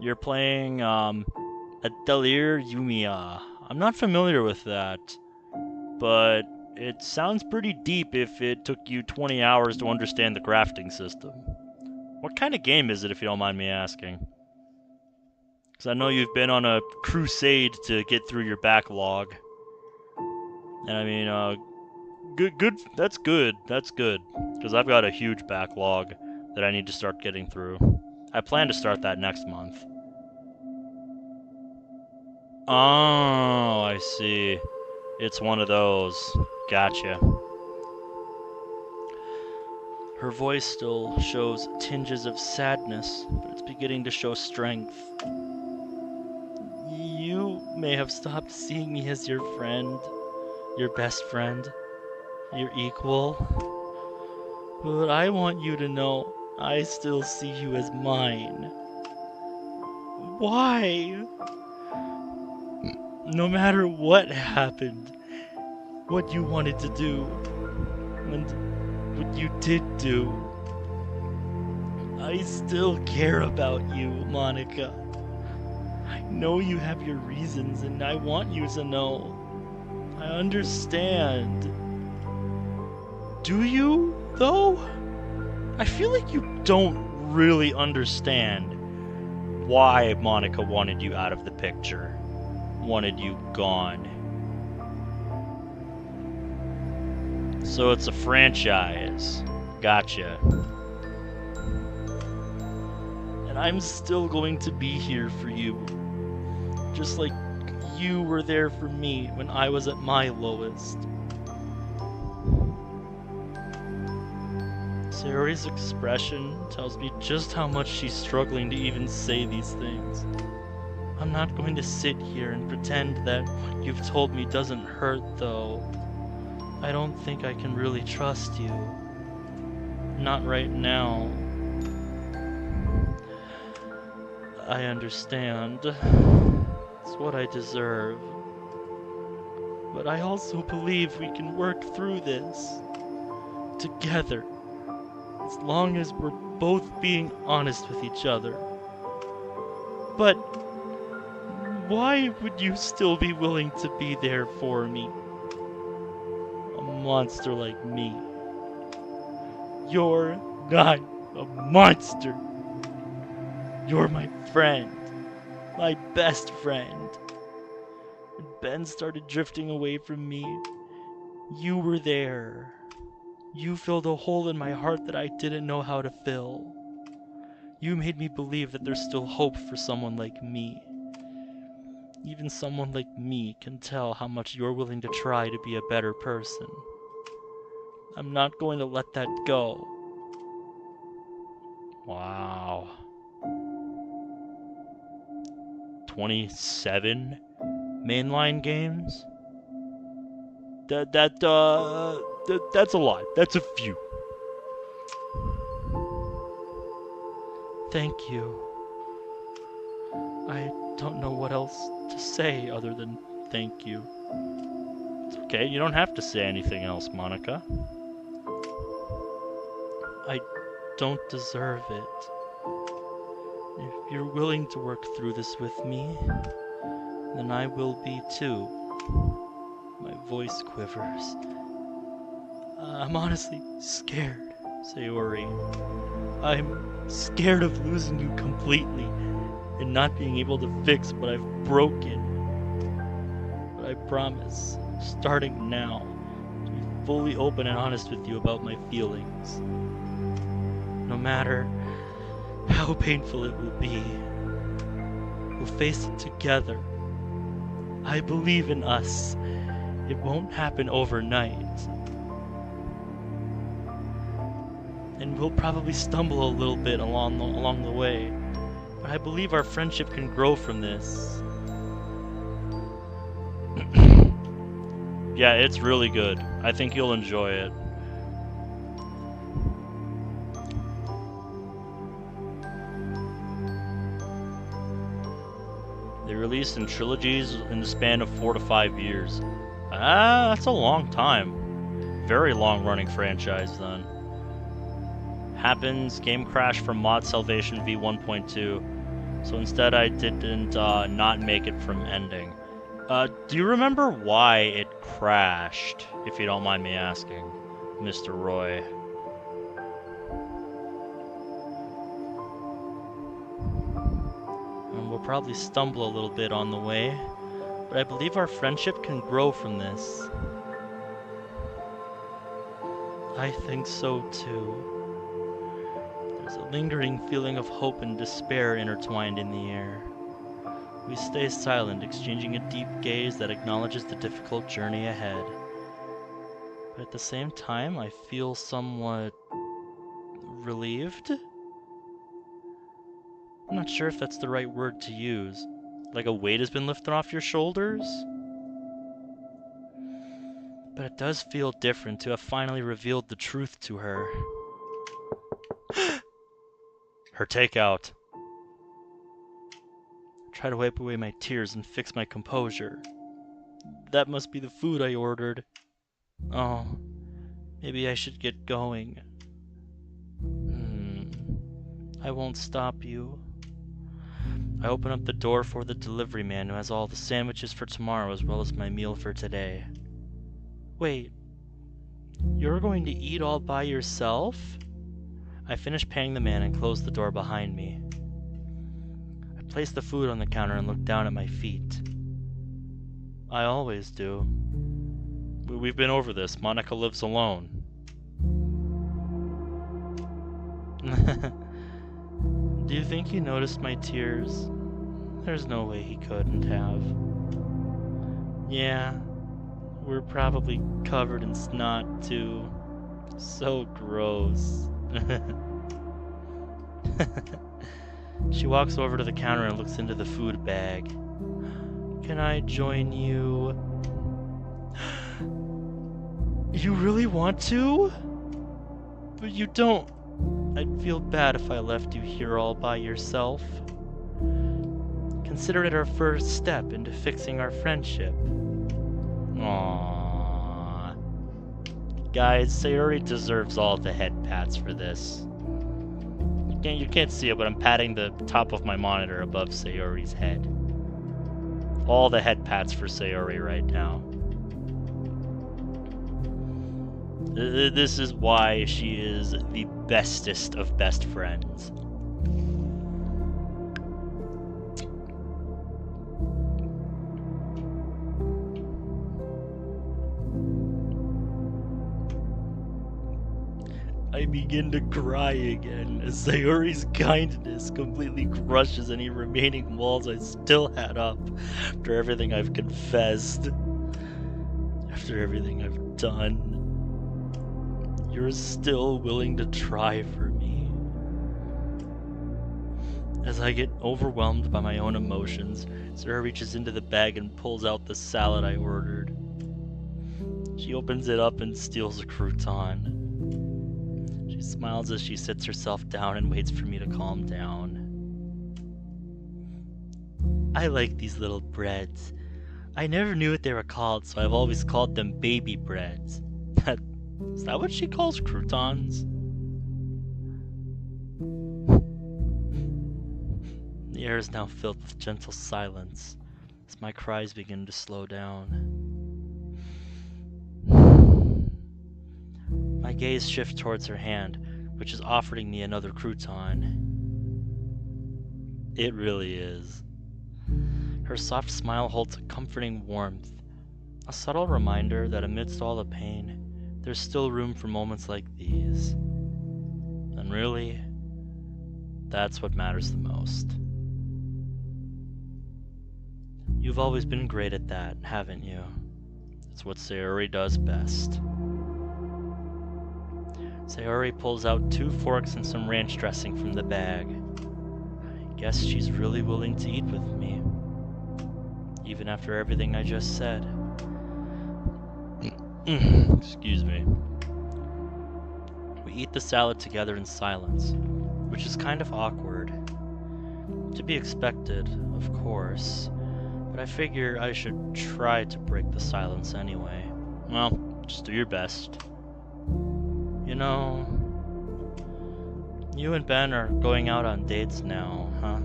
You're playing Atelier Yumiya. I'm not familiar with that, but it sounds pretty deep if it took you 20 hours to understand the crafting system. What kind of game is it, if you don't mind me asking? Because I know you've been on a crusade to get through your backlog. And I mean, good, that's good, because I've got a huge backlog that I need to start getting through. I plan to start that next month. Oh, I see. It's one of those. Gotcha. Her voice still shows tinges of sadness, but it's beginning to show strength. You may have stopped seeing me as your friend, your best friend, your equal, but I want you to know I still see you as mine. Why? No matter what happened, what you wanted to do, and what you did do, I still care about you, Monica. I know you have your reasons, and I want you to know. I understand. Do you, though? I feel like you don't really understand why Monica wanted you out of the picture. Wanted you gone. So it's a franchise. Gotcha. And I'm still going to be here for you. Just like you were there for me when I was at my lowest. Sayori's expression tells me just how much she's struggling to even say these things. I'm not going to sit here and pretend that what you've told me doesn't hurt, though. I don't think I can really trust you. Not right now. I understand. It's what I deserve. But I also believe we can work through this. Together. As long as we're both being honest with each other. But why would you still be willing to be there for me? A monster like me. You're not a monster. You're my friend. My best friend. When Ben started drifting away from me, you were there. You filled a hole in my heart that I didn't know how to fill. You made me believe that there's still hope for someone like me. Even someone like me can tell how much you're willing to try to be a better person. I'm not going to let that go. Wow. 27 mainline games? That's a lot. That's a few. Thank you. I don't know what else to say other than thank you. It's okay, you don't have to say anything else, Monica. I don't deserve it. If you're willing to work through this with me, then I will be too. My voice quivers. I'm honestly scared, Sayori. I'm scared of losing you completely and not being able to fix what I've broken. But I promise, starting now, to be fully open and honest with you about my feelings. No matter how painful it will be, we'll face it together. I believe in us. It won't happen overnight. And we'll probably stumble a little bit along the way. But I believe our friendship can grow from this. Yeah, it's really good. I think you'll enjoy it. They released in trilogies in the span of 4 to 5 years. That's a long time. Very long-running franchise, then. Happens, game crash from Mod Salvation v1.2, so instead I didn't not make it from ending. Do you remember why it crashed, if you don't mind me asking, Mr. Roy? And we'll probably stumble a little bit on the way, but I believe our friendship can grow from this. I think so too. There's a lingering feeling of hope and despair intertwined in the air. We stay silent, exchanging a deep gaze that acknowledges the difficult journey ahead. But at the same time, I feel somewhat relieved? I'm not sure if that's the right word to use. Like a weight has been lifted off your shoulders? But it does feel different to have finally revealed the truth to her. Her takeout. Try to wipe away my tears and fix my composure. That must be the food I ordered. Oh, maybe I should get going. I won't stop you. I open up the door for the delivery man who has all the sandwiches for tomorrow as well as my meal for today. Wait, you're going to eat all by yourself? I finish paying the man and close the door behind me. I place the food on the counter and look down at my feet. I always do. We've been over this. Monica lives alone. Do you think he noticed my tears? There's no way he couldn't have. Yeah, we're probably covered in snot too. So gross. She walks over to the counter and looks into the food bag. Can I join you? You really want to? But you don't. I'd feel bad if I left you here all by yourself. Consider it our first step into fixing our friendship. Aww. Guys, Sayori deserves all the head pats for this. You can't see it, but I'm patting the top of my monitor above Sayori's head. All the head pats for Sayori right now. This is why she is the bestest of best friends. I begin to cry again as Sayori's kindness completely crushes any remaining walls I still had up after everything I've confessed. After everything I've done. You're still willing to try for me. As I get overwhelmed by my own emotions, Sarah reaches into the bag and pulls out the salad I ordered. She opens it up and steals a crouton. She smiles as she sits herself down and waits for me to calm down. I like these little breads. I never knew what they were called, so I've always called them baby breads. Is that what she calls croutons? The air is now filled with gentle silence as my cries begin to slow down. My gaze shifts towards her hand, which is offering me another crouton. It really is. Her soft smile holds a comforting warmth, A subtle reminder that amidst all the pain, there's still room for moments like these. And really, that's what matters the most. You've always been great at that, haven't you? It's what Sayori does best. Sayori pulls out 2 forks and some ranch dressing from the bag. I guess she's really willing to eat with me, even after everything I just said. Excuse me. We eat the salad together in silence, which is kind of awkward. To be expected, of course, but I figure I should try to break the silence anyway. Well, just do your best. You know, you and Ben are going out on dates now, huh?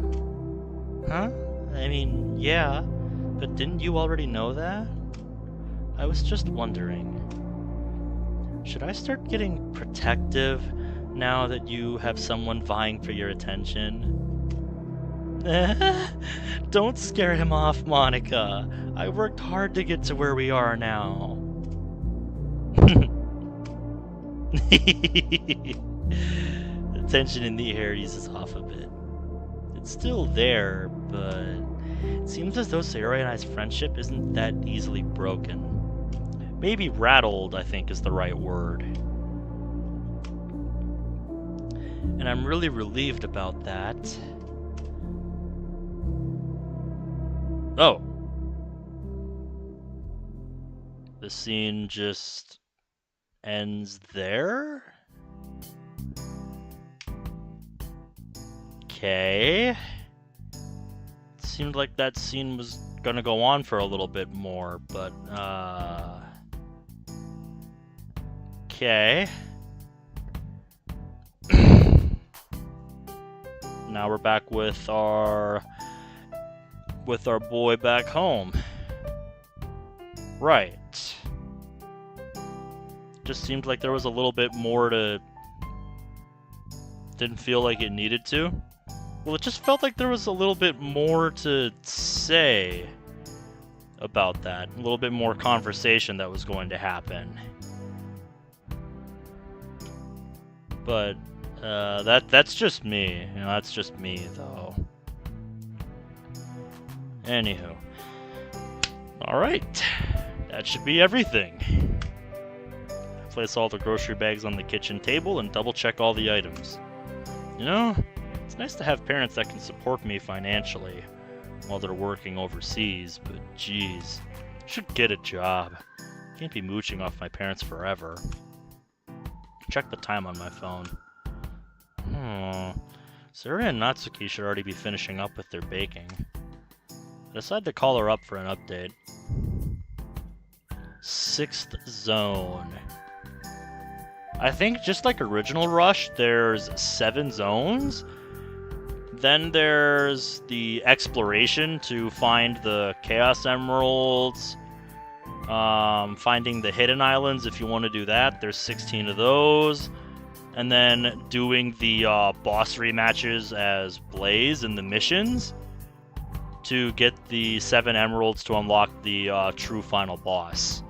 Huh? I mean, yeah, but didn't you already know that? I was just wondering, should I start getting protective now that you have someone vying for your attention? Don't scare him off, Monica. I worked hard to get to where we are now. The tension in the air eases off a bit. It's still there, but it seems as though Sayori and I's friendship isn't that easily broken. Maybe rattled, I think, is the right word. And I'm really relieved about that. Oh. The scene just ends there? Okay. It seemed like that scene was gonna go on for a little bit more, but, okay. Now we're back with our boy back home. Right. Just seemed like there was a little bit more to... Didn't feel like it needed to. Well, it just felt like there was a little bit more to say about that. A little bit more conversation that was going to happen. But, that's just me. You know, that's just me, though. Anywho. Alright. That should be everything. Place all the grocery bags on the kitchen table and double check all the items. You know, it's nice to have parents that can support me financially while they're working overseas, but geez, I should get a job. Can't be mooching off my parents forever. Check the time on my phone. Sayori and Natsuki should already be finishing up with their baking. I decided to call her up for an update. 6th zone. I think just like original Rush, there's 7 zones. Then there's the exploration to find the Chaos Emeralds. Finding the hidden islands if you want to do that. There's 16 of those. And then doing the boss rematches as Blaze in the missions to get the 7 emeralds to unlock the true final boss.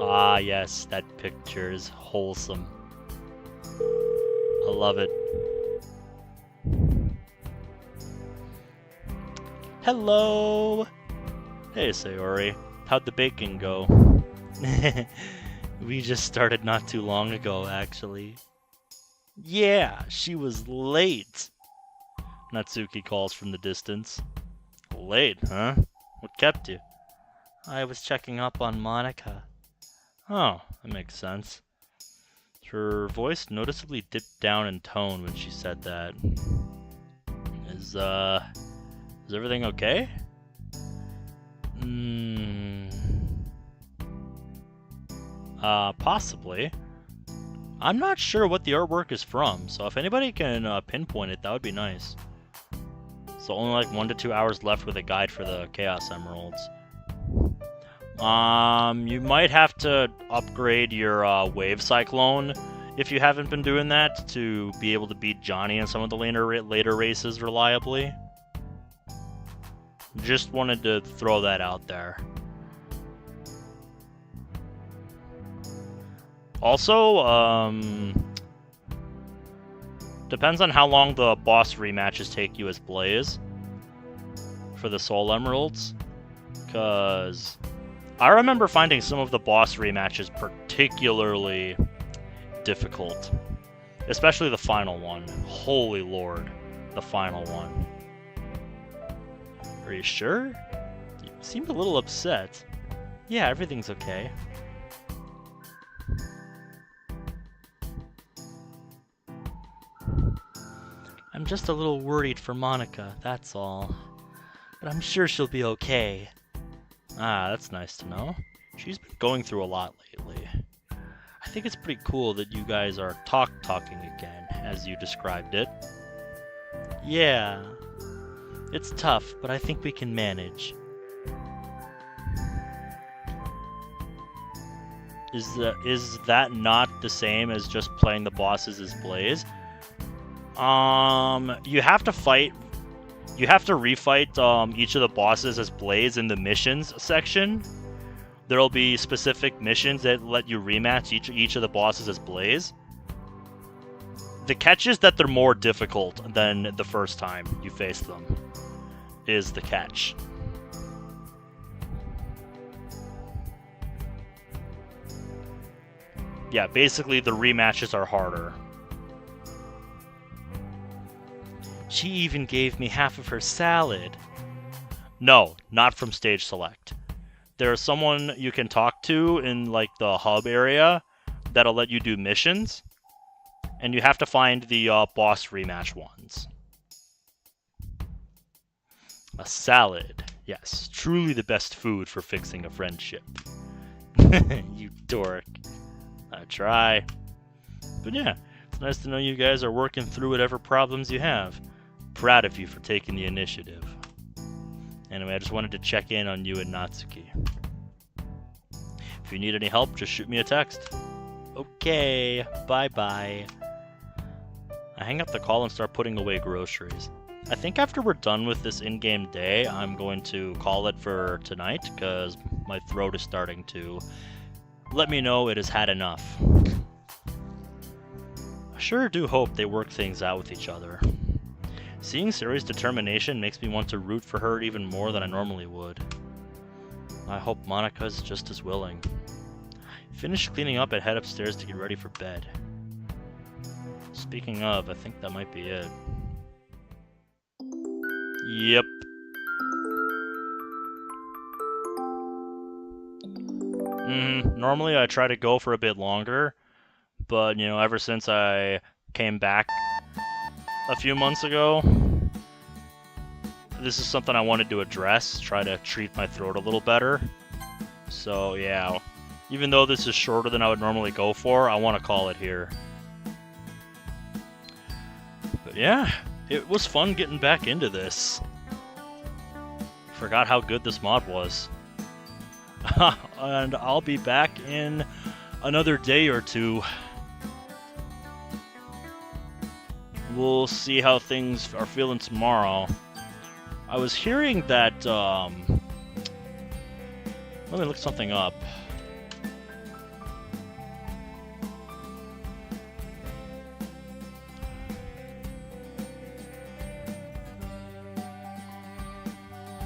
Ah, yes, that picture is wholesome. I love it. Hello! Hey, Sayori. How'd the baking go? We just started not too long ago, actually. Yeah, she was late. Natsuki calls from the distance. Late, huh? What kept you? I was checking up on Monica. Oh, that makes sense. Her voice noticeably dipped down in tone when she said that. Is everything okay? Possibly. I'm not sure what the artwork is from, so if anybody can pinpoint it, that would be nice. So only like 1 to 2 hours left with a guide for the Chaos Emeralds. You might have to upgrade your Wave Cyclone if you haven't been doing that to be able to beat Johnny in some of the later races reliably. Just wanted to throw that out there. Also, depends on how long the boss rematches take you as Blaze for the Soul Emeralds. Because I remember finding some of the boss rematches particularly difficult. Especially the final one. Holy Lord, the final one. Are you sure? You seemed a little upset. Yeah, everything's okay. I'm just a little worried for Monica, that's all. But I'm sure she'll be okay. Ah, that's nice to know. She's been going through a lot lately. I think it's pretty cool that you guys are talking again, as you described it. Yeah. It's tough, but I think we can manage. Is that not the same as just playing the bosses as Blaze? You have to fight. You have to refight each of the bosses as Blaze in the missions section. There'll be specific missions that let you rematch each of the bosses as Blaze. The catch is that they're more difficult than the first time you face them. Is the catch. Yeah, basically the rematches are harder. She even gave me half of her salad. No, not from Stage Select. There's someone you can talk to in like the hub area that'll let you do missions. And you have to find the boss rematch ones. A salad. Yes, truly the best food for fixing a friendship. You dork. I try. But yeah, it's nice to know you guys are working through whatever problems you have. Proud of you for taking the initiative. Anyway, I just wanted to check in on you and Natsuki. If you need any help, just shoot me a text. Okay, bye-bye. I hang up the call and start putting away groceries. I think after we're done with this in-game day, I'm going to call it for tonight, because my throat is starting to let me know it has had enough. I sure do hope they work things out with each other. Seeing Sari's determination makes me want to root for her even more than I normally would. I hope Monica's just as willing. Finish cleaning up and head upstairs to get ready for bed. Speaking of, I think that might be it. Yep. Normally I try to go for a bit longer, but, you know, ever since I came back a few months ago, this is something I wanted to address, try to treat my throat a little better. So, yeah, even though this is shorter than I would normally go for, I want to call it here. But yeah, it was fun getting back into this. Forgot how good this mod was. And I'll be back in another day or two. We'll see how things are feeling tomorrow. I was hearing that, let me look something up.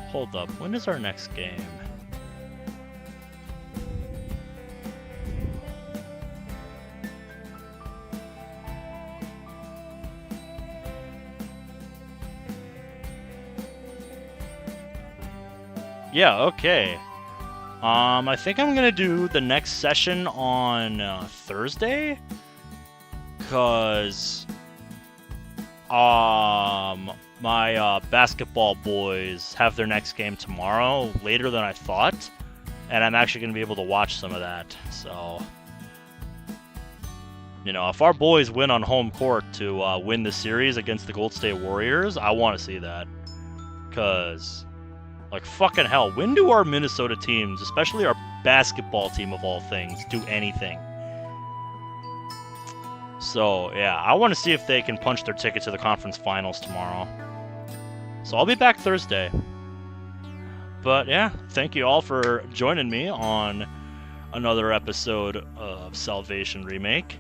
Hold up, when is our next game? Yeah, okay. I think I'm gonna do the next session on Thursday, cause my basketball boys have their next game tomorrow, later than I thought, and I'm actually gonna be able to watch some of that. So, you know, if our boys win on home court to win the series against the Gold State Warriors, I want to see that, cause, like, fucking hell, when do our Minnesota teams, especially our basketball team of all things, do anything? So, yeah, I want to see if they can punch their ticket to the conference finals tomorrow. So I'll be back Thursday. But yeah, thank you all for joining me on another episode of Salvation Remake.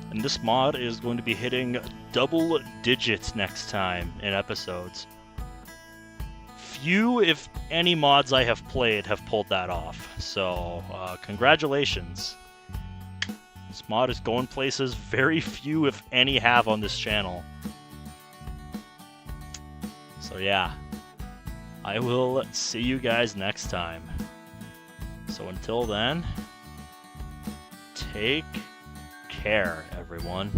And this mod is going to be hitting double digits next time in episodes. Few, if any, mods I have played have pulled that off. So, congratulations. This mod is going places very few, if any, have on this channel. So yeah, I will see you guys next time. So until then, take care, everyone.